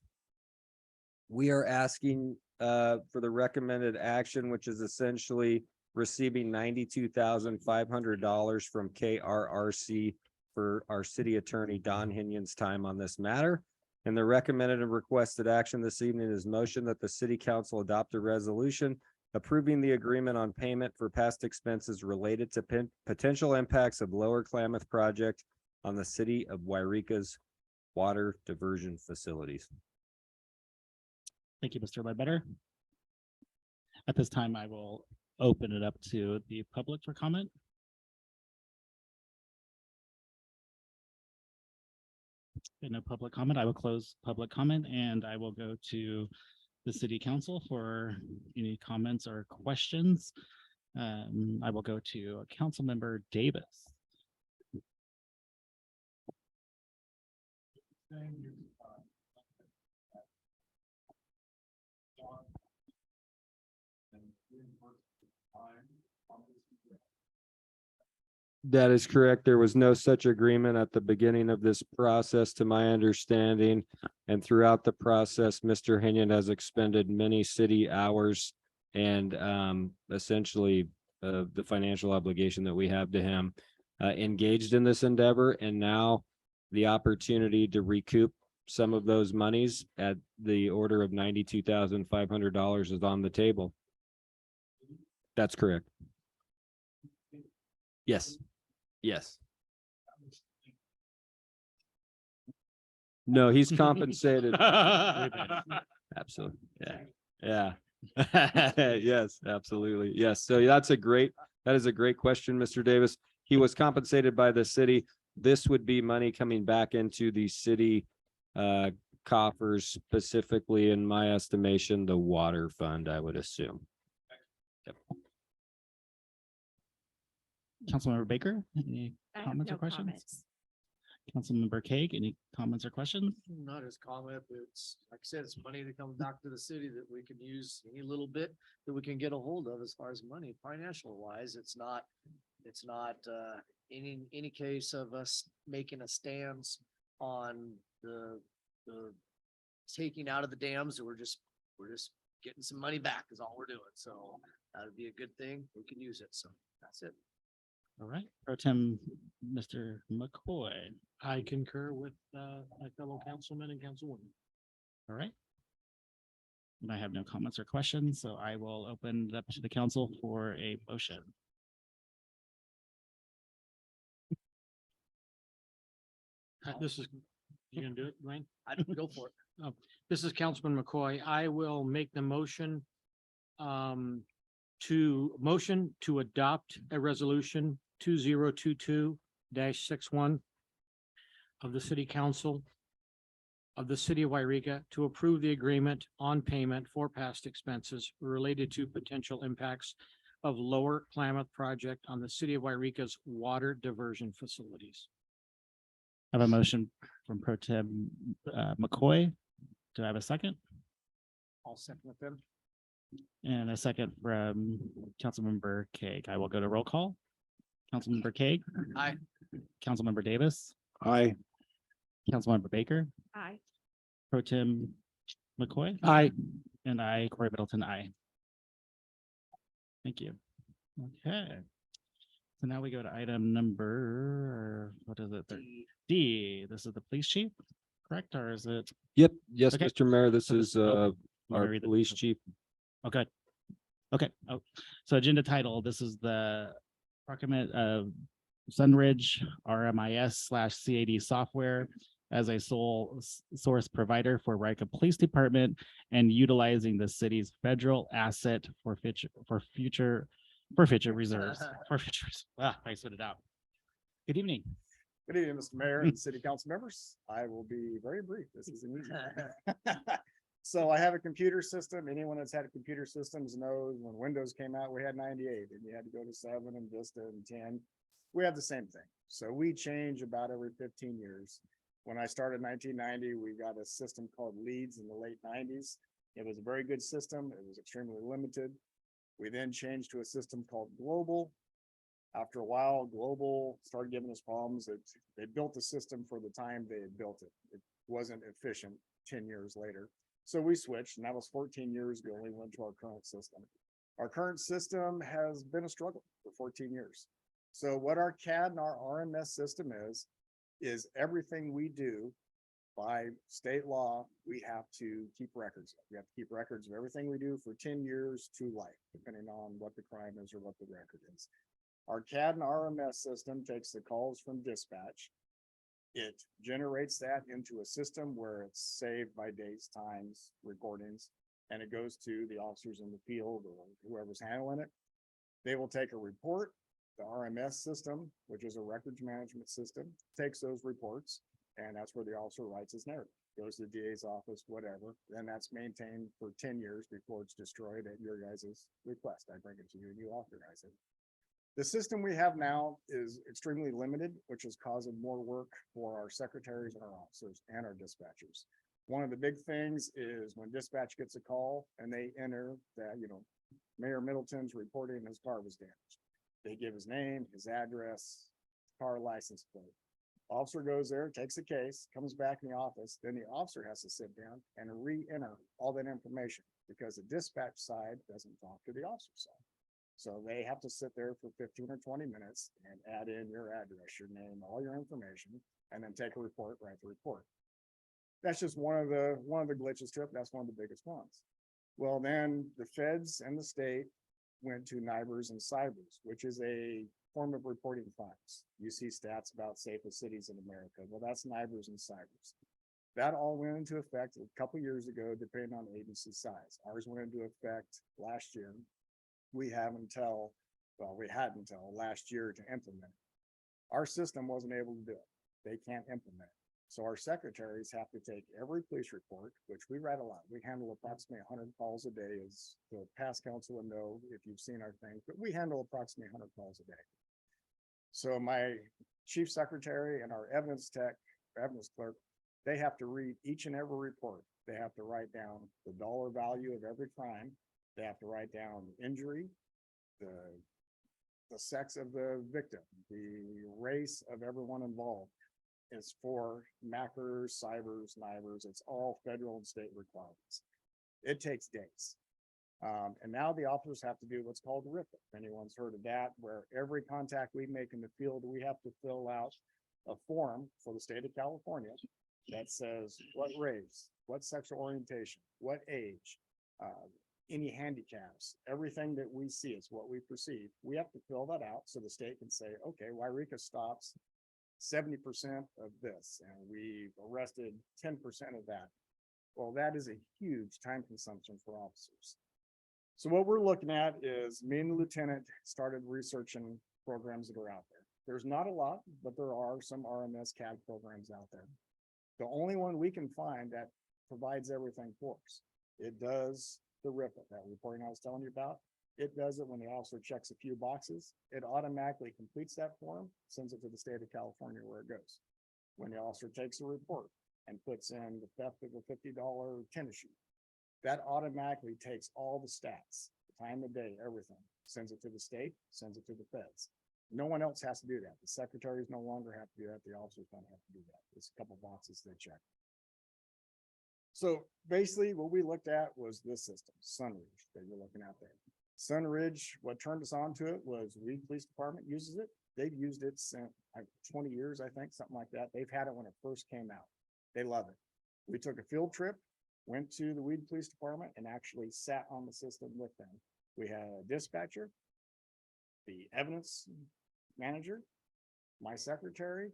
we are asking for the recommended action, which is essentially receiving $92,500 from KRRC for our city attorney Don Henyon's time on this matter. And the recommended and requested action this evening is motion that the city council adopt a resolution approving the agreement on payment for past expenses related to potential impacts of Lower Klamath project on the city of Yreka's water diversion facilities. Thank you, Mr. Ledbetter. At this time, I will open it up to the public for comment. No public comment. I will close public comment and I will go to the city council for any comments or questions. I will go to Councilmember Davis. That is correct. There was no such agreement at the beginning of this process, to my understanding. And throughout the process, Mr. Henyon has expended many city hours and essentially the financial obligation that we have to him engaged in this endeavor. And now the opportunity to recoup some of those monies at the order of $92,500 is on the table. That's correct. Yes. Yes. No, he's compensated. Absolutely. Yeah. Yeah. Yes, absolutely. Yes. So that is a great question, Mr. Davis. He was compensated by the city. This would be money coming back into the city coffers, specifically, in my estimation, the water fund, I would assume. Yep. Councilmember Baker, any I have comments or no questions? comments. Councilmember Kaeg, any comments or questions? Not as comment, but it's, like I said, it's money that comes back to the city that we can use any little bit that we can get a hold of as far as money, financial wise. It's not any case of us making a stance on the taking out of the dams. We're just getting some money back is all we're doing. So that'd be a good thing. We can use it. So that's it. All right, Pro Tem Mr. McCoy. I concur with my fellow councilman and councilwoman. All right. And I have no comments or questions, so I will open it up to the council for a motion. This is, you gonna do it, Dwayne? I'd go for it. This is Councilman McCoy. I will make the motion to adopt a resolution 2022-61 of the City Council of the City of Yreka to approve the agreement on payment for past expenses related to potential impacts of Lower Klamath project on the City of Yreka's water diversion facilities. I have a motion from Pro Tem McCoy. Do I have a second? I'll second with them. And a second from Councilmember Kaeg. I will go to roll call. Councilmember Kaeg. Aye. Councilmember Davis. Aye. Councilmember Baker. Aye. Pro Tem McCoy. Aye. And I, Corey Middleton, aye. Thank you. Okay. So now we go to item number, what is it? D. This is the police chief, correct? Or is it? Yep. Yes, Okay. Mr. Mayor, this So is want me to our read it? police chief. Okay. Okay. Oh, so agenda title, this is the procurement of Sunridge RMIS/CAD software as a sole source provider for Yreka Police Department and utilizing the city's federal asset for future reserves. For future, I spit it out. Good evening. Good evening, Mr. Mayor and city council members. I will be very brief. This is an easy one. So I have a computer system. Anyone that's had computer systems knows when Windows came out, we had 98 and you had to go to 7 and Vista and 10. We have the same thing. So we change about every 15 years. When I started in 1990, we got a system called Leads in the late 90s. It was a very good system. It was extremely limited. We then changed to a system called Global. After a while, Global started giving us problems. They built the system for the time they had built it. It wasn't efficient 10 years later. So we switched, and that was 14 years ago. We went to our current system. Our current system has been a struggle for 14 years. So what our CAD and our RMS system is everything we do by state law, we have to keep records. We have to keep records of everything we do for 10 years to life, depending on what the crime is or what the record is. Our CAD and RMS system takes the calls from dispatch. It generates that into a system where it's saved by dates, times, recordings, and it goes to the officers in the field or whoever's handling it. They will take a report. The RMS system, which is a records management system, takes those reports, and that's where the officer writes his narrative. Goes to the DA's office, whatever. Then that's maintained for 10 years before it's destroyed at your guys' request. I bring it to you and you authorize it. The system we have now is extremely limited, which is causing more work for our secretaries and our officers and our dispatchers. One of the big things is when dispatch gets a call and they enter that, Mayor Middleton's reporting his car was damaged. They give his name, his address, car license plate. Officer goes there, takes the case, comes back in the office, then the officer has to sit down and re-enter all that information because the dispatch side doesn't talk to the officer side. So they have to sit there for 15 or 20 minutes and add in your address, your name, all your information, and then take a report, write the report. That's just one of the glitches to it. That's one of the biggest ones. Well, then the feds and the state went to NIBRs and cybers, which is a form of reporting crimes. You see stats about safest cities in America. Well, that's NIBRs and cybers. That all went into effect a couple years ago, depending on agency size. Ours went into effect last year. We had until last year to implement it. Our system wasn't able to do it. They can't implement it. So our secretaries have to take every police report, which we write a lot. We handle approximately 100 calls a day, as the past council will know if you've seen our thing, but we handle approximately 100 calls a day. So my chief secretary and our evidence clerk, they have to read each and every report. They have to write down the dollar value of every crime. They have to write down the injury, the sex of the victim, the race of everyone involved. It's for MACRs, cybers, NIBRs. It's all federal and state requirements. It takes days. And now the officers have to do what's called RIPA. If anyone's heard of that, where every contact we make in the field, we have to fill out a form for the state of California that says what race, what sexual orientation, what age, any handicaps, everything that we see is what we perceive. We have to fill that out so the state can say, okay, Yreka stops 70% of this, and we've arrested 10% of that. Well, that is a huge time consumption for officers. So what we're looking at is me and the lieutenant started researching programs that are out there. There's not a lot, but there are some RMS CAD programs out there. The only one we can find that provides everything for us. It does the RIPA, that reporting I was telling you about. It does it when the officer checks a few boxes. It automatically completes that form, sends it to the state of California where it goes. When the officer takes a report and puts in the theft of a $50 tennis shoe, that automatically takes all the stats, the time of day, everything, sends it to the state, sends it to the feds. No one else has to do that. The secretaries no longer have to do that. The officers don't have to do that. There's a couple boxes they check. So basically what we looked at was this system, Sunridge, that you're looking at there. Sunridge, what turned us on to it was Weed Police Department uses it. They've used it since 20 years, I think, something like that. They've had it when it first came out. They love it. We took a field trip, went to the Weed Police Department and actually sat on the system with them. We had a dispatcher, the evidence manager, my secretary,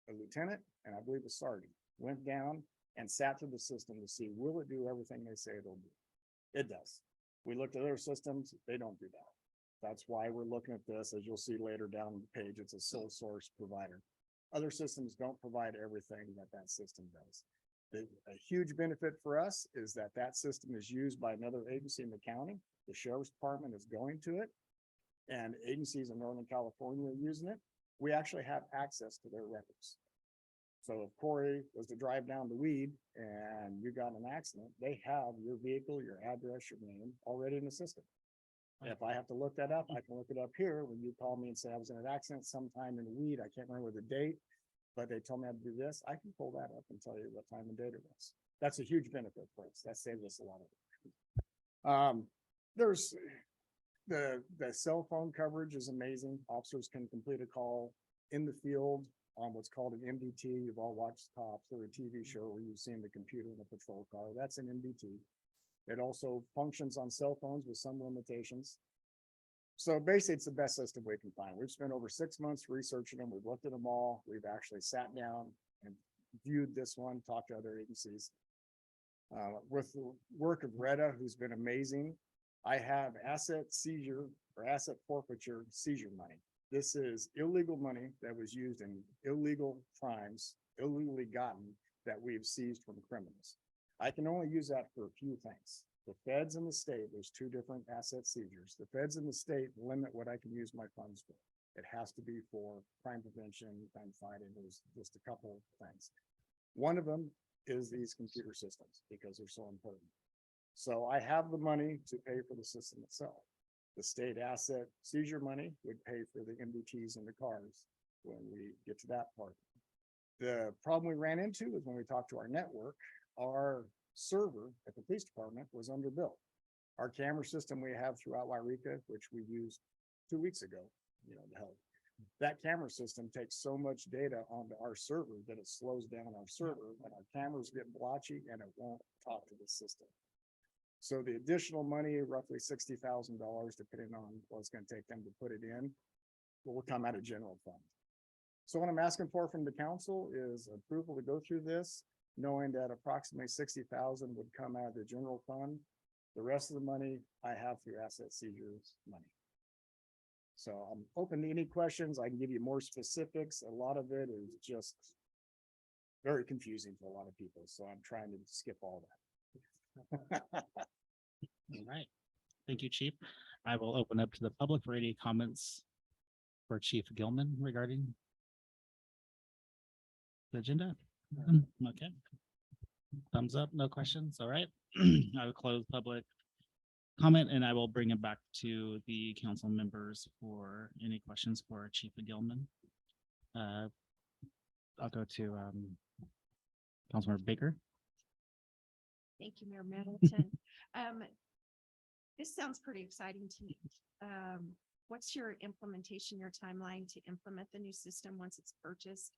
a lieutenant, and I believe a sergeant went down and sat through the system to see, will it do everything they say it'll do? It does. We looked at other systems, they don't do that. That's why we're looking at this. As you'll see later down the page, it's a sole source provider. Other systems don't provide everything that that system does. A huge benefit for us is that that system is used by another agency in the county. The sheriff's department is going to it, and agencies in Northern California are using it. We actually have access to their records. So if Corey was to drive down the weed and you got in an accident, they have your vehicle, your address, your name already in the system. If I have to look that up, I can look it up here. When you call me and say I was in an accident sometime in the weed, I can't remember the date, but they told me I had to do this, I can pull that up and tell you what time and date it was. That's a huge benefit for us. That saves us a lot of work. There's the cell phone coverage is amazing. Officers can complete a call in the field on what's called an MDT. You've all watched Cops or a TV show where you've seen the computer in a patrol car. That's an MDT. It also functions on cell phones with some limitations. So basically, it's the best system we can find. We've spent over 6 months researching them. We've looked at them all. We've actually sat down and viewed this one, talked to other agencies. With the work of Retta, who's been amazing, I have asset seizure or asset forfeiture seizure money. This is illegal money that was used in illegal crimes, illegally gotten, that we've seized from criminals. I can only use that for a few things. The feds and the state, there's two different asset seizures. The feds and the state limit what I can use my funds for. It has to be for crime prevention, crime fighting. There's just a couple of things. One of them is these computer systems because they're so important. So I have the money to pay for the system itself. The state asset seizure money would pay for the MDTs in the cars. when we get to that part. The problem we ran into is when we talked to our network, our server at the police department was underbuilt. Our camera system we have throughout Yreka, which we used 2 weeks ago, to help. That camera system takes so much data onto our server that it slows down our server and our cameras get blotchy and it won't talk to the system. So the additional money, roughly $60,000, depending on what it's going to take them to put it in, will come out of general fund. So what I'm asking for from the council is approval to go through this, knowing that approximately 60,000 would come out of the general fund. The rest of the money I have through asset seizures money. So I'm open to any questions. I can give you more specifics. A lot of it is just very confusing for a lot of people. So I'm trying to skip all that. All right. Thank you, Chief. I will open up to the public for any comments for Chief Gilman regarding the agenda. Okay. Thumbs up, no questions. All right. I will close public comment and I will bring it back to the council members for any questions for Chief Gilman. I'll go to Councilmember Baker. Thank you, Mayor Middleton. This sounds pretty exciting to me. What's your implementation, your timeline to implement the new system once it's purchased?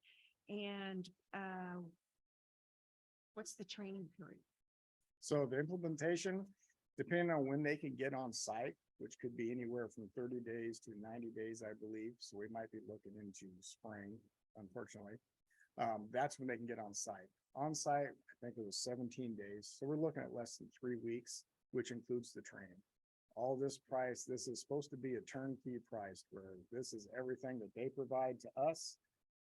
And what's the training period? So the implementation, depending on when they can get on site, which could be anywhere from 30 days to 90 days, I believe. So we might be looking into spring, unfortunately. That's when they can get on site. On site, I think it was 17 days. So we're looking at less than 3 weeks, which includes the training. All this price, this is supposed to be a turnkey price where this is everything that they provide to us.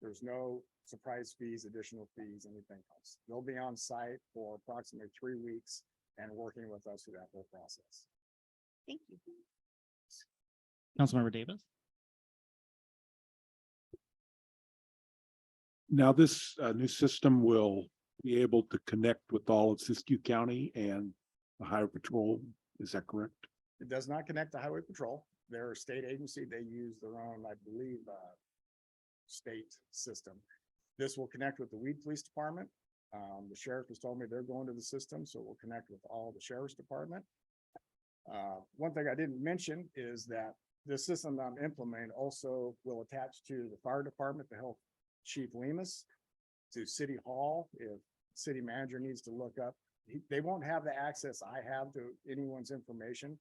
There's no surprise fees, additional fees, anything else. They'll be on site for approximately 3 weeks and working with us through that whole process. Thank you. Councilmember Davis. Now, this new system will be able to connect with all of Siskiyou County and the Highway Patrol. Is that correct? It does not connect to Highway Patrol. They're a state agency. They use their own, I believe, state system. This will connect with the Weed Police Department. The sheriff has told me they're going to the system, so we'll connect with all the sheriff's department. One thing I didn't mention is that the system I'm implementing also will attach to the fire department to help Chief Lemus, to City Hall. If city manager needs to look up, they won't have the access I have to anyone's information,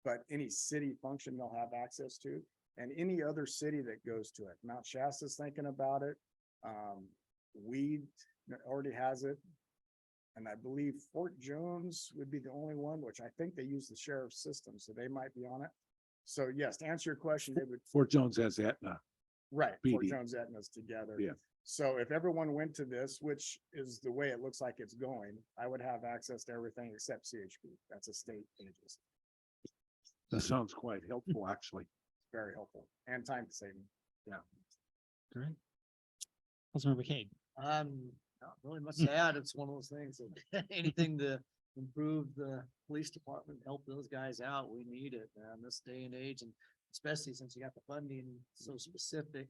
but any city function they'll have access to, and any other city that goes to it. Mount Shasta's thinking about it. Weed already has it. And I believe Fort Jones would be the only one, which I think they use the sheriff's system, so they might be on it. So yes, to answer your question, they would. Fort Jones has Aetna. Right, Fort PD. Jones Aetna's together. Yeah. So if everyone went to this, which is the way it looks like it's going, I would have access to everything except CHP. That's a state agency. That sounds quite helpful, actually. Very helpful and time saving. Yeah. Great. Councilmember Cade. Not really much to add. It's one of those things that anything to improve the police department, help those guys out, we need it, man, this day and age, and especially since you got the funding so specific,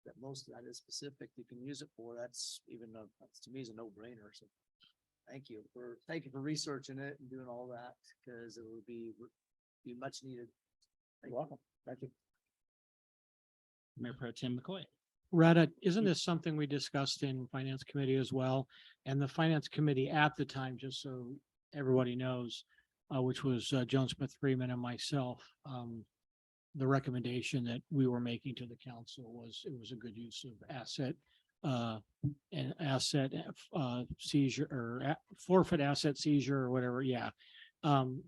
that most of that is specific, you can use it for, that's that's to me is a no-brainer, so thank you for researching it and doing all that, because it would be much needed. You're welcome. Thank you. Mayor Pro Tem McCoy. Retta, isn't this something we discussed in Finance Committee as well? And the Finance Committee at the time, just so everybody knows, which was Joan Smith Freeman and myself, the recommendation that we were making to the council was it was a good use of asset and asset seizure or forfeit asset seizure or whatever. Yeah.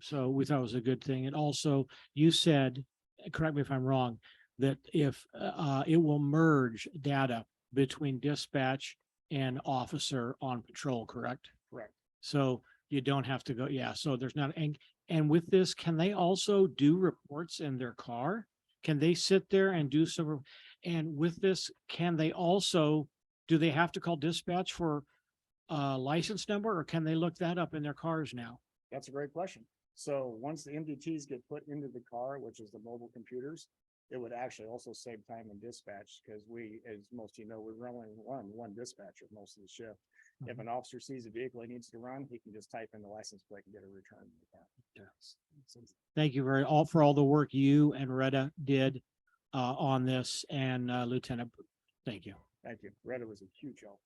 So we thought it was a good thing. And also you said, correct me if I'm wrong, that if it will merge data between dispatch and officer on patrol, correct? Correct. So you don't have to go, yeah, so there's not, and with this, can they also do reports in their car? Can they sit there and do some, and with this, can they also, do they have to call dispatch for a license number or can they look that up in their cars now? That's a great question. So once the MDTs get put into the car, which is the mobile computers, It would actually also save time in dispatch because we, as most of you know, we're only one dispatcher most of the shift. If an officer sees a vehicle he needs to run, he can just type in the license plate and get a return. Thank you for all the work you and Retta did on this, and Lieutenant, thank you. Thank you. Retta was a huge help.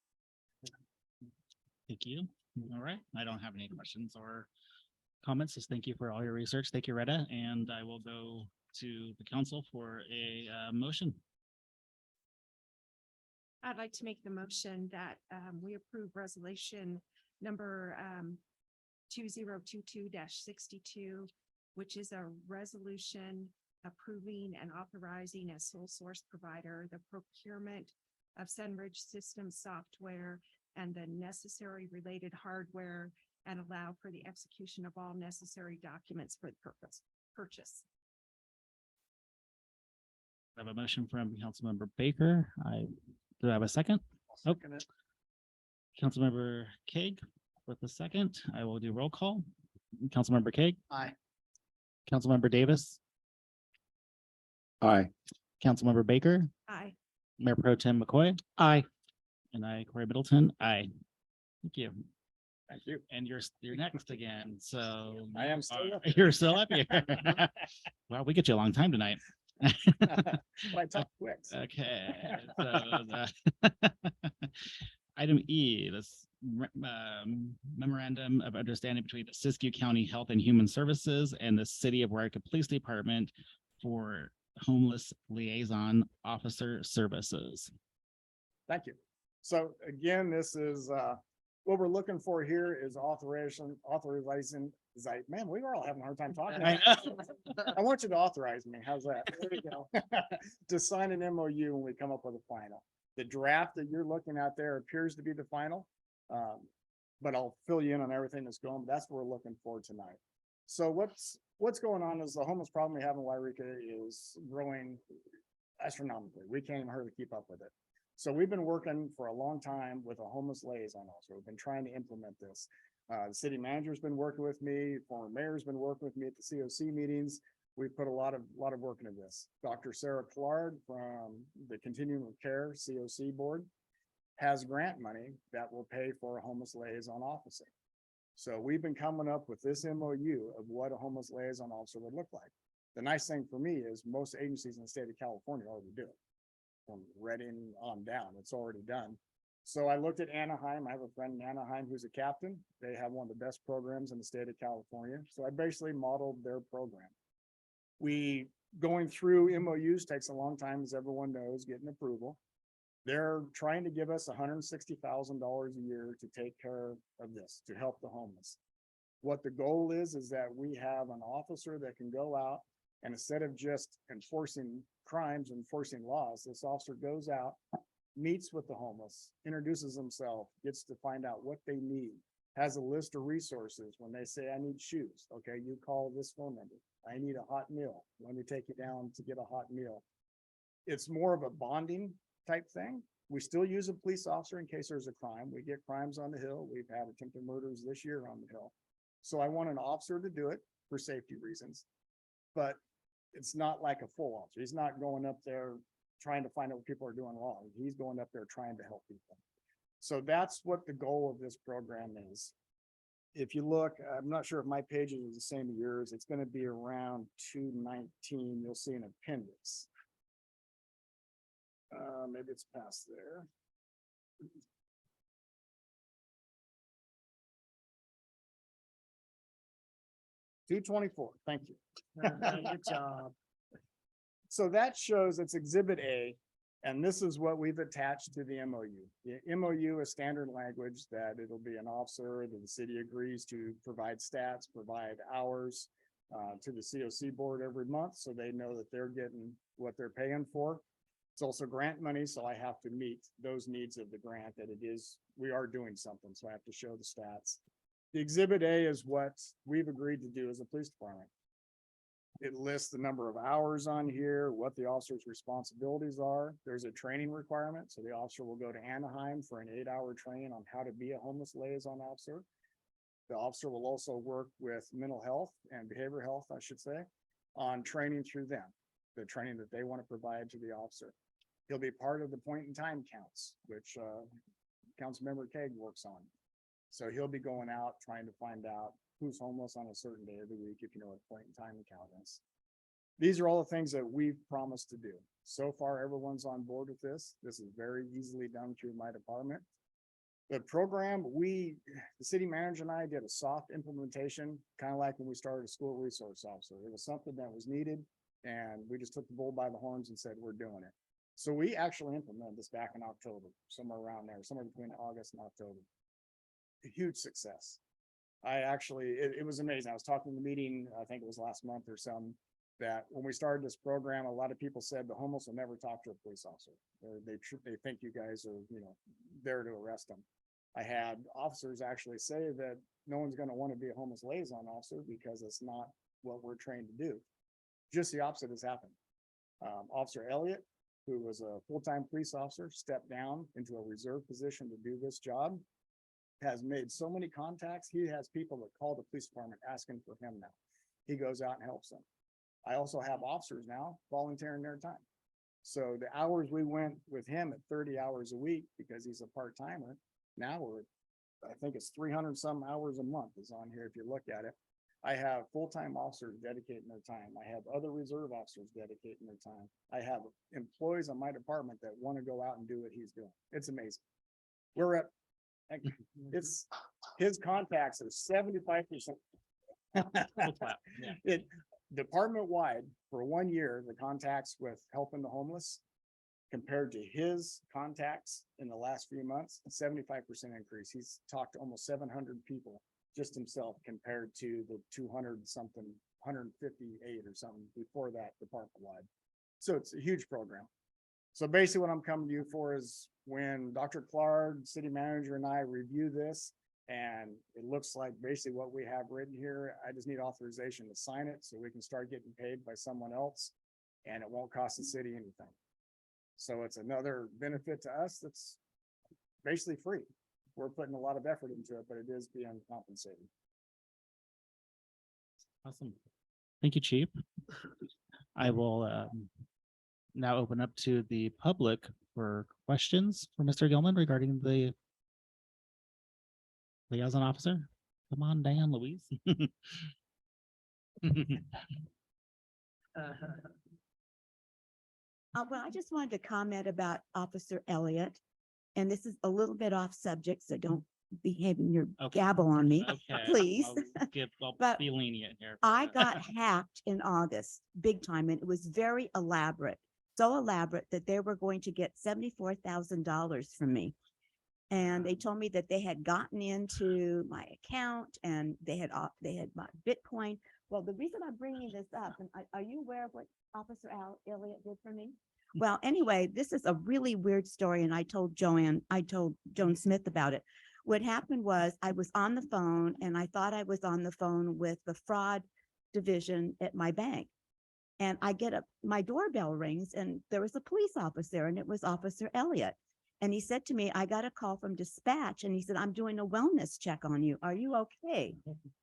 Thank you. All right. I don't have any questions or comments. Just thank you for all your research. Thank you, Retta. And I will go to the council for a motion. I'd like to make the motion that we approve resolution number 2022-62, which is a resolution approving and authorizing as sole source provider the procurement of Sunridge System software and the necessary related hardware, and allow for the execution of all necessary documents for the purchase. I have a motion from Councilmember Baker. Do I have a second? Oh, Councilmember Kaeg with the second. I will do roll call. Councilmember Kaeg, Aye. Councilmember Davis, Aye. Councilmember Baker, Aye. Mayor Pro Tem McCoy, Aye. and I, Corey Middleton. Aye. Thank you. Thank you. And you're next again. So I am still up here. you're still up here. Well, we get you a long time tonight. But I talk quick. Okay. So item E, this memorandum of understanding between the Siskiyou County Health and Human Services and the City of Yreka Police Department for homeless liaison officer services. Thank you. So again, this is, what we're looking for here is authorizing, man, we were all having a hard time talking. I I want you to authorize me. How's that? There we go. To sign an MOU when we come up with a final. The draft that you're looking at there appears to be the final. But I'll fill you in on everything that's going, but that's what we're looking for tonight. So what's going on is the homeless problem we have in Yreka is growing astronomically. We can't even hardly keep up with it. So we've been working for a long time with a homeless liaison officer. We've been trying to implement this. The city manager's been working with me, former mayor's been working with me at the COC meetings. We've put a lot of work into this. Dr. Sarah Clark from the Continuum of Care COC board has grant money that will pay for a homeless liaison officer. So we've been coming up with this MOU of what a homeless liaison officer would look like. The nice thing for me is most agencies in the state of California already do it. From Redding on down, it's already done. So I looked at Anaheim. I have a friend in Anaheim who's a captain. They have one of the best programs in the state of California. So I basically modeled their program. Going through MOUs takes a long time, as everyone knows, getting approval. They're trying to give us $160,000 a year to take care of this, to help the homeless. What the goal is that we have an officer that can go out and instead of just enforcing crimes, enforcing laws, this officer goes out, meets with the homeless, introduces himself, gets to find out what they need, has a list of resources. When they say, I need shoes, okay, you call this phone number. I need a hot meal. Let me take you down to get a hot meal. It's more of a bonding type thing. We still use a police officer in case there's a crime. We get crimes on the Hill. We've had attempted murders this year on the Hill. So I want an officer to do it for safety reasons, but it's not like a full officer. He's not going up there trying to find out what people are doing wrong. He's going up there trying to help people. So that's what the goal of this program is. If you look, I'm not sure if my page is the same as yours. It's going to be around 219. You'll see an appendix. Maybe it's past there. 224. Thank you. Good job. So that shows it's Exhibit A, and this is what we've attached to the MOU. The MOU is standard language that it'll be an officer that the city agrees to provide stats, provide hours to the COC board every month, so they know that they're getting what they're paying for. It's also grant money, so I have to meet those needs of the grant that it is, we are doing something, so I have to show the stats. The Exhibit A is what we've agreed to do as a police department. It lists the number of hours on here, what the officer's responsibilities are. There's a training requirement, so the officer will go to Anaheim for an 8-hour training on how to be a homeless liaison officer. The officer will also work with mental health and behavioral health, I should say, on training through them. the training that they want to provide to the officer. He'll be part of the point in time counts, which, Councilmember Keg works on. So he'll be going out trying to find out who's homeless on a certain day of the week, if you know what point in time count is. These are all the things that we've promised to do. So far, everyone's on board with this. This is very easily done through my department. The program, the city manager and I did a soft implementation, kind of like when we started a school resource officer. It was something that was needed, and we just took the bull by the horns and said, we're doing it. So we actually implemented this back in October, somewhere around there, somewhere between August and October. A huge success. It was amazing. I was talking in the meeting, I think it was last month or some, that when we started this program, a lot of people said the homeless will never talk to a police officer. They think you guys are, there to arrest them. I had officers actually say that no one's going to want to be a homeless liaison officer because it's not what we're trained to do. Just the opposite has happened. Officer Elliott, who was a full-time police officer, stepped down into a reserve position to do this job, has made so many contacts. He has people that call the police department asking for him now. He goes out and helps them. I also have officers now volunteering their time. So the hours we went with him at 30 hours a week, because he's a part-timer, now I think it's 300 some hours a month is on here if you look at it. I have full-time officers dedicating their time. I have other reserve officers dedicating their time. I have employees on my department that want to go out and do what he's doing. It's amazing. We're at, it's, his contacts are 75%. It, department-wide, for 1 year, the contacts with helping the homeless compared to his contacts in the last few months, 75% increase. He's talked to almost 700 people just himself compared to the 200 something, 158 or something before that department-wide. So it's a huge program. So basically what I'm coming to you for is when Dr. Clark, city manager, and I review this, and it looks like basically what we have written here, I just need authorization to sign it so we can start getting paid by someone else, and it won't cost the city anything. So it's another benefit to us that's basically free. We're putting a lot of effort into it, but it is being compensated. Awesome. Thank you, Chief. I will now open up to the public for questions for Mr. Gilman regarding the liaison officer. Come on down, Louise. Well, I just wanted to comment about Officer Elliott, and this is a little bit off subject, so don't be having your Okay. gabble on me, Okay, please. I'll But be lenient here. I got hacked in August, big time, and it was very elaborate. So elaborate that they were going to get $74,000 from me. And they told me that they had gotten into my account and they had bought Bitcoin. Well, the reason I'm bringing this up, and are you aware of what Officer Elliott did for me? Well, anyway, this is a really weird story, and I told Joan Smith about it. What happened was I was on the phone and I thought I was on the phone with the fraud division at my bank. And I get up, my doorbell rings and there was a police officer and it was Officer Elliott. And he said to me, I got a call from dispatch and he said, I'm doing a wellness check on you. Are you okay?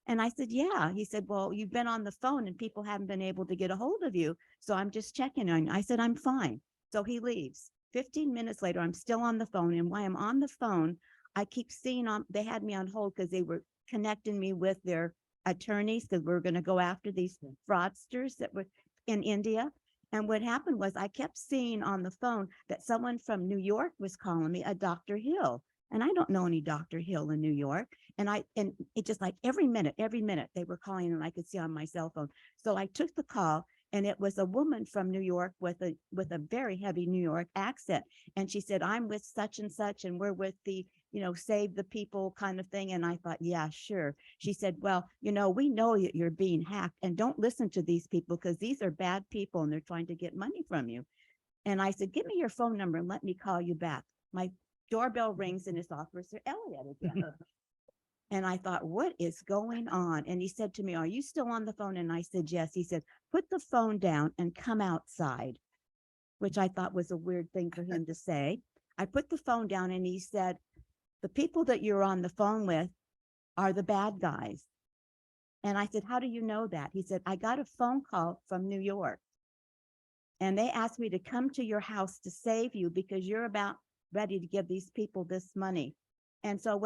And I said, yeah. He said, well, you've been on the phone and people haven't been able to get a hold of you. So I'm just checking on you. I said, I'm fine. So he leaves. 15 minutes later, I'm still on the phone. And while I'm on the phone, I keep seeing they had me on hold because they were connecting me with their attorneys because we're going to go after these fraudsters that were in India. And what happened was I kept seeing on the phone that someone from New York was calling me a Dr. Hill. And I don't know any Dr. Hill in New York. And it just like every minute they were calling and I could see on my cell phone. So I took the call and it was a woman from New York with a very heavy New York accent. And she said, I'm with such and such and we're with the, save the people kind of thing. And I thought, yeah, sure. She said, well, we know that you're being hacked and don't listen to these people because these are bad people and they're trying to get money from you. And I said, give me your phone number and let me call you back. My doorbell rings and it's Officer Elliott again. And I thought, what is going on? And he said to me, are you still on the phone? And I said, yes. He said, put the phone down and come outside, which I thought was a weird thing for him to say. I put the phone down and he said, the people that you're on the phone with are the bad guys. And I said, how do you know that? He said, I got a phone call from New York. And they asked me to come to your house to save you because you're about ready to give these people this money. And so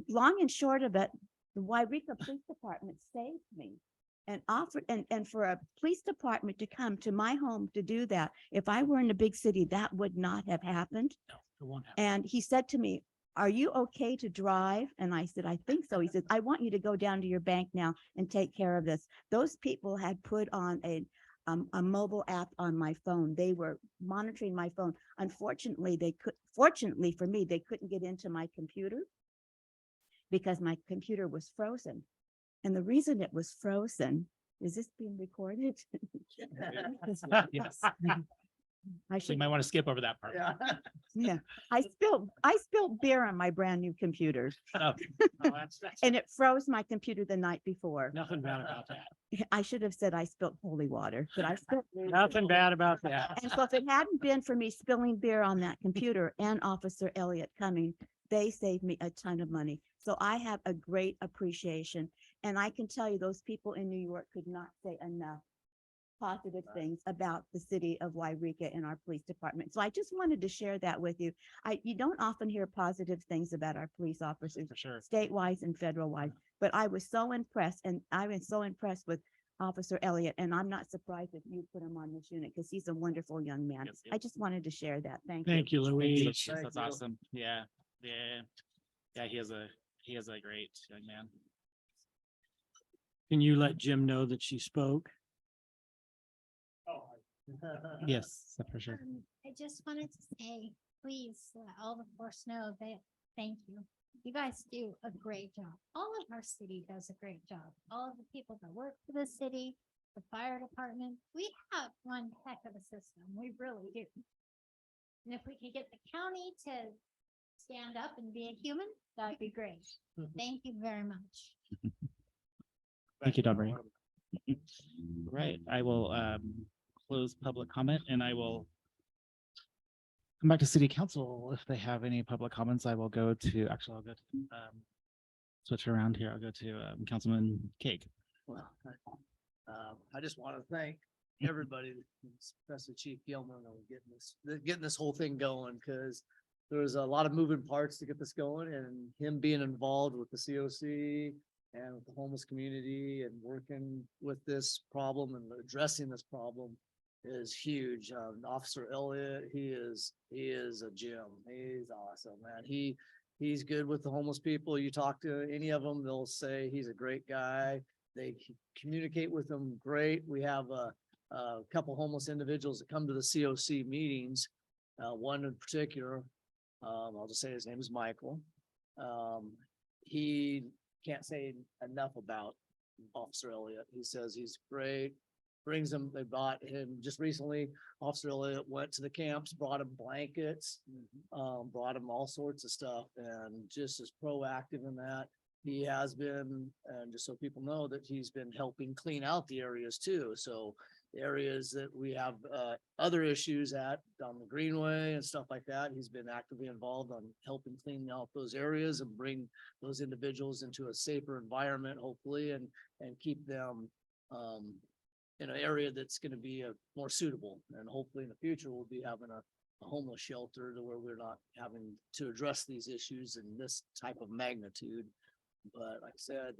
long and short of it, the Yreka Police Department saved me and offered, and for a police department to come to my home to do that, if I were in a big city, that would not have happened. No, it won't happen. And he said to me, are you okay to drive? And I said, I think so. He said, I want you to go down to your bank now and take care of this. Those people had put on a mobile app on my phone. They were monitoring my phone. Unfortunately, fortunately for me, they couldn't get into my computer because my computer was frozen. And the reason it was frozen, is this being recorded? Yes. I You should, might want to skip over that part. Yeah. yeah, I spilled beer on my brand new computer Shut up. and it froze my computer the night before. Nothing bad about that. I should have said I spilled holy water, but I spilled. Nothing bad about that. And so if it hadn't been for me spilling beer on that computer and Officer Elliott coming, they saved me a ton of money. So I have a great appreciation. And I can tell you, those people in New York could not say enough positive things about the city of Yreka and our police department. So I just wanted to share that with you. You don't often hear positive things about our police officers, For sure. statewide and federal wise, but I was so impressed, and I was so impressed with Officer Elliott, and I'm not surprised if you put him on this unit because he's a wonderful young man. Yes, I just wanted to share that. Thank you. Thank you, Louise. Yes, Thank that's you. awesome. Yeah, yeah. Yeah, he is a great young man. Can you let Jim know that she spoke? Yes, for sure. I just wanted to say, please let all the force know that, thank you. You guys do a great job. All of our city does a great job. All of the people that work for the city, the fire department, we have one heck of a system. We really do. And if we could get the county to stand up and be a human, that'd be great. Thank you very much. Thank you, Dobry. Right, I will close public comment and I will come back to city council. If they have any public comments, I will go to, actually, I'll go to, switch around here. I'll go to Councilman Cake. Well, I just want to thank everybody, especially Chief Gilman, on getting this whole thing going, because there was a lot of moving parts to get this going, and him being involved with the COC and with the homeless community and working with this problem and addressing this problem is huge. Officer Elliott, he is a gem. He's awesome, man. He's good with the homeless people. You talk to any of them, they'll say he's a great guy. They communicate with them great. We have a couple homeless individuals that come to the COC meetings. One in particular, I'll just say his name is Michael. He can't say enough about Officer Elliott. He says he's great. Brings them, they bought him just recently. Officer Elliott went to the camps, brought him blankets, brought him all sorts of stuff, and just as proactive in that. He has been, and just so people know that he's been helping clean out the areas too. So the areas that we have other issues at on the Greenway and stuff like that, he's been actively involved on helping clean out those areas and bring those individuals into a safer environment, hopefully, and keep them in an area that's going to be more suitable. And hopefully in the future, we'll be having a homeless shelter to where we're not having to address these issues in this type of magnitude. But like I said,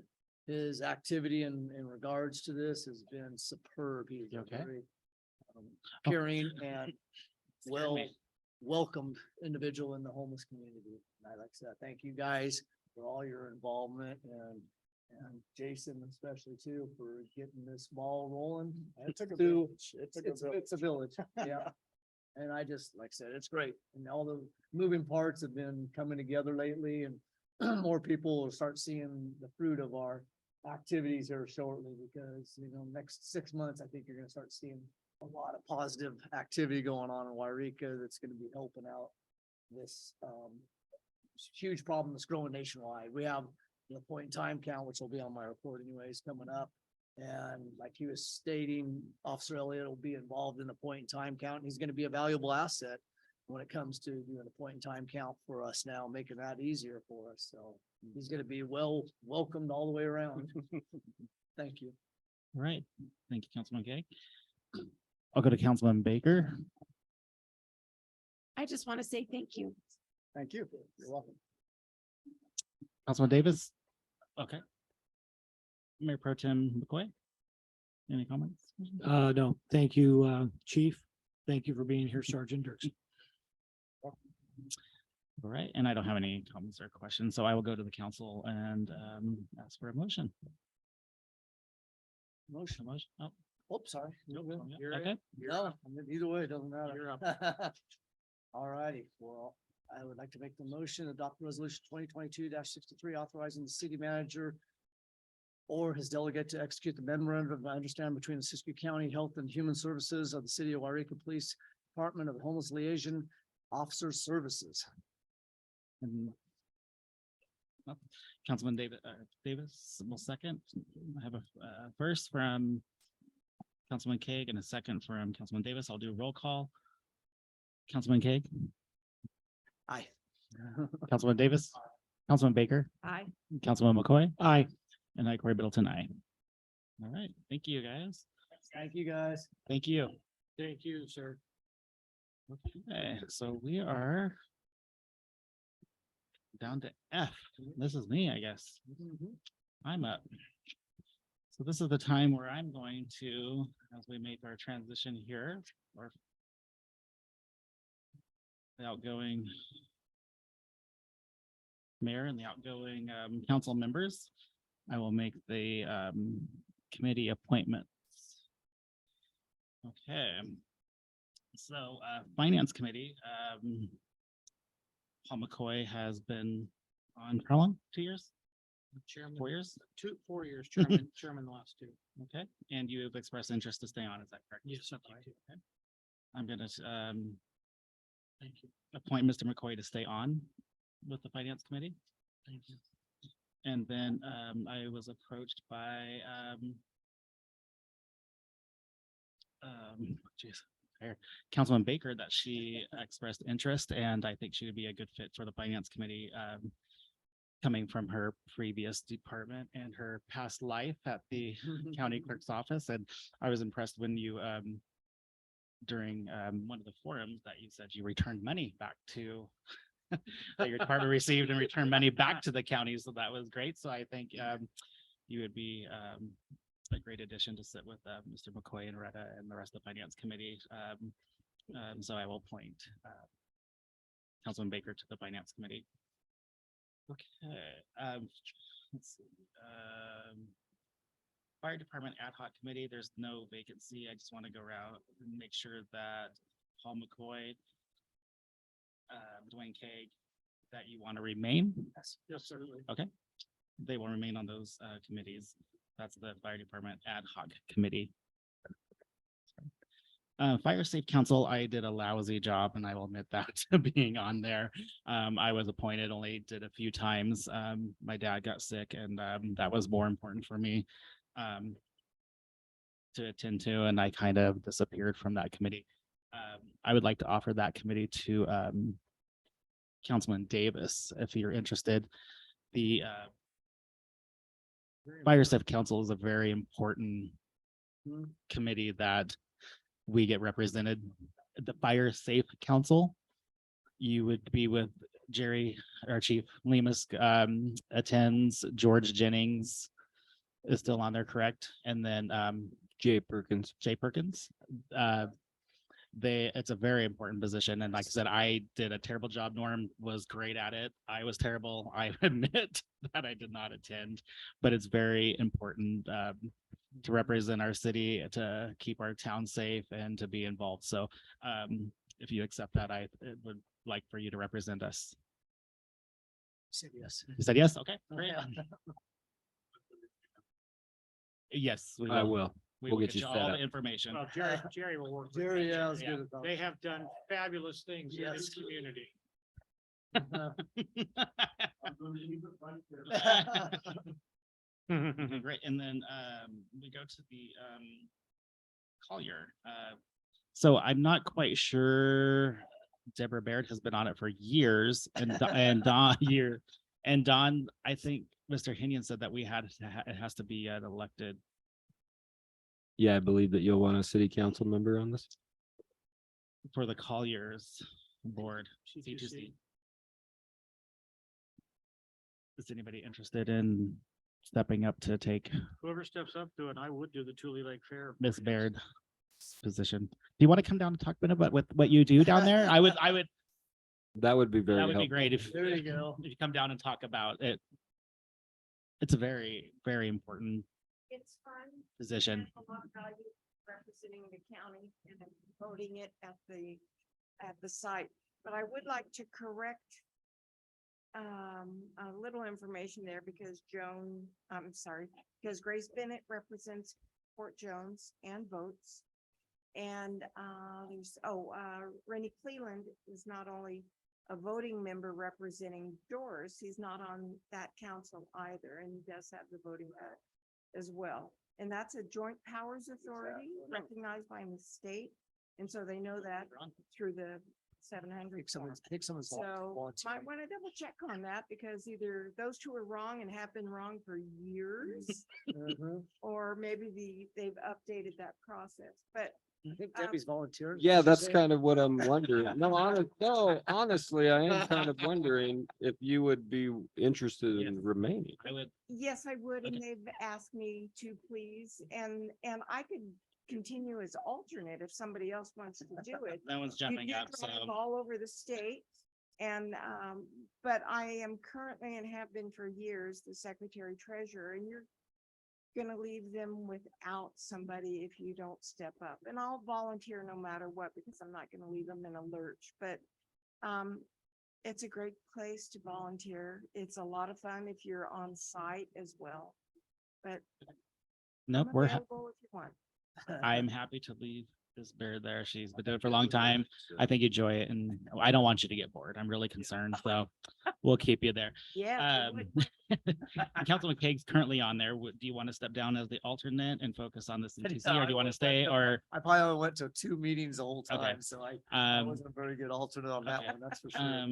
his activity in regards to this has been superb. He's a Okay. very caring and welcomed individual in the homeless community. And I like I said, thank you guys for all your involvement and Jason especially too for getting this ball rolling. It took a Through- village. It's a village, yeah. And I just, like I said, it's great. And all the moving parts have been coming together lately, and more people will start seeing the fruit of our activities here shortly, because, next 6 months, I think you're gonna start seeing a lot of positive activity going on in Yreka that's gonna be helping out this huge problem that's growing nationwide. We have the point in time count, which will be on my report anyways, coming up. And like he was stating, Officer Elliott will be involved in the point in time count. And he's going to be a valuable asset when it comes to doing the point in time count for us now, making that easier for us. So he's going to be welcomed all the way around. Thank you. All right. Thank you, Councilman Cake. I'll go to Councilman Baker. I just want to say thank you. Thank you. You're welcome. Councilman Davis. Okay. Mayor Pro Tem McCoy. Any comments? No, thank you, Chief. Thank you for being here, Sergeant Dirks. All right, and I don't have any comments or questions, so I will go to the council and ask for a motion. Motion. Motion. Oh, Oops, sorry. no, You're yeah, good. okay. No, I mean, either way, it doesn't matter. You're All righty, well, I would like to make the motion, adopt resolution 2022-63, authorizing the city manager or his delegate to execute the memorandum of understanding between the Siskiyou County Health and Human Services of the City of Yreka Police Department of Homeless Liaison Officer Services. And Councilman Davis will second. I have a first from Councilman Kaeg and a second from Councilman Davis. I'll do a roll call. Councilman Kaeg, Aye. Councilman Davis, Councilman Baker, Aye. Councilman McCoy, Aye. and I, Corey Middleton, aye. All right, thank you, guys. Thank you, guys. Thank you. Thank you, sir. Okay, so we are down to F. This is me, I guess. I'm up. So this is the time where I'm going to, as we make our transition here, or the outgoing mayor and the outgoing council members, I will make the committee appointments. Okay. So Finance Committee, Paul McCoy has been on for how long? 2 years? Chairman. 4 years? 4 years, chairman the last two. Okay, and you have expressed interest to stay on, is that correct? Yes, I'd like to. Okay. I'm gonna Thank you. appoint Mr. McCoy to stay on with the Finance Committee. Thank you. And then I was approached by geez, Councilman Baker that she expressed interest, and I think she would be a good fit for the Finance Committee, coming from her previous department and her past life at the county clerk's office. And I was impressed when you during one of the forums that you said you returned money back to that your department received and returned money back to the county. So that was great. So I think you would be a great addition to sit with Mr. McCoy and Retta and the rest of the Finance Committee. So I will appoint Councilman Baker to the Finance Committee. Okay. Let's see. Fire Department Ad Hoc Committee, there's no vacancy. I just want to go around and make sure that Paul McCoy, Dwayne Kaeg, that you want to remain. Yes, certainly. Okay. They will remain on those committees. That's the Fire Department Ad Hoc Committee. Fire Safe Council, I did a lousy job and I will admit that to being on there. I was appointed, only did a few times. My dad got sick and that was more important for me to attend to, and I kind of disappeared from that committee. I would like to offer that committee to Councilman Davis, if you're interested. The Fire Safe Council is a very important committee that we get represented. The Fire Safe Council, you would be with Jerry, our chief. Lemus attends. George Jennings is still on there, correct? And then Jay Perkins. It's a very important position. And like I said, I did a terrible job. Norm was great at it. I was terrible. I admit that I did not attend, but it's very important to represent our city, to keep our town safe and to be involved. So if you accept that, I would like for you to represent us. Said yes. You said yes? Okay, great. Yes, we I will. We We'll will get you all set the up. information. Well, Jerry will work. with Jerry, me. yeah, I was good at that. They have done fabulous things in this Yes. community. Great, and then we go to the Collier. So I'm not quite sure. Deborah Baird has been on it for years, and Don, I think Mr. Hinion said that we had it has to be an elected Yeah, I believe that you'll want a city council member on this. For the Colliers Board, C2C. Is anybody interested in stepping up to take Whoever steps up to it, I would do the Tule Lake Fair. Miss Baird's position? Do you want to come down and talk a bit about what you do down there? I would, That would be very that would be helpful. great if, There you go. if you come down and talk about it. It's a very, very important It's fun. position. There's a lot of value representing the county and voting it at the site. But I would like to correct a little information there because because Grace Bennett represents Fort Jones and votes. And Rennie Cleveland is not only a voting member representing Doris, he's not on that council either, and he does have the voting right as well. And that's a joint powers authority recognized by the state. And so they know that through the 700. Pick someone's So might want to double check on that because either those two are wrong and have been wrong for years, or maybe they've updated that process. But I think Debbie's volunteering. Yeah, that's kind of what I'm wondering. No, honestly, I am kind of wondering if you would be interested in remaining. I would, yes, I would, and Okay. they've asked me to please, and I could continue as alternate if somebody else wants to do it. that one's You jumping do up, so. drive all over the state. And, but I am currently and have been for years, the secretary treasurer, and you're gonna leave them without somebody if you don't step up. And I'll volunteer no matter what, because I'm not gonna leave them in a lurch, but, it's a great place to volunteer. It's a lot of fun if you're on site as well. But Nope, I'm we're, available if you want. I'm happy to leave this Baird there. She's been doing it for a long time. I think you enjoy it and I don't want you to get bored. I'm really concerned, so we'll keep you there. Yeah. if you would. Councilman Kaig's currently on there. Do you want to step down as the alternate and focus on the CTC, or do you want to stay, or? I probably only went to 2 meetings the whole Okay. time, so I Um, wasn't a very good alternate on that okay. one, that's for sure.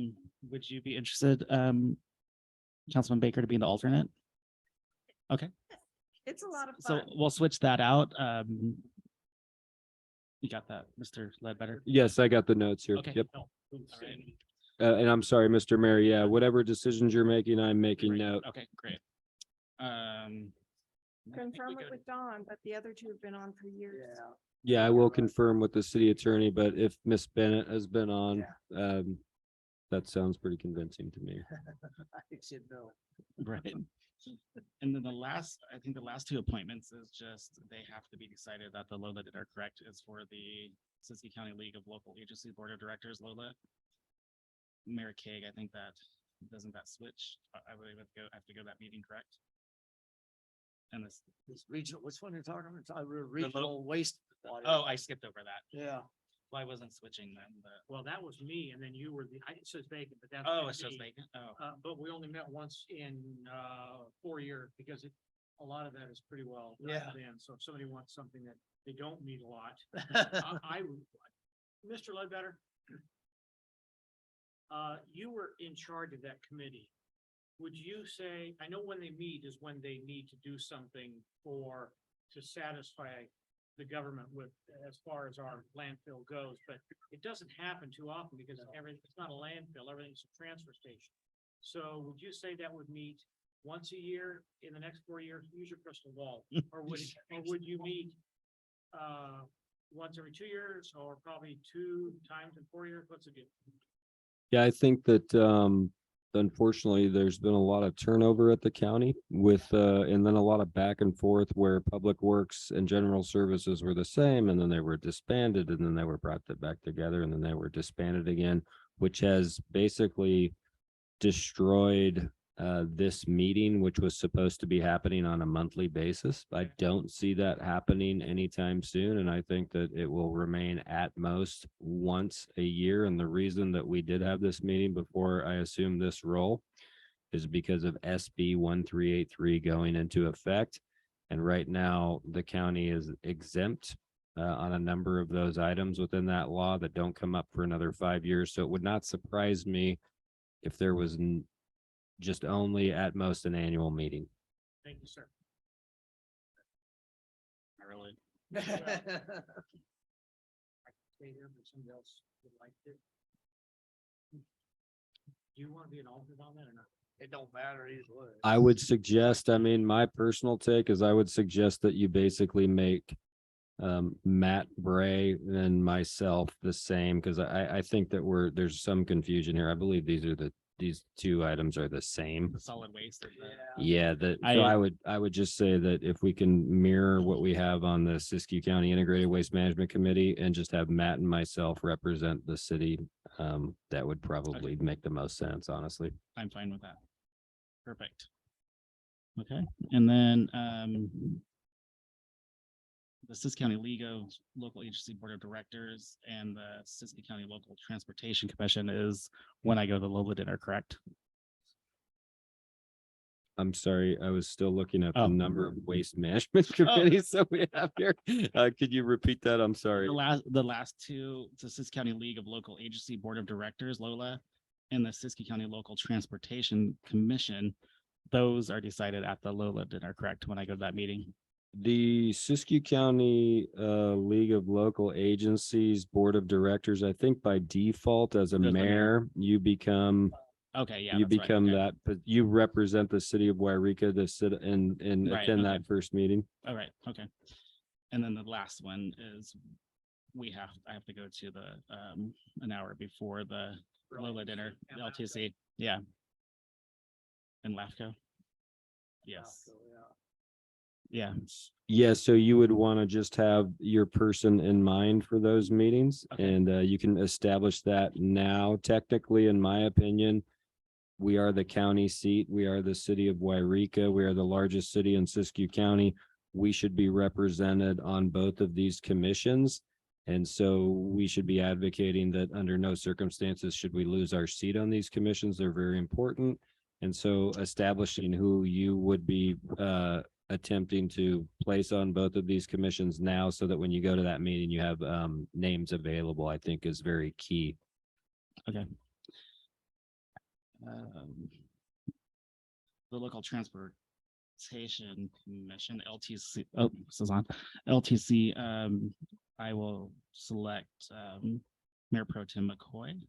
Would you be interested, Councilman Baker, to be the alternate? Okay, It's a lot of so fun. we'll switch that out. You got that, Mr. Ledbetter? Yes, I got the notes here. Okay. Yep. All right. And I'm sorry, Mr. Mayor. Yeah, whatever decisions you're making, I'm making Great. note. Okay, great. I think Confirm we it good. with Dawn, but the other two have been on for years. Yeah. Yeah, I will confirm with the city attorney, but if Miss Bennett has been on, that sounds pretty convincing to me. I should know. Right. And then I think the last two appointments is just, they have to be decided that the Lola that are correct is for the Cincinnati County League of Local Agencies Board of Directors, Lola. Mayor Kaig, I think doesn't that switch? I would have to go to that meeting, correct? And this, This regional, which one you're talking about? Regional waste. audit. oh, I skipped over that. Yeah. Well, I wasn't switching then, but, Well, that was me, and then you were it says vacant, but that's. oh, not it shows me. vacant. Oh, But we only met once in, 4 years, because a lot of that is pretty well. dialed in. So if somebody wants something that they don't meet a lot, I would, Mr. Ledbetter. You were in charge of that committee. Would you say, I know when they meet is when they need to do something to satisfy the government with, as far as our landfill goes, but it doesn't happen too often because it's not a landfill, everything's a transfer station. So would you say that would meet once a year in the next 4 years? Use your crystal ball. Or would you meet once every 2 years, or probably 2 times in 4 years? What's the deal? Yeah, I think that unfortunately, there's been a lot of turnover at the county with and then a lot of back and forth where Public Works and General Services were the same, and then they were disbanded, and then they were brought back together, and then they were disbanded again, which has basically destroyed this meeting, which was supposed to be happening on a monthly basis. I don't see that happening anytime soon, and I think that it will remain at most once a year. And the reason that we did have this meeting before I assumed this role is because of SB 1383 going into effect. And right now, the county is exempt on a number of those items within that law that don't come up for another 5 years. So it would not surprise me if there was just only at most an annual meeting. Thank you, sir. Stay here, but somebody else would like it. Do you want to be an alternate on that or not? It don't matter either way. I would suggest, I mean, my personal take is I would suggest that you basically make Matt Bray and myself the same, because I think that there's some confusion here. I believe these two items are the same. The solid waste. Yeah, so I would just say that if we can mirror what we have on the Siskiyou County Integrated Waste Management Committee and just have Matt and myself represent the city, that would probably make the most sense, honestly. I'm fine with that. Perfect. Okay, and then the Siskiyou County League of Local Agency Board of Directors and the Siskiyou County Local Transportation Commission is when I go to the Lola dinner, correct? I'm sorry, I was still looking at the Oh. number of waste management committees that we have here. Could you repeat that? I'm sorry. The last two, the Siskiyou County League of Local Agency Board of Directors, Lola, and the Siskiyou County Local Transportation Commission, those are decided at the Lola dinner, correct, when I go to that meeting? The Siskiyou County League of Local Agencies Board of Directors, I think by default as a There's the mayor. mayor, you become Okay, yeah. you that's right, become okay. that, but you represent the city of Yreka to sit and Right, attend okay. that first meeting. All right, okay. And then the last one is I have to go to the an hour before the Lola dinner, the LTC, yeah. In LAFCO. Yes, yeah, Yeah, so you would want to just have your person in mind for those meetings, Okay. and you can establish that now. Technically, in my opinion, we are the county seat. We are the city of Yreka. We are the largest city in Siskiyou County. We should be represented on both of these commissions. And so we should be advocating that under no circumstances should we lose our seat on these commissions. They're very important. And so establishing who you would be attempting to place on both of these commissions now, so that when you go to that meeting, you have names available, I think is very key. okay. The Local Transportation Commission, LTC, oh, this is on, LTC, I will select Mayor Pro Tem McCoy.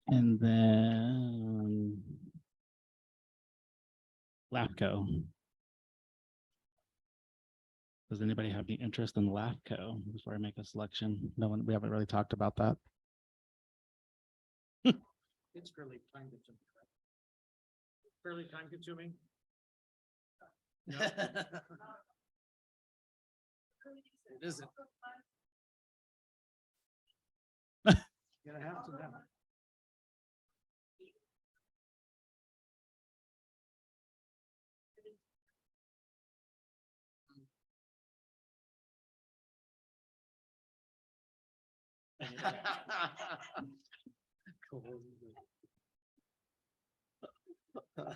And then LAFCO. Does anybody have any interest in LAFCO before I make a selection? No one, we haven't really talked about that. It's fairly time consuming. Fairly time consuming. It isn't. Gonna have to now.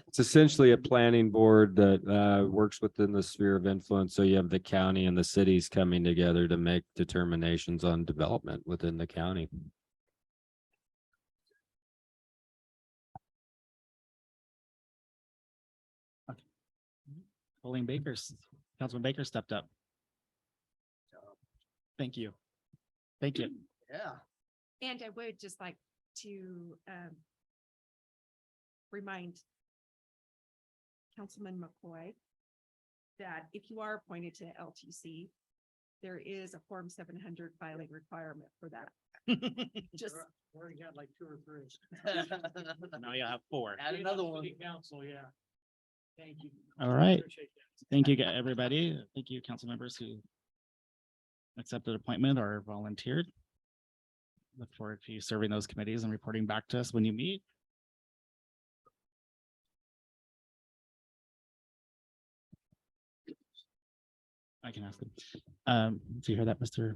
It's essentially a planning board that works within the sphere of influence. So you have the county and the cities coming together to make determinations on development within the county. Colleen Baker's, Councilman Baker stepped up. Thank you. Thank you. Yeah. And I would just like to remind Councilman McCoy that if you are appointed to LTC, there is a Form 700 filing requirement for that. Just We already got like 2 or 3. Now you have 4. Add another one. City Council, yeah. Thank you. All right. Appreciate that. Thank you, everybody. Thank you, council members who accepted appointment or volunteered. Look forward to you serving those committees and reporting back to us when you meet. I can ask them. Do you hear that, Mr.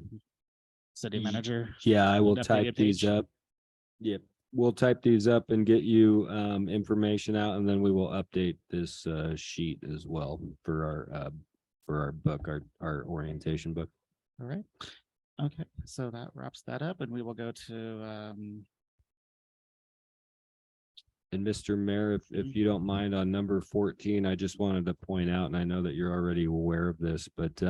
City Manager? Yeah, I will Deputy type these Page? up. Yep, we'll type these up and get you information out, and then we will update this sheet as well for our book, our orientation book. All right. Okay, so that wraps that up and we will go to And Mr. Mayor, if you don't mind, on number 14, I just wanted to point out, and I know that you're already aware of this, but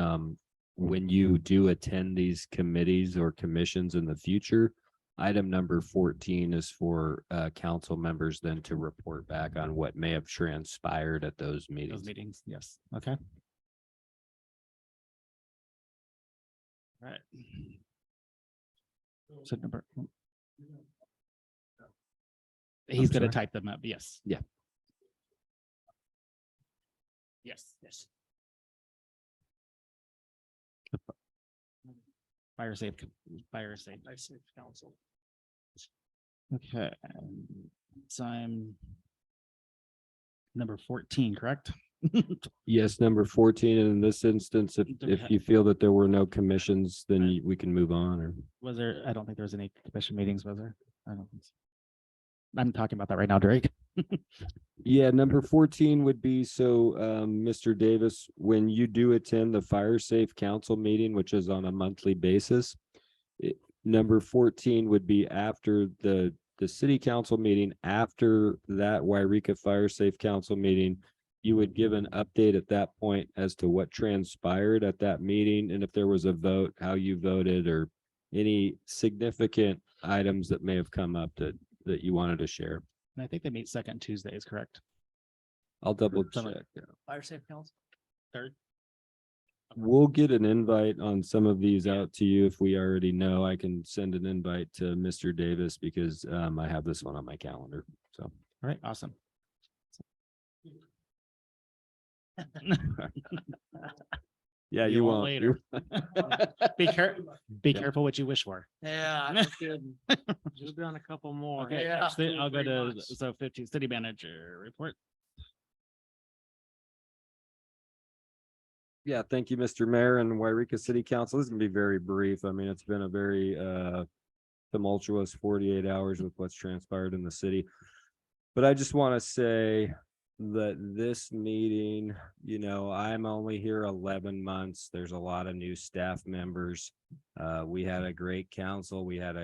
when you do attend these committees or commissions in the future, item number 14 is for council members then to report back on what may have transpired at those Those meetings. meetings, yes, okay. Right. So number. He's I'm gonna sorry? type them up, yes. Yeah. Yes. Yes. Fire safe, fire safe. I said council. Okay. So I'm number 14, correct? Yes, number 14. And in this instance, if you feel that there were no commissions, then we can move on or. Was there, I don't think there was any commission meetings, was there? I don't think so. I'm talking about that right now, Drake. Yeah, number 14 would be, so Mr. Davis, when you do attend the Fire Safe Council meeting, which is on a monthly basis, number 14 would be after the city council meeting. After that Yreka Fire Safe Council meeting, you would give an update at that point as to what transpired at that meeting, and if there was a vote, how you voted, or any significant items that may have come up that you wanted to share. And I think they meet second Tuesdays, correct? I'll double Something check. like Fire safe council. Third. We'll get an invite on some of these out to you if we already know. I can send an invite to Mr. Davis because I have this one on my calendar. So. All right, awesome. Yeah, You you won't won't. later. Be careful what you wish for. Yeah, no kidding. Just done a couple more. Okay, Yeah. so I'll go 3 to, months. so 15 city manager report. Yeah, thank you, Mr. Mayor and Yreka City Council. This is gonna be very brief. I mean, it's been a very tumultuous 48 hours with what's transpired in the city. But I just want to say that this meeting, I'm only here 11 months. There's a lot of new staff members. We had a great council. We had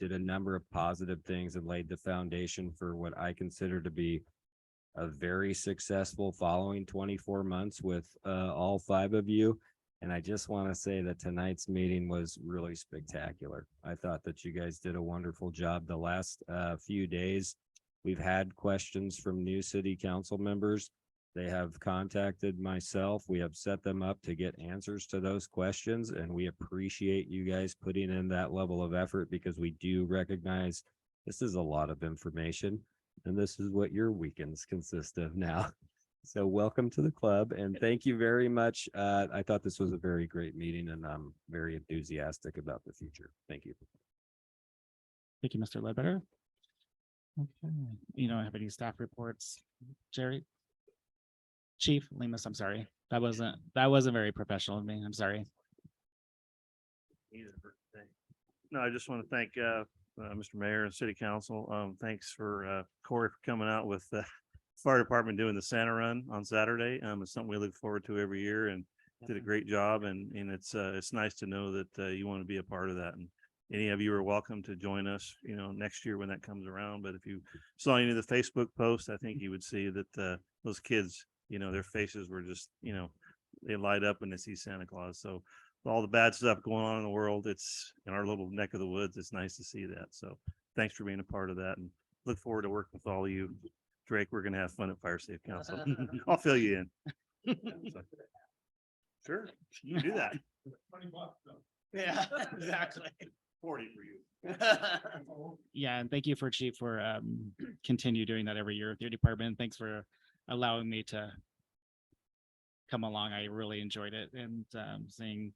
did a number of positive things and laid the foundation for what I consider to be a very successful following 24 months with all 5 of you. And I just want to say that tonight's meeting was really spectacular. I thought that you guys did a wonderful job the last few days. We've had questions from new city council members. They have contacted myself. We have set them up to get answers to those questions. And we appreciate you guys putting in that level of effort because we do recognize this is a lot of information. And this is what your weekends consist of now. So welcome to the club and thank you very much. I thought this was a very great meeting and I'm very enthusiastic about the future. Thank you. Thank you, Mr. Ledbetter. Okay, you don't have any staff reports, Jerry? Chief Lemus, I'm sorry. That wasn't very professional of me. I'm sorry. No, I just want to thank Mr. Mayor and City Council. Thanks for Corey for coming out with the fire department doing the Santa run on Saturday. It's something we look forward to every year and did a great job. And it's nice to know that you want to be a part of that. And any of you are welcome to join us, next year when that comes around. But if you saw any of the Facebook posts, I think you would see that those kids, their faces were just, they light up when they see Santa Claus. So all the bad stuff going on in the world, it's in our little neck of the woods. It's nice to see that. So thanks for being a part of that and look forward to working with all of you. Drake, we're going to have fun at Fire Safe Council. I'll fill you in. Sure, you can do that. Yeah, exactly. 40 for you. Yeah, and thank you for Chief for continue doing that every year with your department. Thanks for allowing me to come along. I really enjoyed it and seeing,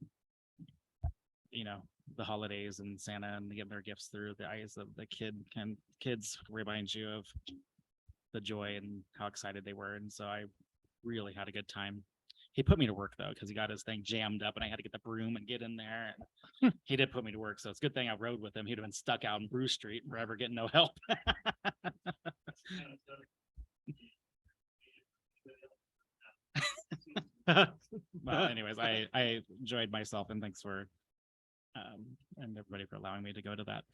the holidays and Santa and getting their gifts through the eyes of the kids reminds you of the joy and how excited they were. And so I really had a good time. He put me to work though, because he got his thing jammed up and I had to get the broom and get in there. And he did put me to work. So it's a good thing I rode with him. He'd have been stuck out in Bruce Street forever getting no help. Well, anyways, I enjoyed myself and thanks for and everybody for allowing me to go to that.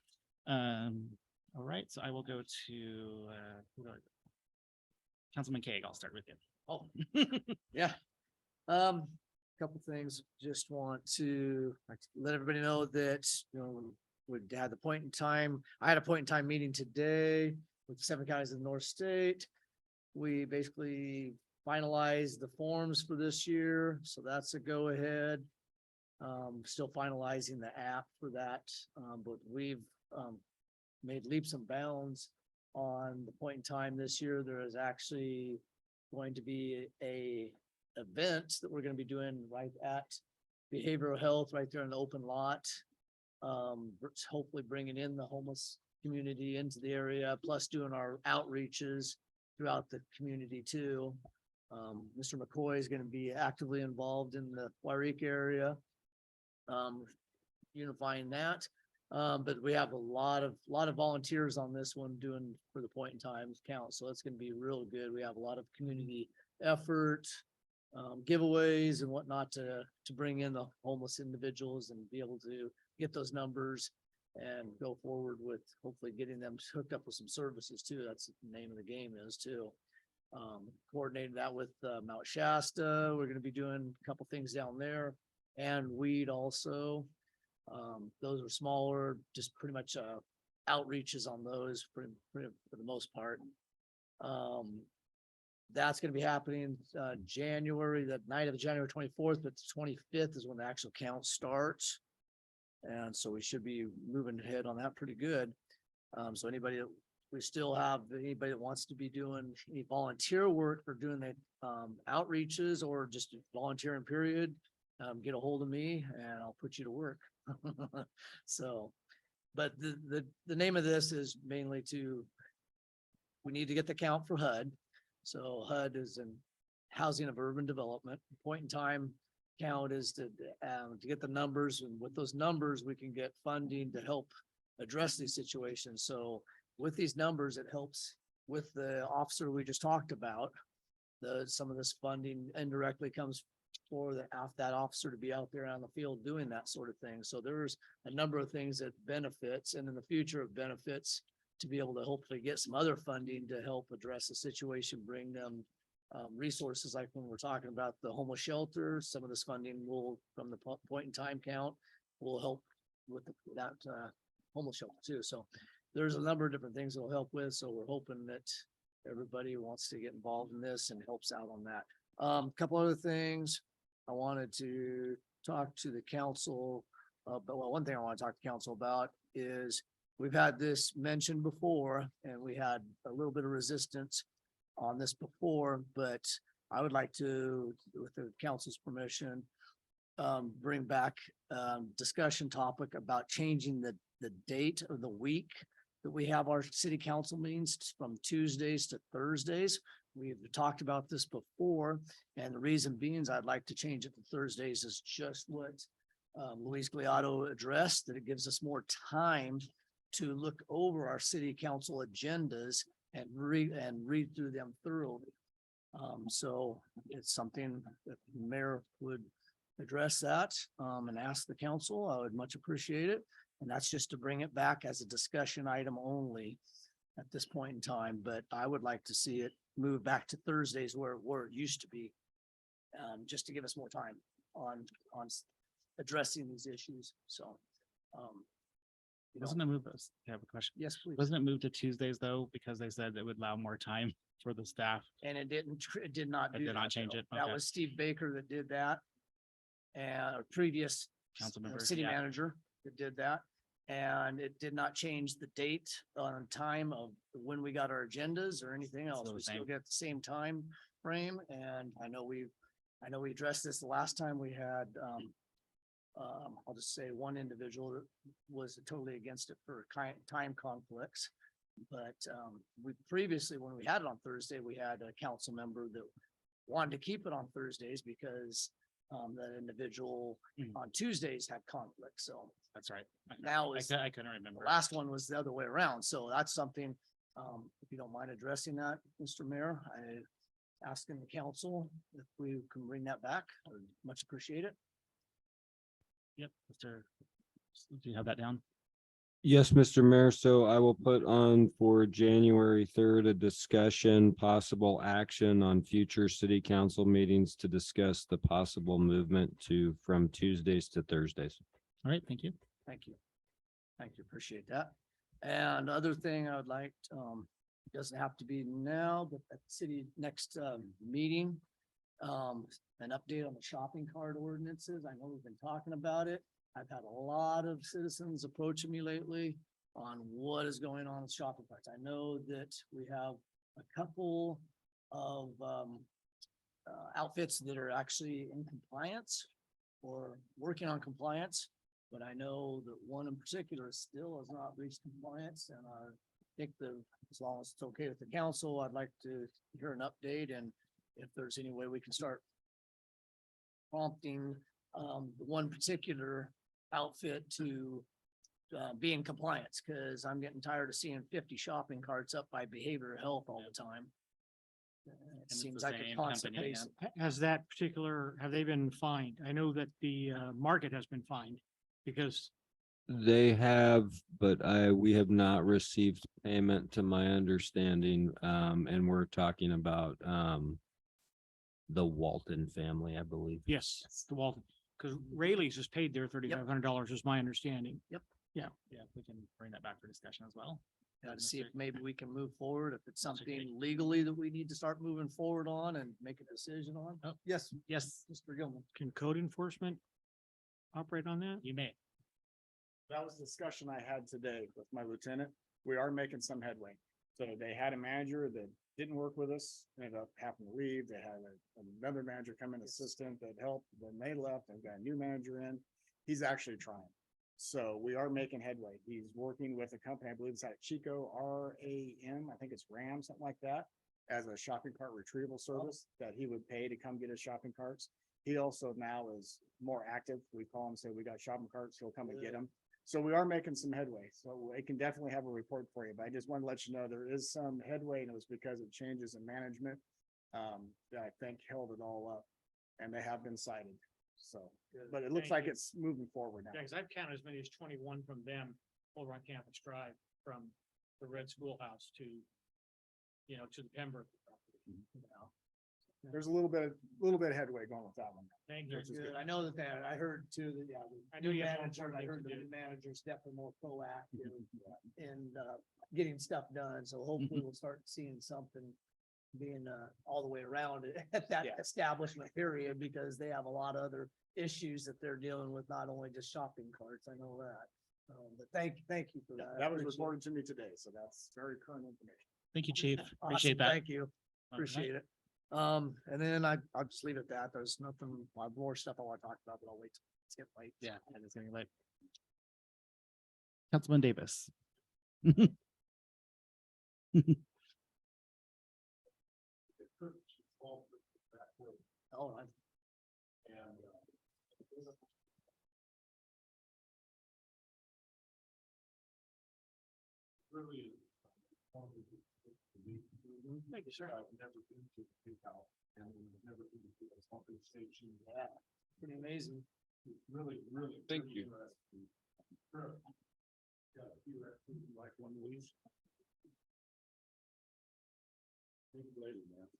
All right, so I will go to, who do I- Councilman Kaeg, I'll start with you. Oh, yeah. Couple things, just want to let everybody know that, we had the point in time, I had a point in time meeting today with the 7 counties in the North State. We basically finalized the forms for this year, so that's a go ahead. Still finalizing the app for that, but we've, made leaps and bounds on the point in time this year. There is actually going to be a event that we're gonna be doing right at behavioral health, right there in the open lot. Hopefully bringing in the homeless community into the area, plus doing our outreaches throughout the community too. Mr. McCoy is gonna be actively involved in the Yreka area. Unifying that. But we have a lot of volunteers on this one doing for the point in time count. So it's gonna be real good. We have a lot of community effort, giveaways and whatnot to bring in the homeless individuals and be able to get those numbers and go forward with hopefully getting them hooked up with some services too. That's the name of the game is too. Coordinating that with Mount Shasta. We're gonna be doing a couple things down there and weed also. Those are smaller, just pretty much outreaches on those for the most part. That's gonna be happening January, the night of January 24th, but the 25th is when the actual count starts. And so we should be moving ahead on that pretty good. So anybody that we still have, anybody that wants to be doing any volunteer work for doing the outreaches or just volunteering period, get a hold of me and I'll put you to work. So, but the name of this is mainly we need to get the count for HUD. So HUD is in Housing of Urban Development. Point in time count is to get the numbers, and with those numbers, we can get funding to help address these situations. So with these numbers, it helps with the officer we just talked about. Some of this funding indirectly comes for that officer to be out there on the field doing that sort of thing. So there's a number of things that benefits, and in the future it benefits to be able to hopefully get some other funding to help address the situation, bring them resources like when we're talking about the homeless shelter. Some of this funding will, from the point in time count, will help with that homeless shelter too. So there's a number of different things that will help with. So we're hoping that everybody wants to get involved in this and helps out on that. Couple other things. I wanted to talk to the council, but one thing I want to talk to council about is we've had this mentioned before and we had a little bit of resistance on this before, but I would like to, with the council's permission, bring back discussion topic about changing the date of the week that we have our city council meetings from Tuesdays to Thursdays. We've talked about this before, and the reason being is I'd like to change it to Thursdays is just what Luis Gliotto addressed, that it gives us more time to look over our city council agendas and read through them thoroughly. So it's something that the mayor would address that and ask the council. I would much appreciate it. And that's just to bring it back as a discussion item only at this point in time, but I would like to see it move back to Thursdays where it used to be. Just to give us more time on addressing these issues. So. Wasn't it moved? I have a question. Yes, please. Wasn't it moved to Tuesdays though, because they said it would allow more time for the staff? And it did not It do did not that, change though. it? That Okay. was Steve Baker that did that. And our previous Council member, city yeah. manager that did that. And it did not change the date on time of when we got our agendas or anything else. Still the We still same. get the same time frame. And I know we addressed this the last time we had, I'll just say one individual that was totally against it for time conflicts. But we previously, when we had it on Thursday, we had a council member that wanted to keep it on Thursdays because that individual on Tuesdays had conflict. So That's right. now I couldn't the remember. last one was the other way around. So that's something, if you don't mind addressing that, Mr. Mayor, I asking the council if we can bring that back. I would much appreciate it. Yep, Mr. Do you have that down? Yes, Mr. Mayor, so I will put on for January third, a discussion, possible action on future city council meetings to discuss the possible movement from Tuesdays to Thursdays. All right, thank you. Thank you. Thank you, appreciate that. And other thing I would like, doesn't have to be now, but at the city next, meeting. An update on the shopping cart ordinances. I know we've been talking about it. I've had a lot of citizens approaching me lately on what is going on with shopping carts. I know that we have a couple of, outfits that are actually in compliance or working on compliance. But I know that one in particular still has not reached compliance, and I think that as long as it's okay with the council, I'd like to hear an update, and if there's any way we can start prompting the one particular outfit to be in compliance, because I'm getting tired of seeing 50 shopping carts up by behavioral health all the time. It it's seems the like a same constant company, basis. Has that particular, have they been fined? I know that the market has been fined because They have, but we have not received payment to my understanding, and we're talking about, the Walton family, I believe. yes, the Walton, because Rayleigh's has paid their $3,500 is my understanding. Yeah, we can bring that back for discussion as well. To see if maybe we can move forward, if it's something legally that we need to start moving forward on and make a decision on. Oh. Yes, Yes, Mr. Gilman. Can code enforcement operate on that? you may. That was a discussion I had today with my lieutenant. We are making some headway. So they had a manager that didn't work with us, ended up having to leave. They had another manager come in, assistant that helped. Then they left and got a new manager in. He's actually trying. So we are making headway. He's working with a company, I believe it's out of Chico, RAM, I think it's RAM, something like that, as a shopping cart retrieval service that he would pay to come get his shopping carts. He also now is more active. We call him, say, we got shopping carts, he'll come and get them. So we are making some headway. So I can definitely have a report for you, but I just want to let you know there is some headway, and it was because of changes in management that I think held it all up, and they have been cited. So, but it looks Thank like you. it's moving forward now. Yeah, because I've counted as many as 21 from them over on Campus Drive, from the Red Schoolhouse to, to the Pembroke. There's a little bit of headway going with that one. Thank you. Which is Good. I know that I heard too, that, yeah. the I knew you had manager, more I heard things to the do. new manager's definitely more proactive in, getting stuff done. So hopefully we'll start seeing something being, all the way around it at that Yeah. establishment period, because they have a lot of other issues that they're dealing with, not only just shopping carts. I know that. But thank you for that. I That was appreciate it. reported to me today, so that's very current information. Thank you, Chief. Awesome. Appreciate that. Thank you. All Appreciate right. it. And then I'll just leave it at that. There's nothing, I have more stuff I want to talk about, but I'll wait. It's getting late. Yeah, and it's getting late. Councilman Davis. All right. Really. Thank you, sir. I've never been to the big house and never been to the pumping station. Yeah, pretty amazing. Really, really. Thank pretty you. interesting. Sure. Yeah, you like one of these? Think later, man.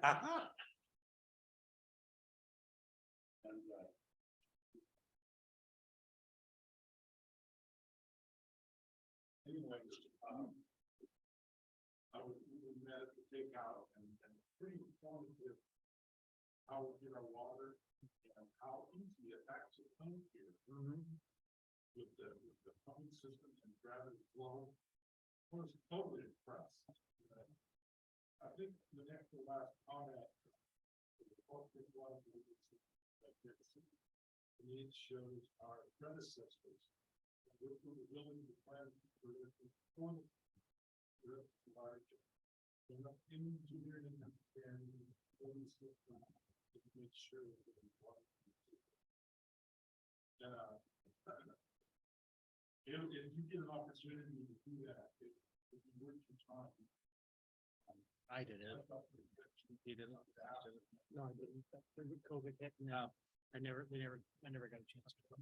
And, anyway, I was really mad at the takeout and pretty informative how we get our water and how easy it actually comes here. With the pumping systems and gravity flow. I was totally impressed. I think the next to last comment. It shows our predecessors. Which were willing to plan for this point. Large. Enough engineering and building system to make sure that it was. If you get an opportunity to do that, if you work your time. I did it. You did it. No, I didn't. COVID hit. No, I never got a chance to.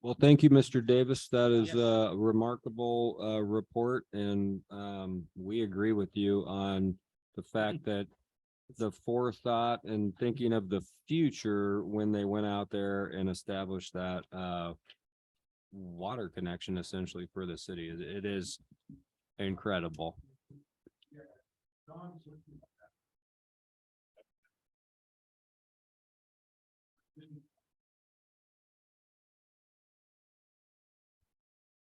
Well, thank you, Mr. Davis. That is a remarkable report, and we agree with you on the fact that the forethought and thinking of the future when they went out there and established that water connection essentially for the city. It is incredible.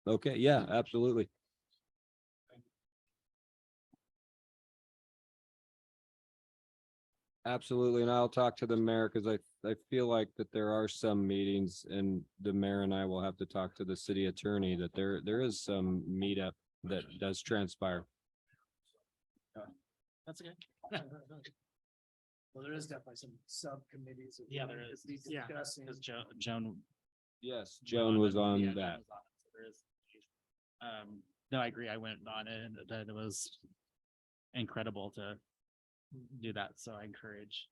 Okay, yeah, absolutely. Absolutely, and I'll talk to the mayor because I feel like that there are some meetings and the mayor and I will have to talk to the city attorney that there is some meetup that does transpire. That's okay. Well, there is definitely some subcommittees. that Yeah, we there could is. be Yeah. discussing. Because Joan. Yes, Joan was yeah, on Joan that. was on it, so there is. No, I agree. I went on it and that it was incredible to do that. So I encourage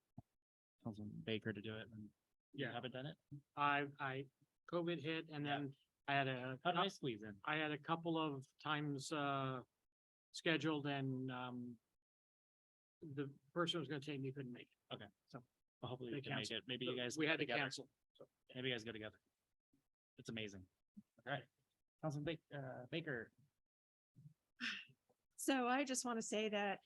Councilman Baker to do it. And you Yeah. haven't done it? COVID hit and Yeah. then I had a, How did I squeeze in? I had a couple of times, scheduled and, the person who was gonna take me couldn't make it. Okay, so well, hopefully we They can make canceled. it. Maybe So you guys. We go had to together. cancel. Maybe you guys go together. It's amazing. All right. Councilman Baker. So I just want to say that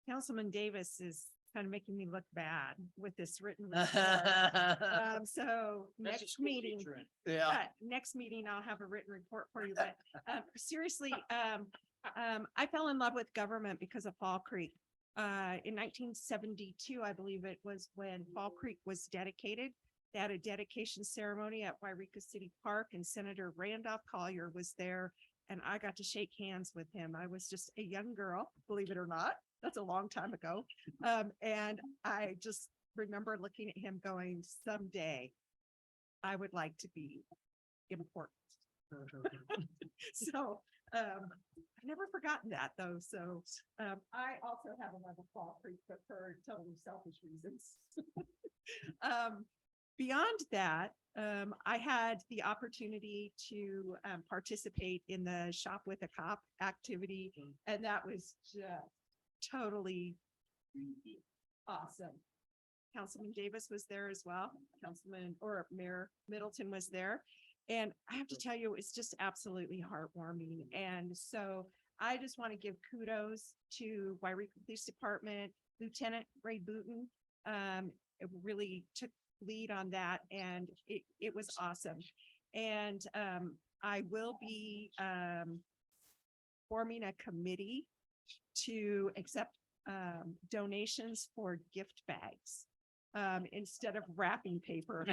Councilman Davis is kind of making me look bad with this written report. So next meeting, Yeah. next meeting, I'll have a written report for you, but seriously, I fell in love with government because of Fall Creek. In 1972, I believe it was when Fall Creek was dedicated. They had a dedication ceremony at Yreka City Park and Senator Randolph Collier was there. And I got to shake hands with him. I was just a young girl, believe it or not. That's a long time ago. And I just remember looking at him going, someday I would like to be important. So I've never forgotten that though. So I also have a love of Fall Creek, but for totally selfish reasons. Beyond that, I had the opportunity to participate in the Shop with a Cop activity, and that was just totally awesome. Councilman Davis was there as well. Councilman or Mayor Middleton was there. And I have to tell you, it's just absolutely heartwarming. And so I just want to give kudos to Yreka Police Department, Lieutenant Ray Booton. It really took lead on that and it was awesome. And I will be forming a committee to accept donations for gift bags instead of wrapping paper.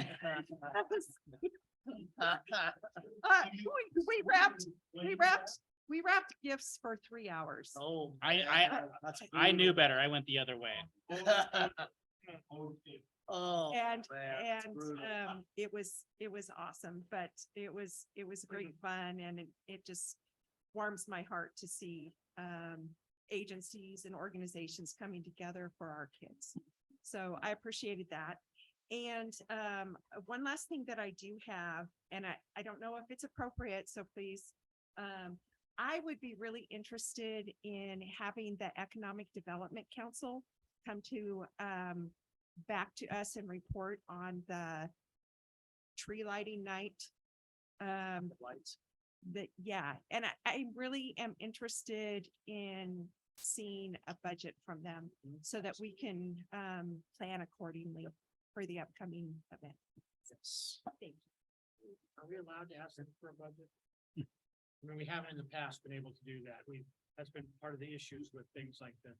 We wrapped gifts for 3 hours. Oh. I knew better. I went the other way. Oh. And, man, it's brutal. it was awesome, but it was great fun and it just warms my heart to see, agencies and organizations coming together for our kids. So I appreciated that. And, one last thing that I do have, and I don't know if it's appropriate, so please, I would be really interested in having the Economic Development Council come to, back to us and report on the tree lighting night. Lights. Yeah, and I really am interested in seeing a budget from them so that we can plan accordingly for the upcoming event. Thank you. Are we allowed to ask them for a budget? I mean, we haven't in the past been able to do that. That's been part of the issues with things like the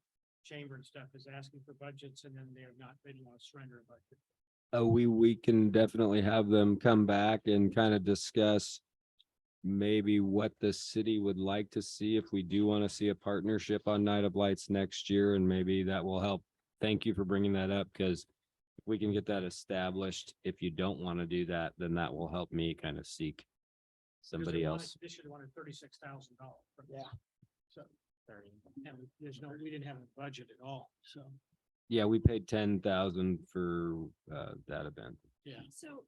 chamber and stuff is asking for budgets and then they don't want to surrender a budget. We can definitely have them come back and kind of discuss maybe what the city would like to see if we do want to see a partnership on Night of Lights next year, and maybe that will help. Thank you for bringing that up, because if we can get that established, if you don't want to do that, then that will help me kind of seek somebody else. This should have wanted $36,000. Yeah. So, and we didn't have a budget at all, so. Yeah, we paid 10,000 for that event. Yeah. So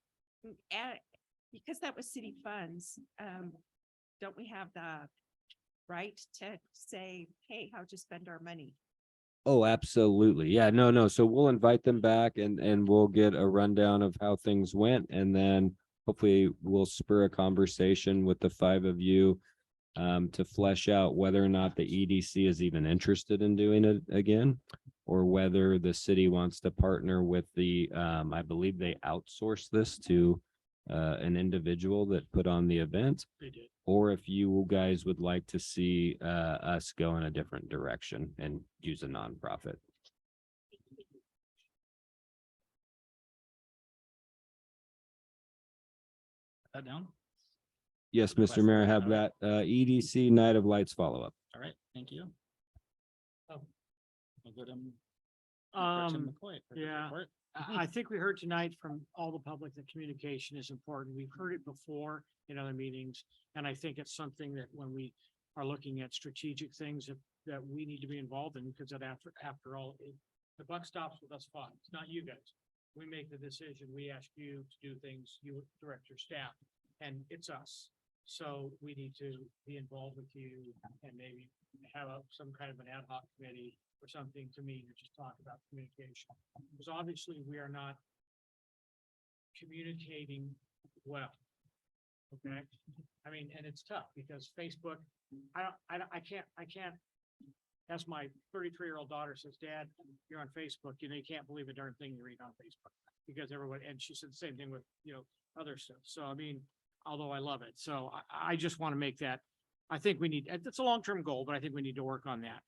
because that was city funds, don't we have the right to say, hey, how'd you spend our money? Oh, absolutely. Yeah, no. So we'll invite them back and we'll get a rundown of how things went. And then hopefully we'll spur a conversation with the five of you to flesh out whether or not the EDC is even interested in doing it again, or whether the city wants to partner with the, I believe they outsource this to an individual that put on the event. They did. Or if you guys would like to see us go in a different direction and use a nonprofit. That down? Yes, Request Mr. Mayor, I that. have All right. that EDC Night of Lights follow-up. All right, thank you. Oh. We'll go to, Tim McCoy for his yeah. report. I think we heard tonight from all the public that communication is important. We've heard it before in other meetings. And I think it's something that when we are looking at strategic things that we need to be involved in, because that after all, the buck stops with us five. It's not you guys. We make the decision. We ask you to do things, you direct your staff, and it's us. So we need to be involved with you and maybe have some kind of an ad hoc committee or something to meet or just talk about communication. Because obviously we are not communicating well. Okay, I mean, and it's tough because Facebook, I can't. As my 33-year-old daughter says, Dad, you're on Facebook, you know, you can't believe a darn thing you read on Facebook because everyone, and she said the same thing with, you know, other stuff. So, I mean, although I love it. So I just want to make that, I think we need, it's a long-term goal, but I think we need to work on that.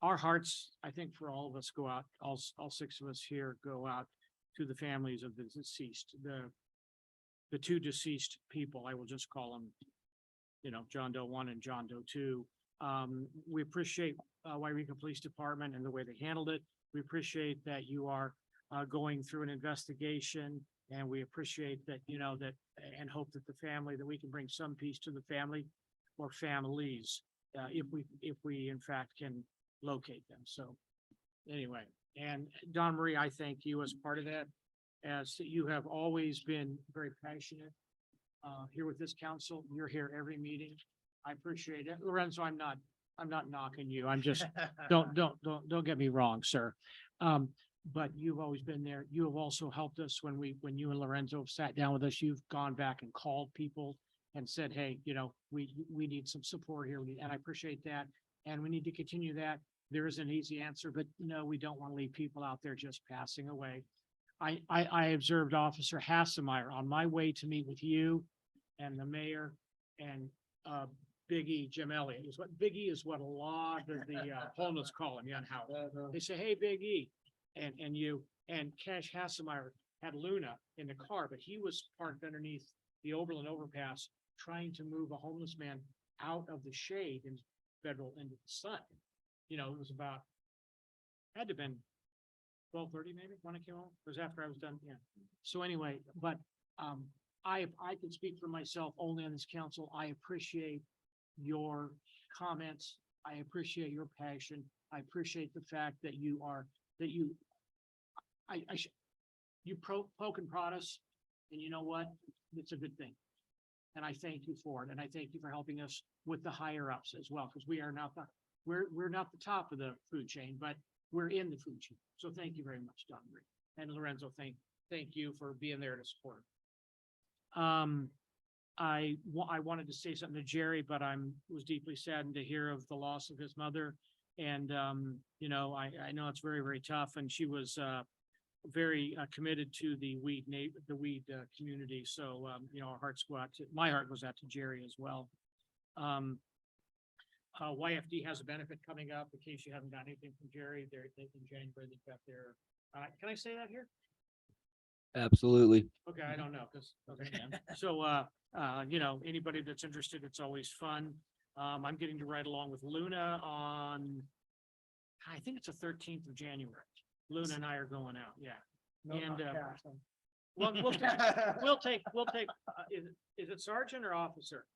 Our hearts, I think for all of us go out, all six of us here go out to the families of the deceased, the two deceased people, I will just call them, you know, John Doe 1 and John Doe 2. We appreciate Yreka Police Department and the way they handled it. We appreciate that you are going through an investigation, and we appreciate that, you know, that and hope that the family, that we can bring some peace to the family or families if we in fact can locate them. So anyway, and Don Marie, I thank you as part of that, as you have always been very passionate here with this council. You're here every meeting. I appreciate it. Lorenzo, I'm not knocking you. I'm just, don't get me wrong, sir. But you've always been there. You have also helped us when you and Lorenzo have sat down with us. You've gone back and called people and said, hey, you know, we need some support here. And I appreciate that. And we need to continue that. There is an easy answer, but no, we don't want to leave people out there just passing away. I observed Officer Hassemeyer on my way to meet with you and the mayor and Big E, Jim Elliott. Big E is what a lot of the homeless call him, Jan Howard. They say, hey, Big E, and you, and Cash Hassemeyer had Luna in the car, but he was parked underneath the Oberlin overpass trying to move a homeless man out of the shade in Federal into the sun. You know, it was about, had to have been 12:30 maybe when I came home. It was after I was done. Yeah. So anyway, but I can speak for myself only on this council. I appreciate your comments. I appreciate your passion. I appreciate the fact that you poke and prod us, and you know what? It's a good thing. And I thank you for it. And I thank you for helping us with the higher ups as well, because we are not we're not the top of the food chain, but we're in the food chain. So thank you very much, Don Marie. And Lorenzo, thank you for being there to support. I wanted to say something to Jerry, but was deeply saddened to hear of the loss of his mother. And, you know, I know it's very, very tough, and she was, very committed to the weed community. So, you know, our hearts go out to, my heart goes out to Jerry as well. YFD has a benefit coming up in case you haven't got anything from Jerry. They're in January, they've got their, can I say that here? Absolutely. Okay, I don't know, because, okay. So, you know, anybody that's interested, it's always fun. I'm getting to ride along with Luna on, I think it's the 13th of January. Luna and I are going out, yeah. No, And, not Cash. well, we'll take, is it sergeant or officer?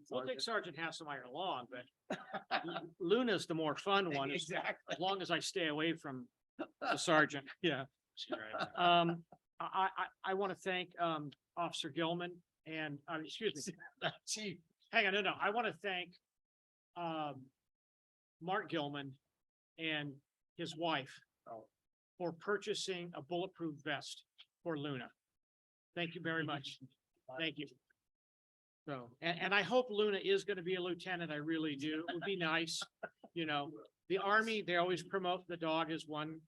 We'll take Sergeant Hassemeyer along, but Luna's the more fun one. Exactly. As long as I stay away from the sergeant, yeah. I want to thank, Officer Gilman and, excuse me, Chief, hang on, no, I want to thank, Mark Gilman and his wife for purchasing a bulletproof vest for Luna. Thank you very much. Thank you. So, and I hope Luna is going to be a lieutenant. I really do. It would be nice. You know, the Army, they always promote the dog as one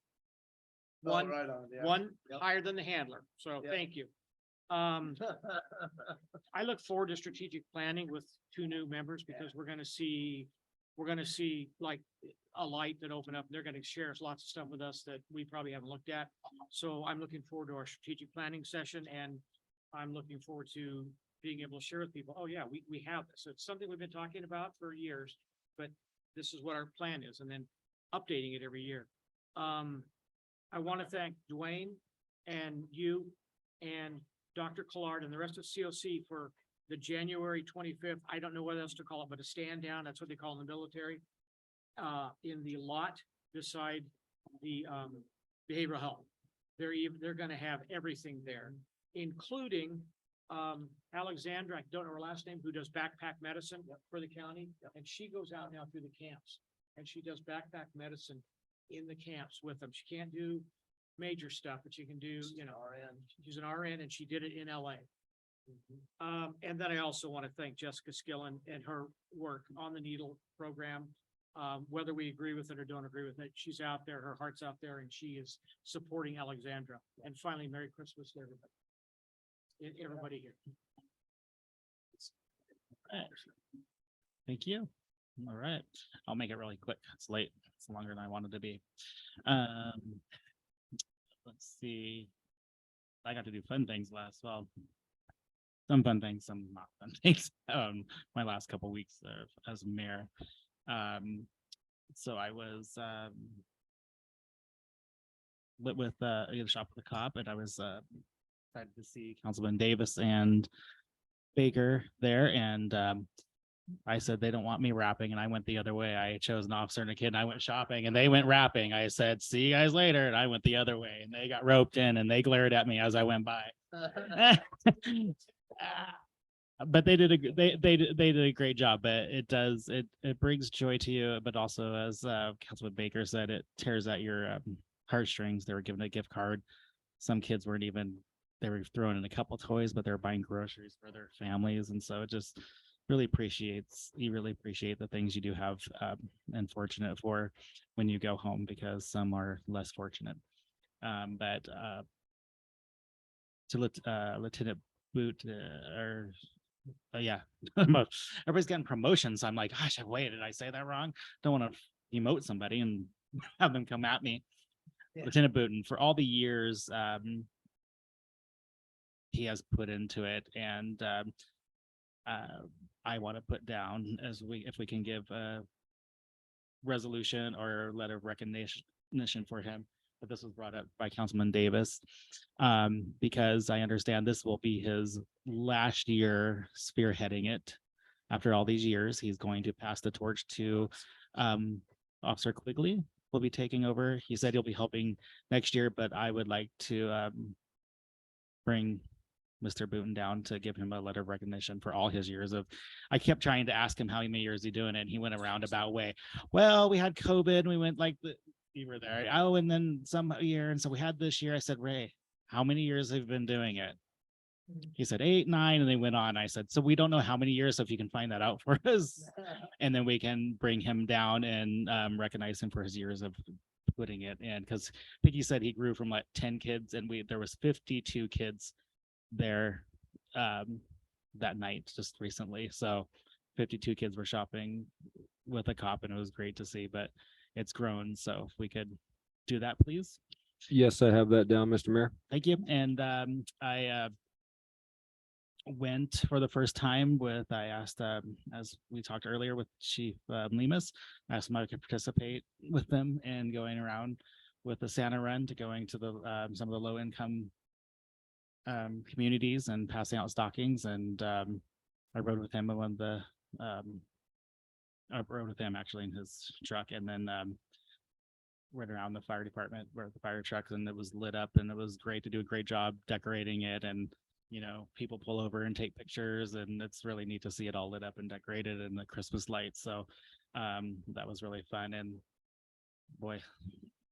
Oh, right on, yeah. one Yep. higher than the handler. So Yep. thank you. I look forward to strategic planning with two new members because we're gonna see like a light that open up. They're gonna share lots of stuff with us that we probably haven't looked at. So I'm looking forward to our strategic planning session and I'm looking forward to being able to share with people, oh yeah, we have this. It's something we've been talking about for years, but this is what our plan is and then updating it every year. I want to thank Dwayne and you and Dr. Collard and the rest of COC for the January 25th. I don't know what else to call it, but a stand down. That's what they call in the military. In the lot beside the behavioral health. They're going to have everything there, including Alexandra, I don't know her last name, who does backpack medicine for the county. And she goes out now through the camps and she does backpack medicine in the camps with them. She can't do major stuff, but she can do, you know, RN. She's an RN and she did it in LA. And then I also want to thank Jessica Skillen and her work on the needle program. Whether we agree with it or don't agree with it, she's out there, her heart's out there, and she is supporting Alexandra. And finally, Merry Christmas to everybody. Everybody here. Thank you. All right, I'll make it really quick. It's late. It's longer than I wanted to be. Let's see. I got to do fun things well, some fun things, some not fun things. My last couple weeks as mayor. So I was lit with the shop with the cop, and I was excited to see Councilman Davis and Baker there, and I said they don't want me rapping, and I went the other way. I chose an officer and a kid, and I went shopping, and they went rapping. I said, "See you guys later," and I went the other way, and they got roped in, and they glared at me as I went by. But they did a great job. But it brings joy to you, but also as Councilman Baker said, it tears at your heartstrings. They were given a gift card. Some kids weren't even. They were throwing in a couple toys, but they were buying groceries for their families, and so it just you really appreciate the things you do have and fortunate for when you go home, because some are less fortunate. But to Lieutenant Boot everybody's getting promotions. I'm like, gosh, wait, did I say that wrong? Don't want to emote somebody and have them come at me. Yeah. Lieutenant Booten, for all the years he has put into it, and I want to put down if we can give a resolution or letter of recognition for him. But this was brought up by Councilman Davis, because I understand this will be his last year spearheading it. After all these years, he's going to pass the torch to Officer Quigley will be taking over. He said he'll be helping next year, but I would like to bring Mr. Booten down to give him a letter of recognition for all his years of. I kept trying to ask him how many years he doing it, and he went a roundabout way. Well, we had COVID, and we went like you were there. Oh, and then some year, and so we had this year. I said, Ray, how many years have you been doing it? He said 8, 9, and they went on. I said, so we don't know how many years. So if you can find that out for us, and then we can bring him down and recognize him for his years of putting it in. Because I think he said he grew from like 10 kids, and there was 52 kids there that night just recently. So 52 kids were shopping with a cop, and it was great to see. But it's grown. So if we could do that, please. Yes, I have that down, Mr. Mayor. Thank you. And I went for the first time I asked, as we talked earlier with Chief Lemus, I asked him if I could participate with them in going around with the Santa run to going to the some of the low income communities and passing out stockings. And I rode with him in one of the I rode with him actually in his truck, and then went around the fire department where the fire trucks, and it was lit up, and it was great to do a great job decorating it. And, people pull over and take pictures, and it's really neat to see it all lit up and decorated and the Christmas lights. So that was really fun. And boy,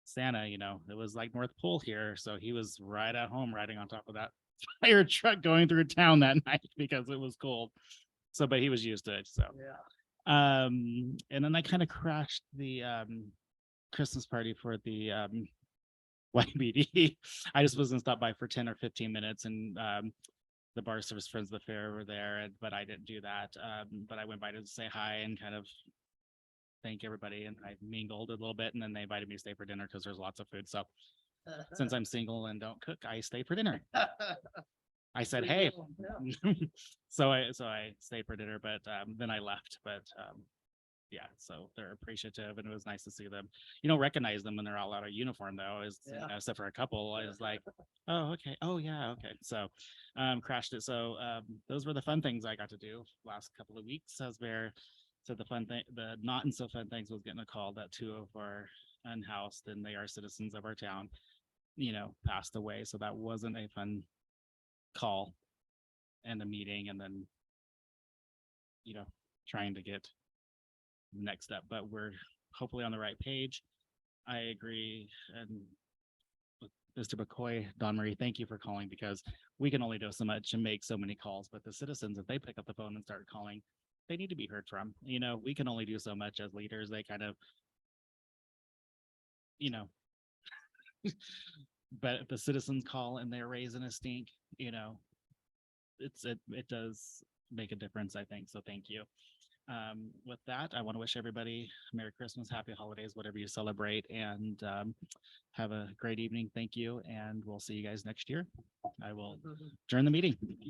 Santa, it was like North Pole here. So he was right at home riding on top of that fire truck going through town that night because it was cold. So, but he was used to it. So, Yeah. and then I kind of crashed the Christmas party for the YBD. I just was gonna stop by for 10 or 15 minutes, and the bar service friends of the fair were there, but I didn't do that. But I went by to say hi and kind of thank everybody, and I mingled a little bit, and then they invited me to stay for dinner because there's lots of food. So since I'm single and don't cook, I stayed for dinner. I said, hey. So I stayed for dinner, but then I left. But yeah, so they're appreciative, and it was nice to see them. You don't recognize them when they're all out of uniform, though, except for a couple. I was like, oh, okay. Oh, yeah. Okay. So crashed it. So those were the fun things I got to do last couple of weeks. As Bear said, the fun thing, the not and so fun things was getting a call that two of our unhoused, and they are citizens of our town, passed away. So that wasn't a fun call and a meeting, and then, trying to get next step, but we're hopefully on the right page. I agree. And with Mr. McCoy, Don Marie, thank you for calling, because we can only do so much and make so many calls, but the citizens, if they pick up the phone and start calling, they need to be heard from. We can only do so much as leaders. They kind of, but if the citizens call and they're raising a stink, it does make a difference, I think. So thank you. With that, I want to wish everybody Merry Christmas, Happy Holidays, whatever you celebrate, and have a great evening. Thank you, and we'll see you guys next year. I will adjourn the meeting.